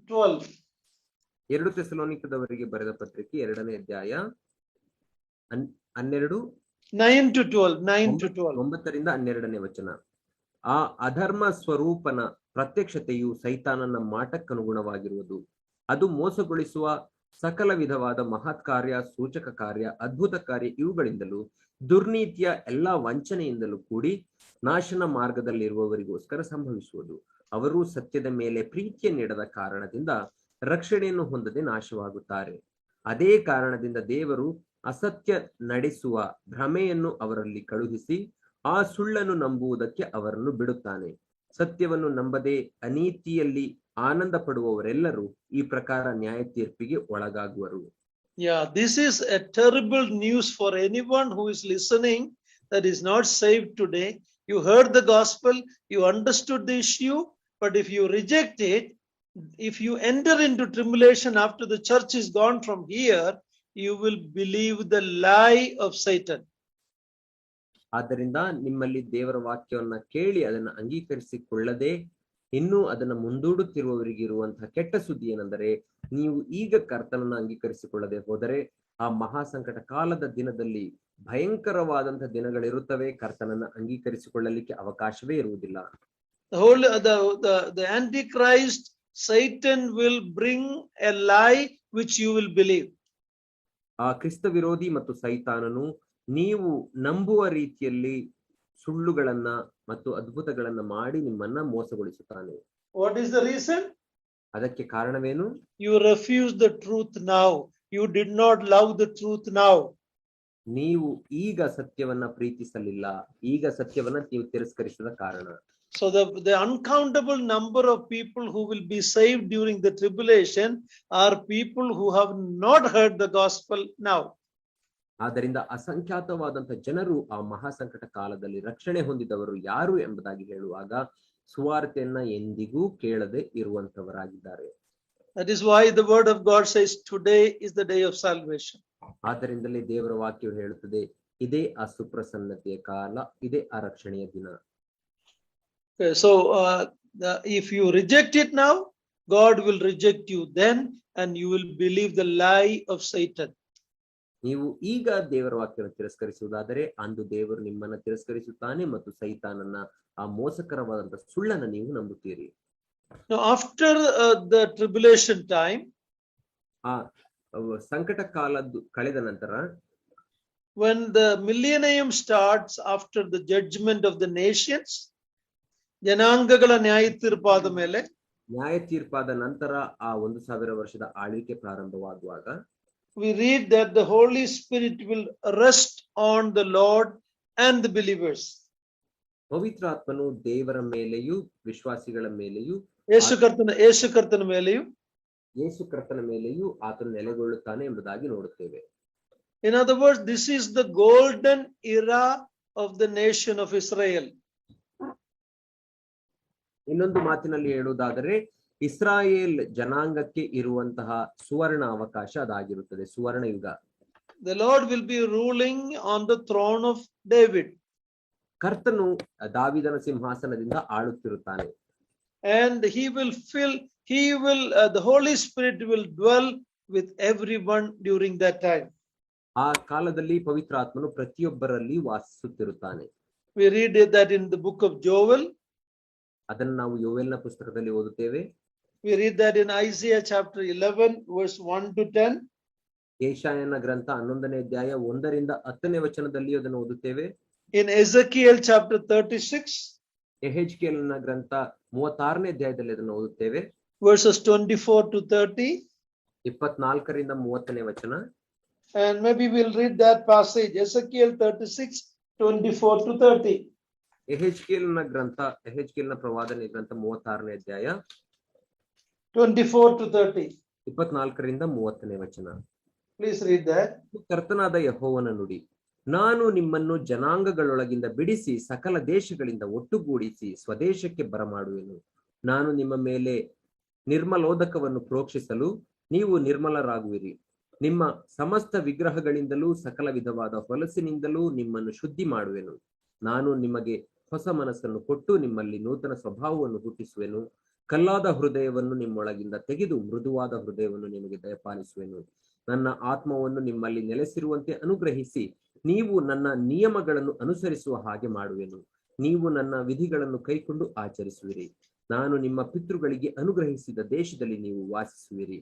12. ಎರಡು ಥೆಸಲೋನಿಕದವರಿಗೆ ಬರೆದ ಪತ್ರಿಕೆ ಎರಡನೇ ಅಧ್ಯಾಯ 12 9 to 12. 9 to 12. 9ರಿಂದ 12ನೇ ವಚನ. ಆ ಅಧರ್ಮ ಸ್ವರೂಪನ ಪ್ರತ್ಯಕ್ಷತೆಯು ಸೈತಾನನ ಮಾಟಕ್ಕನುಗುಣವಾಗಿರುವುದು. ಅದು ಮೋಸಗೊಳಿಸುವ ಸಕಲ ವಿಧವಾದ ಮಹತ್ ಕಾರ್ಯ, ಸೂಚಕ ಕಾರ್ಯ, ಅದ್ಭುತ ಕಾರ್ಯ ಇವುಗಳಿಂದಲೂ ದುರ್ನೀತಿಯ ಎಲ್ಲಾ ವಂಚನೆಯಿಂದಲೂ ಕೂಡಿ ನಾಶನ ಮಾರ್ಗದಲ್ಲಿರುವವರಿಗೋಸ್ಕರ ಸಂಭವಿಸುವುದು. ಅವರು ಸತ್ಯದ ಮೇಲೆ ಪ್ರೀತಿಯನ್ನಿಡದ ಕಾರಣದಿಂದ ರಕ್ಷಣೆಯನ್ನು ಹೊಂದದೆ ನಾಶವಾಗುತ್ತಾರೆ. ಅದೇ ಕಾರಣದಿಂದ ದೇವರು ಅಸತ್ಯ ನಡೆಸುವ ಭ್ರಮೆಯನ್ನು ಅವರಲ್ಲಿ ಕಳುಹಿಸಿ ಆ ಸುಳ್ಳನ್ನು ನಂಬುವುದಕ್ಕೆ ಅವರನ್ನು ಬಿಡುತ್ತಾನೆ. ಸತ್ಯವನ್ನು ನಂಬದೆ ಅನೀತಿಯಲ್ಲಿ ಆನಂದ ಪಡುವವರೆಲ್ಲರೂ ಈ ಪ್ರಕಾರ ನ್ಯಾಯ ತೀರ್ಪಿಗೆ ಒಳಗಾಗುವರು. Yeah, this is a terrible news for anyone who is listening that is not saved today. You heard the gospel, you understood the issue, but if you reject it, if you enter into tribulation after the church is gone from here, you will believe the lie of Satan. ಆದ್ದರಿಂದ ನಿಮ್ಮಲ್ಲಿ ದೇವರ ವಾಕ್ಯವನ್ನ ಕೇಳಿ ಅದನ್ನು ಅಂಗೀಕರಿಸಿಕೊಳ್ಳದೆ ಇನ್ನೂ ಅದನ್ನ ಮುಂದೂಡುತ್ತಿರುವವರಿಗೆ ಇರುವಂತಹ ಕೆಟ್ಟ ಸುದ್ದಿ ಏನೆಂದರೆ, ನೀವು ಈಗ ಕರ್ತನನ್ನ ಅಂಗೀಕರಿಸಿಕೊಳ್ಳದೆ ಹೋದರೆ ಆ ಮಹಾಸಂಕಟ ಕಾಲದ ದಿನದಲ್ಲಿ ಭಯಂಕರವಾದಂತಹ ದಿನಗಳಿರುತ್ತವೆ. ಕರ್ತನನ್ನ ಅಂಗೀಕರಿಸಿಕೊಳ್ಳಲಿಕ್ಕೆ ಅವಕಾಶವೇ ಇರುವುದಿಲ್ಲ. The Antichrist, Satan will bring a lie which you will believe. ಆ ಕ್ರಿಸ್ತ ವಿರೋಧಿ ಮತ್ತು ಸೈತಾನನು ನೀವು ನಂಬುವ ರೀತಿಯಲ್ಲಿ ಸುಳ್ಳುಗಳನ್ನ ಮತ್ತು ಅದ್ಭುತಗಳನ್ನ ಮಾಡಿ ನಿಮ್ಮನ್ನ ಮೋಸಗೊಳಿಸುತ್ತಾನೆ. What is the reason? ಅದಕ್ಕೆ ಕಾರಣವೇನು? You refuse the truth now. You did not love the truth now. ನೀವು ಈಗ ಸತ್ಯವನ್ನ ಪ್ರೀತಿಸಲಿಲ್ಲ, ಈಗ ಸತ್ಯವನ್ನ ನೀವು ತಿರಸ್ಕರಿಸಿದ ಕಾರಣ. So the uncountable number of people who will be saved during the tribulation are people who have not heard the gospel now. ಆದ್ದರಿಂದ ಅಸಂಖ್ಯಾತವಾದಂತ ಜನರು ಆ ಮಹಾಸಂಕಟ ಕಾಲದಲ್ಲಿ ರಕ್ಷಣೆ ಹೊಂದಿದವರು ಯಾರು ಎಂಬುದಾಗಿ ಹೇಳುವಾಗ ಸುವಾರ್ತೆಯನ್ನ ಎಂದಿಗೂ ಕೇಳದೆ ಇರುವಂತವರಾಗಿದ್ದಾರೆ. That is why the word of God says today is the day of salvation. ಆದ್ದರಿಂದಲೇ ದೇವರ ವಾಕ್ಯವು ಹೇಳುತ್ತದೆ, ಇದೇ ಆ ಸುಪ್ರಸನ್ನತೆಯ ಕಾಲ, ಇದೇ ಆ ರಕ್ಷಣೆಯ ದಿನ. Okay, so if you reject it now, God will reject you then, and you will believe the lie of Satan. ನೀವು ಈಗ ದೇವರ ವಾಕ್ಯವನ್ನು ತಿರಸ್ಕರಿಸುವುದಾದರೆ ಅಂದು ದೇವರು ನಿಮ್ಮನ್ನ ತಿರಸ್ಕರಿಸುತ್ತಾನೆ ಮತ್ತು ಸೈತಾನನ ಆ ಮೋಸಕರವಾದಂತಹ ಸುಳ್ಳನ್ನು ನೀವು ನಂಬುತ್ತೀರಿ. Now after the tribulation time, ಆ ಸಂಕಟ ಕಾಲದ್ದು ಕಳೆದ ನಂತರ, when the millennium starts after the judgment of the nations, ಜನಾಂಗಗಳ ನ್ಯಾಯ ತೀರ್ಪಾದ ಮೇಲೆ, ನ್ಯಾಯ ತೀರ್ಪಾದ ನಂತರ ಆ 1000 ವರ್ಷದ ಆಳ್ವಿಕೆ ಪ್ರಾರಂಭವಾಗುವಾಗ, we read that the Holy Spirit will rest on the Lord and the believers. ಪವಿತ್ರಾತ್ಮನು ದೇವರ ಮೇಲೆಯೂ ವಿಶ್ವಾಸಿಗಳ ಮೇಲೆಯೂ ಯೇಸು ಕರ್ತನ ಮೇಲೆಯೂ ಯೇಸು ಕರ್ತನ ಮೇಲೆಯೂ ಆತನು ನೆಲೆಗೊಳ್ಳುತ್ತಾನೆ ಎಂಬುದಾಗಿ ನೋಡುತ್ತೇವೆ. In other words, this is the golden era of the nation of Israel. ಇನ್ನೊಂದು ಮಾತಿನಲ್ಲಿ ಹೇಳುವುದಾದರೆ ಇಸ್ರಾಯೇಲ್ ಜನಾಂಗಕ್ಕೆ ಇರುವಂತಹ ಸುವರ್ಣ ಅವಕಾಶ ಅದಾಗಿರುತ್ತದೆ, ಸುವರ್ಣ ಯುಗ. The Lord will be ruling on the throne of David. ಕರ್ತನು ದಾವೀದನ ಸಿಂಹಾಸನದಿಂದ ಆಳುತ್ತಿರುತ್ತಾನೆ. And the Holy Spirit will dwell with everyone during that time. ಆ ಕಾಲದಲ್ಲಿ ಪವಿತ್ರಾತ್ಮನು ಪ್ರತಿಯೊಬ್ಬರಲ್ಲಿ ವಾಸಿಸುತ್ತಿರುತ್ತಾನೆ. We read that in the book of Joel. ಅದನ್ನು ನಾವು ಯೋವೇಲನ ಪುಸ್ತಕದಲ್ಲಿ ಓದುತ್ತೇವೆ. We read that in Isaiah chapter 11 verse 1 to 10. ಯೆಶಾಯನ ಗ್ರಂಥ 11ನೇ ಅಧ್ಯಾಯ 1ರಿಂದ 10ನೇ ವಚನದಲ್ಲಿ ಅದನ್ನು ಓದುತ್ತೇವೆ. In Ezekiel chapter 36, ಯೆಹೆಜ್ಕೇಲನ ಗ್ರಂಥ 36ನೇ ಅಧ್ಯಾಯದಲ್ಲಿ ಅದನ್ನು ಓದುತ್ತೇವೆ. verses 24 to 30. 24ರಿಂದ 30ನೇ ವಚನ. And maybe we'll read that passage, Ezekiel 36, 24 to 30. ಯೆಹೆಜ್ಕೇಲನ ಗ್ರಂಥ, ಯೆಹೆಜ್ಕೇಲನ ಪ್ರವಾದನೆ ಗ್ರಂಥ 36ನೇ ಅಧ್ಯಾಯ 24 to 30. 24ರಿಂದ 30ನೇ ವಚನ. Please read that. ಕರ್ತನಾದ ಯೆಹೋವನ ನುಡಿ. ನಾನು ನಿಮ್ಮನ್ನು ಜನಾಂಗಗಳೊಳಗಿಂದ ಬಿಡಿಸಿ ಸಕಲ ದೇಶಗಳಿಂದ ಒಟ್ಟುಗೂಡಿಸಿ ಸ್ವದೇಶಕ್ಕೆ ಬರಮಾಡುವೆನು. ನಾನು ನಿಮ್ಮ ಮೇಲೆ ನಿರ್ಮಲೋದಕವನ್ನು ಪ್ರೋಕ್ಷಿಸಲು ನೀವು ನಿರ್ಮಲರಾಗುವಿರಿ. ನಿಮ್ಮ ಸಮಸ್ತ ವಿಗ್ರಹಗಳಿಂದಲೂ ಸಕಲ ವಿಧವಾದ ಹೊಲಸಿನಿಂದಲೂ ನಿಮ್ಮನ್ನು ಶುದ್ಧಿ ಮಾಡುವೆನು. ನಾನು ನಿಮಗೆ ಹೊಸ ಮನಸ್ಸನ್ನು ಕೊಟ್ಟು ನಿಮ್ಮಲ್ಲಿ ನೂತನ ಸ್ವಭಾವವನ್ನು ಹುಟ್ಟಿಸುವೆನು. ಕಲ್ಲಾದ ಹೃದಯವನ್ನು ನಿಮ್ಮೊಳಗಿಂದ ತೆಗೆದು ಮೃದುವಾದ ಹೃದಯವನ್ನು ನಿಮಗೆ ದಯಪಾಲಿಸುವೆನು. ನನ್ನ ಆತ್ಮವನ್ನು ನಿಮ್ಮಲ್ಲಿ ನೆಲೆಸಿರುವಂತೆ ಅನುಗ್ರಹಿಸಿ ನೀವು ನನ್ನ ನಿಯಮಗಳನ್ನು ಅನುಸರಿಸುವ ಹಾಗೆ ಮಾಡುವೆನು. ನೀವು ನನ್ನ ವಿಧಿಗಳನ್ನು ಕೈಕೊಂಡು ಆಚರಿಸುವಿರಿ. ನಾನು ನಿಮ್ಮ ಪಿತೃಗಳಿಗೆ ಅನುಗ್ರಹಿಸಿದ ದೇಶದಲ್ಲಿ ನೀವು ವಾಸಿಸುವಿರಿ.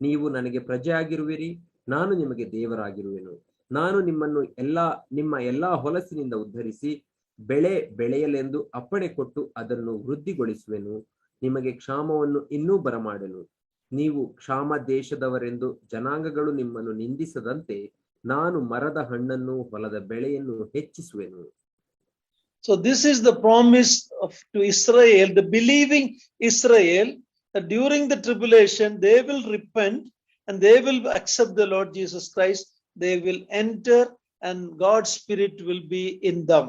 ನೀವು ನನಗೆ ಪ್ರಜೆಯಾಗಿರುವಿರಿ, ನಾನು ನಿಮಗೆ ದೇವರಾಗಿರುವೆನು. ನಾನು ನಿಮ್ಮನ್ನು ನಿಮ್ಮ ಎಲ್ಲಾ ಹೊಲಸಿನಿಂದ ಉದ್ಧರಿಸಿ ಬೆಳೆ ಬೆಳೆಯಲೆಂದು ಅಪ್ಪಣೆ ಕೊಟ್ಟು ಅದನ್ನು ವೃದ್ಧಿಗೊಳಿಸುವೆನು. ನಿಮಗೆ ಕ್ಷಾಮವನ್ನು ಇನ್ನೂ ಬರಮಾಡೆನು. ನೀವು ಕ್ಷಾಮ ದೇಶದವರೆಂದು ಜನಾಂಗಗಳು ನಿಮ್ಮನ್ನು ನಿಂದಿಸದಂತೆ ನಾನು ಮರದ ಹಣ್ಣನ್ನು ಹೊಲದ ಬೆಳೆಯನ್ನು ಹೆಚ್ಚಿಸುವೆನು. So this is the promise to Israel, the believing Israel, that during the tribulation they will repent and they will accept the Lord Jesus Christ. They will enter and God's Spirit will be in them.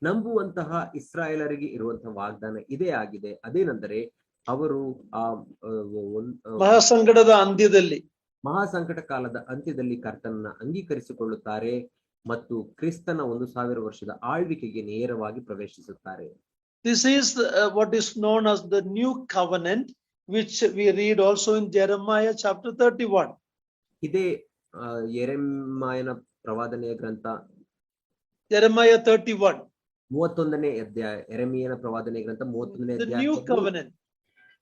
ನಂಬುವಂತಹ ಇಸ್ರಾಯೇಲರಿಗೆ ಇರುವಂತಹ ವಾಗ್ದಾನ ಇದೇ ಆಗಿದೆ. ಅದೇನೆಂದರೆ ಅವರು ಮಹಾಸಂಕಟದ ಅಂತ್ಯದಲ್ಲಿ, ಮಹಾಸಂಕಟ ಕಾಲದ ಅಂತ್ಯದಲ್ಲಿ ಕರ್ತನನ್ನ ಅಂಗೀಕರಿಸಿಕೊಳ್ಳುತ್ತಾರೆ ಮತ್ತು ಕ್ರಿಸ್ತನ 1000 ವರ್ಷದ ಆಳ್ವಿಕೆಗೆ ನೇರವಾಗಿ ಪ್ರವೇಶಿಸುತ್ತಾರೆ. This is what is known as the new covenant, which we read also in Jeremiah chapter 31. ಇದೇ ಯೆರೆಮೀಯನ ಪ್ರವಾದನೆಯ ಗ್ರಂಥ Jeremiah 31. 31ನೇ ಅಧ್ಯಾಯ, ಯೆರೆಮೀಯನ ಪ್ರವಾದನೆಯ ಗ್ರಂಥ 31ನೇ The new ಅಧ್ಯಾಯ covenant.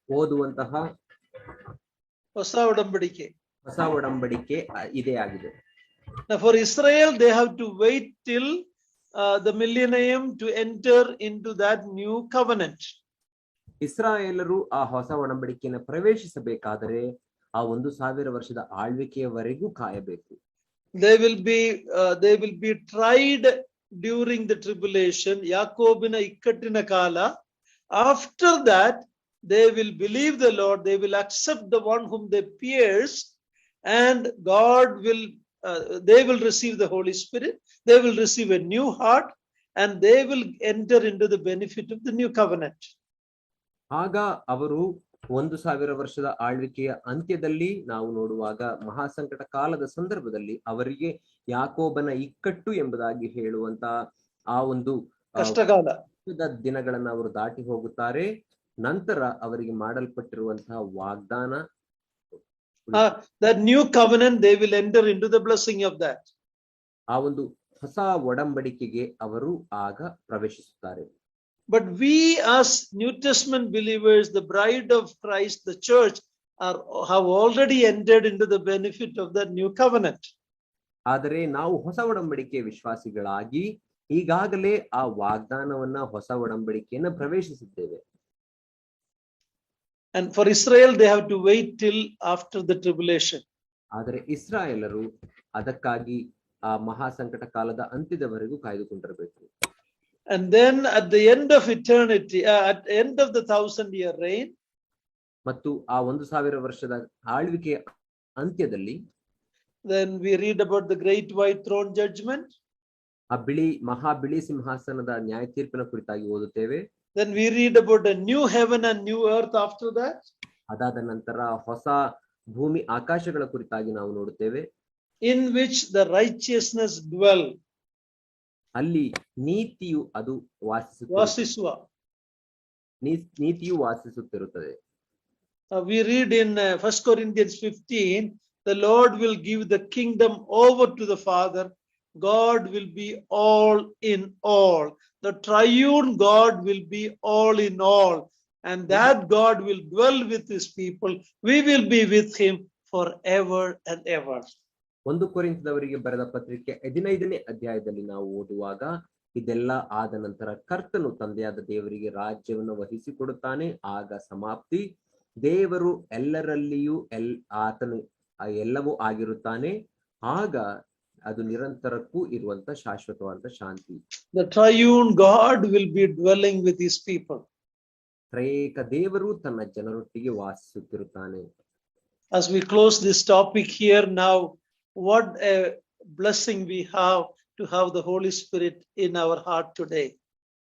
ಓದುವಂತಹ ಹೊಸ ಒಡಂಬಡಿಕೆ. ಹೊಸ ಒಡಂಬಡಿಕೆ ಇದೇ ಆಗಿದೆ. Now for Israel, they have to wait till the millennium to enter into that new covenant. ಇಸ್ರಾಯೇಲರು ಆ ಹೊಸ ಒಡಂಬಡಿಕೆಯನ್ನು ಪ್ರವೇಶಿಸಬೇಕಾದರೆ ಆ 1000 ವರ್ಷದ ಆಳ್ವಿಕೆಯವರೆಗೂ ಕಾಯಬೇಕು. They will be tried during the tribulation, ಯಾಕೋಬಿನ ಇಕ್ಕಟ್ಟಿನ ಕಾಲ. After that, they will believe the Lord, they will accept the one whom they pierced, and they will receive the Holy Spirit, they will receive a new heart, and they will enter into the benefit of the new covenant. ಆಗ ಅವರು 1000 ವರ್ಷದ ಆಳ್ವಿಕೆಯ ಅಂತ್ಯದಲ್ಲಿ ನಾವು ನೋಡುವಾಗ ಮಹಾಸಂಕಟ ಕಾಲದ ಸಂದರ್ಭದಲ್ಲಿ ಅವರಿಗೆ ಯಾಕೋಬನ ಇಕ್ಕಟ್ಟು ಎಂಬುದಾಗಿ ಹೇಳುವಂತ ಆ ಒಂದು ಕಷ್ಟಕಾಲದ ದಿನಗಳನ್ನು ಅವರು ದಾಟಿ ಹೋಗುತ್ತಾರೆ. ನಂತರ ಅವರಿಗೆ ಮಾಡಲ್ಪಟ್ಟಿರುವಂತಹ ವಾಗ್ದಾನ, that new covenant, they will enter into the blessing of that. ಆ ಒಂದು ಹೊಸ ಒಡಂಬಡಿಕೆಗೆ ಅವರು ಆಗ ಪ್ರವೇಶಿಸುತ್ತಾರೆ. But we as New Testament believers, the bride of Christ, the church, have already entered into the benefit of that new covenant. ಆದರೆ ನಾವು ಹೊಸ ಒಡಂಬಡಿಕೆಯ ವಿಶ್ವಾಸಿಗಳಾಗಿ ಈಗಾಗಲೇ ಆ ವಾಗ್ದಾನವನ್ನ, ಹೊಸ ಒಡಂಬಡಿಕೆಯನ್ನ ಪ್ರವೇಶಿಸಿದ್ದೇವೆ. And for Israel, they have to wait till after the tribulation. ಆದರೆ ಇಸ್ರಾಯೇಲರು ಅದಕ್ಕಾಗಿ ಆ ಮಹಾಸಂಕಟ ಕಾಲದ ಅಂತ್ಯದವರೆಗೂ ಕಾಯ್ದುಕೊಂಡಿರಬೇಕು. And then at the end of eternity, at the end of the 1000-year reign, ಮತ್ತು ಆ 1000 ವರ್ಷದ ಆಳ್ವಿಕೆಯ ಅಂತ್ಯದಲ್ಲಿ, then we read about the great white throne judgment. ಆ ಮಹಾ ಬಿಳಿ ಸಿಂಹಾಸನದ ನ್ಯಾಯ ತೀರ್ಪಿನ ಕುರಿತಾಗಿ ಓದುತ್ತೇವೆ. Then we read about a new heaven and new earth after that. ಅದಾದ ನಂತರ ಹೊಸ ಭೂಮಿ ಆಕಾಶಗಳ ಕುರಿತಾಗಿ ನಾವು ನೋಡುತ್ತೇವೆ. In which the righteousness dwell. ಅಲ್ಲಿ ನೀತಿಯು ಅದು ನೀತಿಯು ವಾಸಿಸುತ್ತಿರುತ್ತದೆ. We read in 1 Corinthians 15, the Lord will give the kingdom over to the Father. God will be all in all. The triune God will be all in all. And that God will dwell with his people. We will be with him forever and ever. 1 ಕೊರಿಂಥದವರಿಗೆ ಬರೆದ ಪತ್ರಿಕೆ 15ನೇ ಅಧ್ಯಾಯದಲ್ಲಿ ನಾವು ಓದುವಾಗ ಇದೆಲ್ಲ ಆದ ನಂತರ ಕರ್ತನು ತಂದೆಯಾದ ದೇವರಿಗೆ ರಾಜ್ಯವನ್ನು ವಹಿಸಿಕೊಡುತ್ತಾನೆ. ಆಗ ಸಮಾಪ್ತಿ. ದೇವರು ಎಲ್ಲರಲ್ಲಿಯೂ ಆತನು ಎಲ್ಲವೂ ಆಗಿರುತ್ತಾನೆ, ಆಗ ಅದು ನಿರಂತರಕ್ಕೂ ಇರುವಂತ ಶಾಶ್ವತವಾದ ಶಾಂತಿ. The triune God will be dwelling with his people. ತ್ರಯೇಕ ದೇವರು ತನ್ನ ಜನರೊಟ್ಟಿಗೆ ವಾಸಿಸುತ್ತಿರುತ್ತಾನೆ. As we close this topic here now, what a blessing we have to have the Holy Spirit in our heart today.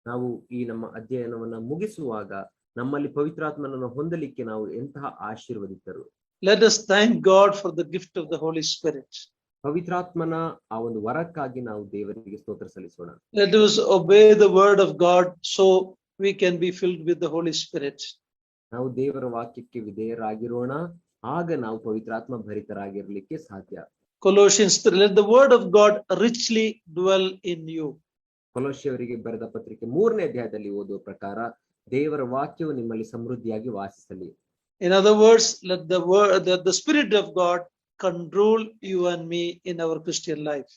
ನಾವು ಈ ನಮ್ಮ ಅಧ್ಯಯನವನ್ನ ಮುಗಿಸುವಾಗ ನಮ್ಮಲ್ಲಿ ಪವಿತ್ರಾತ್ಮನನ್ನು ಹೊಂದಲಿಕ್ಕೆ ನಾವು ಎಂತಹ ಆಶೀರ್ವದಿತರು. Let us thank God for the gift of the Holy Spirit. ಪವಿತ್ರಾತ್ಮನ ಆ ಒಂದು ವರಕ್ಕಾಗಿ ನಾವು ದೇವರಿಗೆ ಸ್ತೋತ್ರ ಸಲ್ಲಿಸೋಣ. Let us obey the word of God so we can be filled with the Holy Spirit. ನಾವು ದೇವರ ವಾಕ್ಯಕ್ಕೆ ವಿಧೇಯರಾಗಿರೋಣ, ಆಗ ನಾವು ಪವಿತ್ರಾತ್ಮ ಭರಿತರಾಗಿರಲಿಕ್ಕೆ ಸಾಧ್ಯ. Colossians 3, let the word of God richly dwell in you. ಕೊಲೊಸ್ಸೆಯವರಿಗೆ ಬರೆದ ಪತ್ರಿಕೆ 3ನೇ ಅಧ್ಯಾಯದಲ್ಲಿ ಓದುವ ಪ್ರಕಾರ ದೇವರ ವಾಕ್ಯವು ನಿಮ್ಮಲ್ಲಿ ಸಮೃದ್ಧಿಯಾಗಿ ವಾಸಿಸಲಿ. In other words, let the Spirit of God control you and me in our Christian life.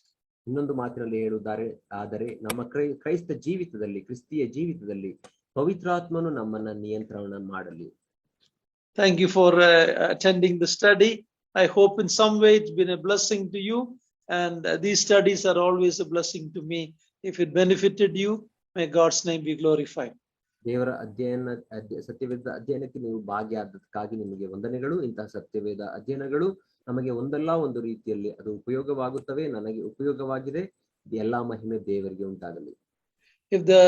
ಇನ್ನೊಂದು ಮಾತಿನಲ್ಲಿ ಹೇಳುವುದಾದರೆ ನಮ್ಮ ಕ್ರಿಸ್ತೀಯ ಜೀವಿತದಲ್ಲಿ ಪವಿತ್ರಾತ್ಮನು ನಮ್ಮನ್ನ ನಿಯಂತ್ರಣ ಮಾಡಲಿ. Thank you for attending the study. I hope in some way it's been a blessing to you, and these studies are always a blessing to me. If it benefited you, may God's name be glorified. ದೇವರ ಸತ್ಯವೇದ ಅಧ್ಯಯನಕ್ಕೆ ನೀವು ಭಾಗಿಯಾದಕ್ಕಾಗಿ ನಿಮಗೆ ವಂದನೆಗಳು. ಇಂತಹ ಸತ್ಯವೇದ ಅಧ್ಯಯನಗಳು ನಮಗೆ ಒಂದಲ್ಲ ಒಂದು ರೀತಿಯಲ್ಲಿ ಅದು ಉಪಯೋಗವಾಗುತ್ತವೆ. ನನಗೆ ಉಪಯೋಗವಾಗಿದೆ. ಎಲ್ಲಾ ಮಹಿಮೆ ದೇವರಿಗೆ ಉಂಟಾಗಲಿ. If the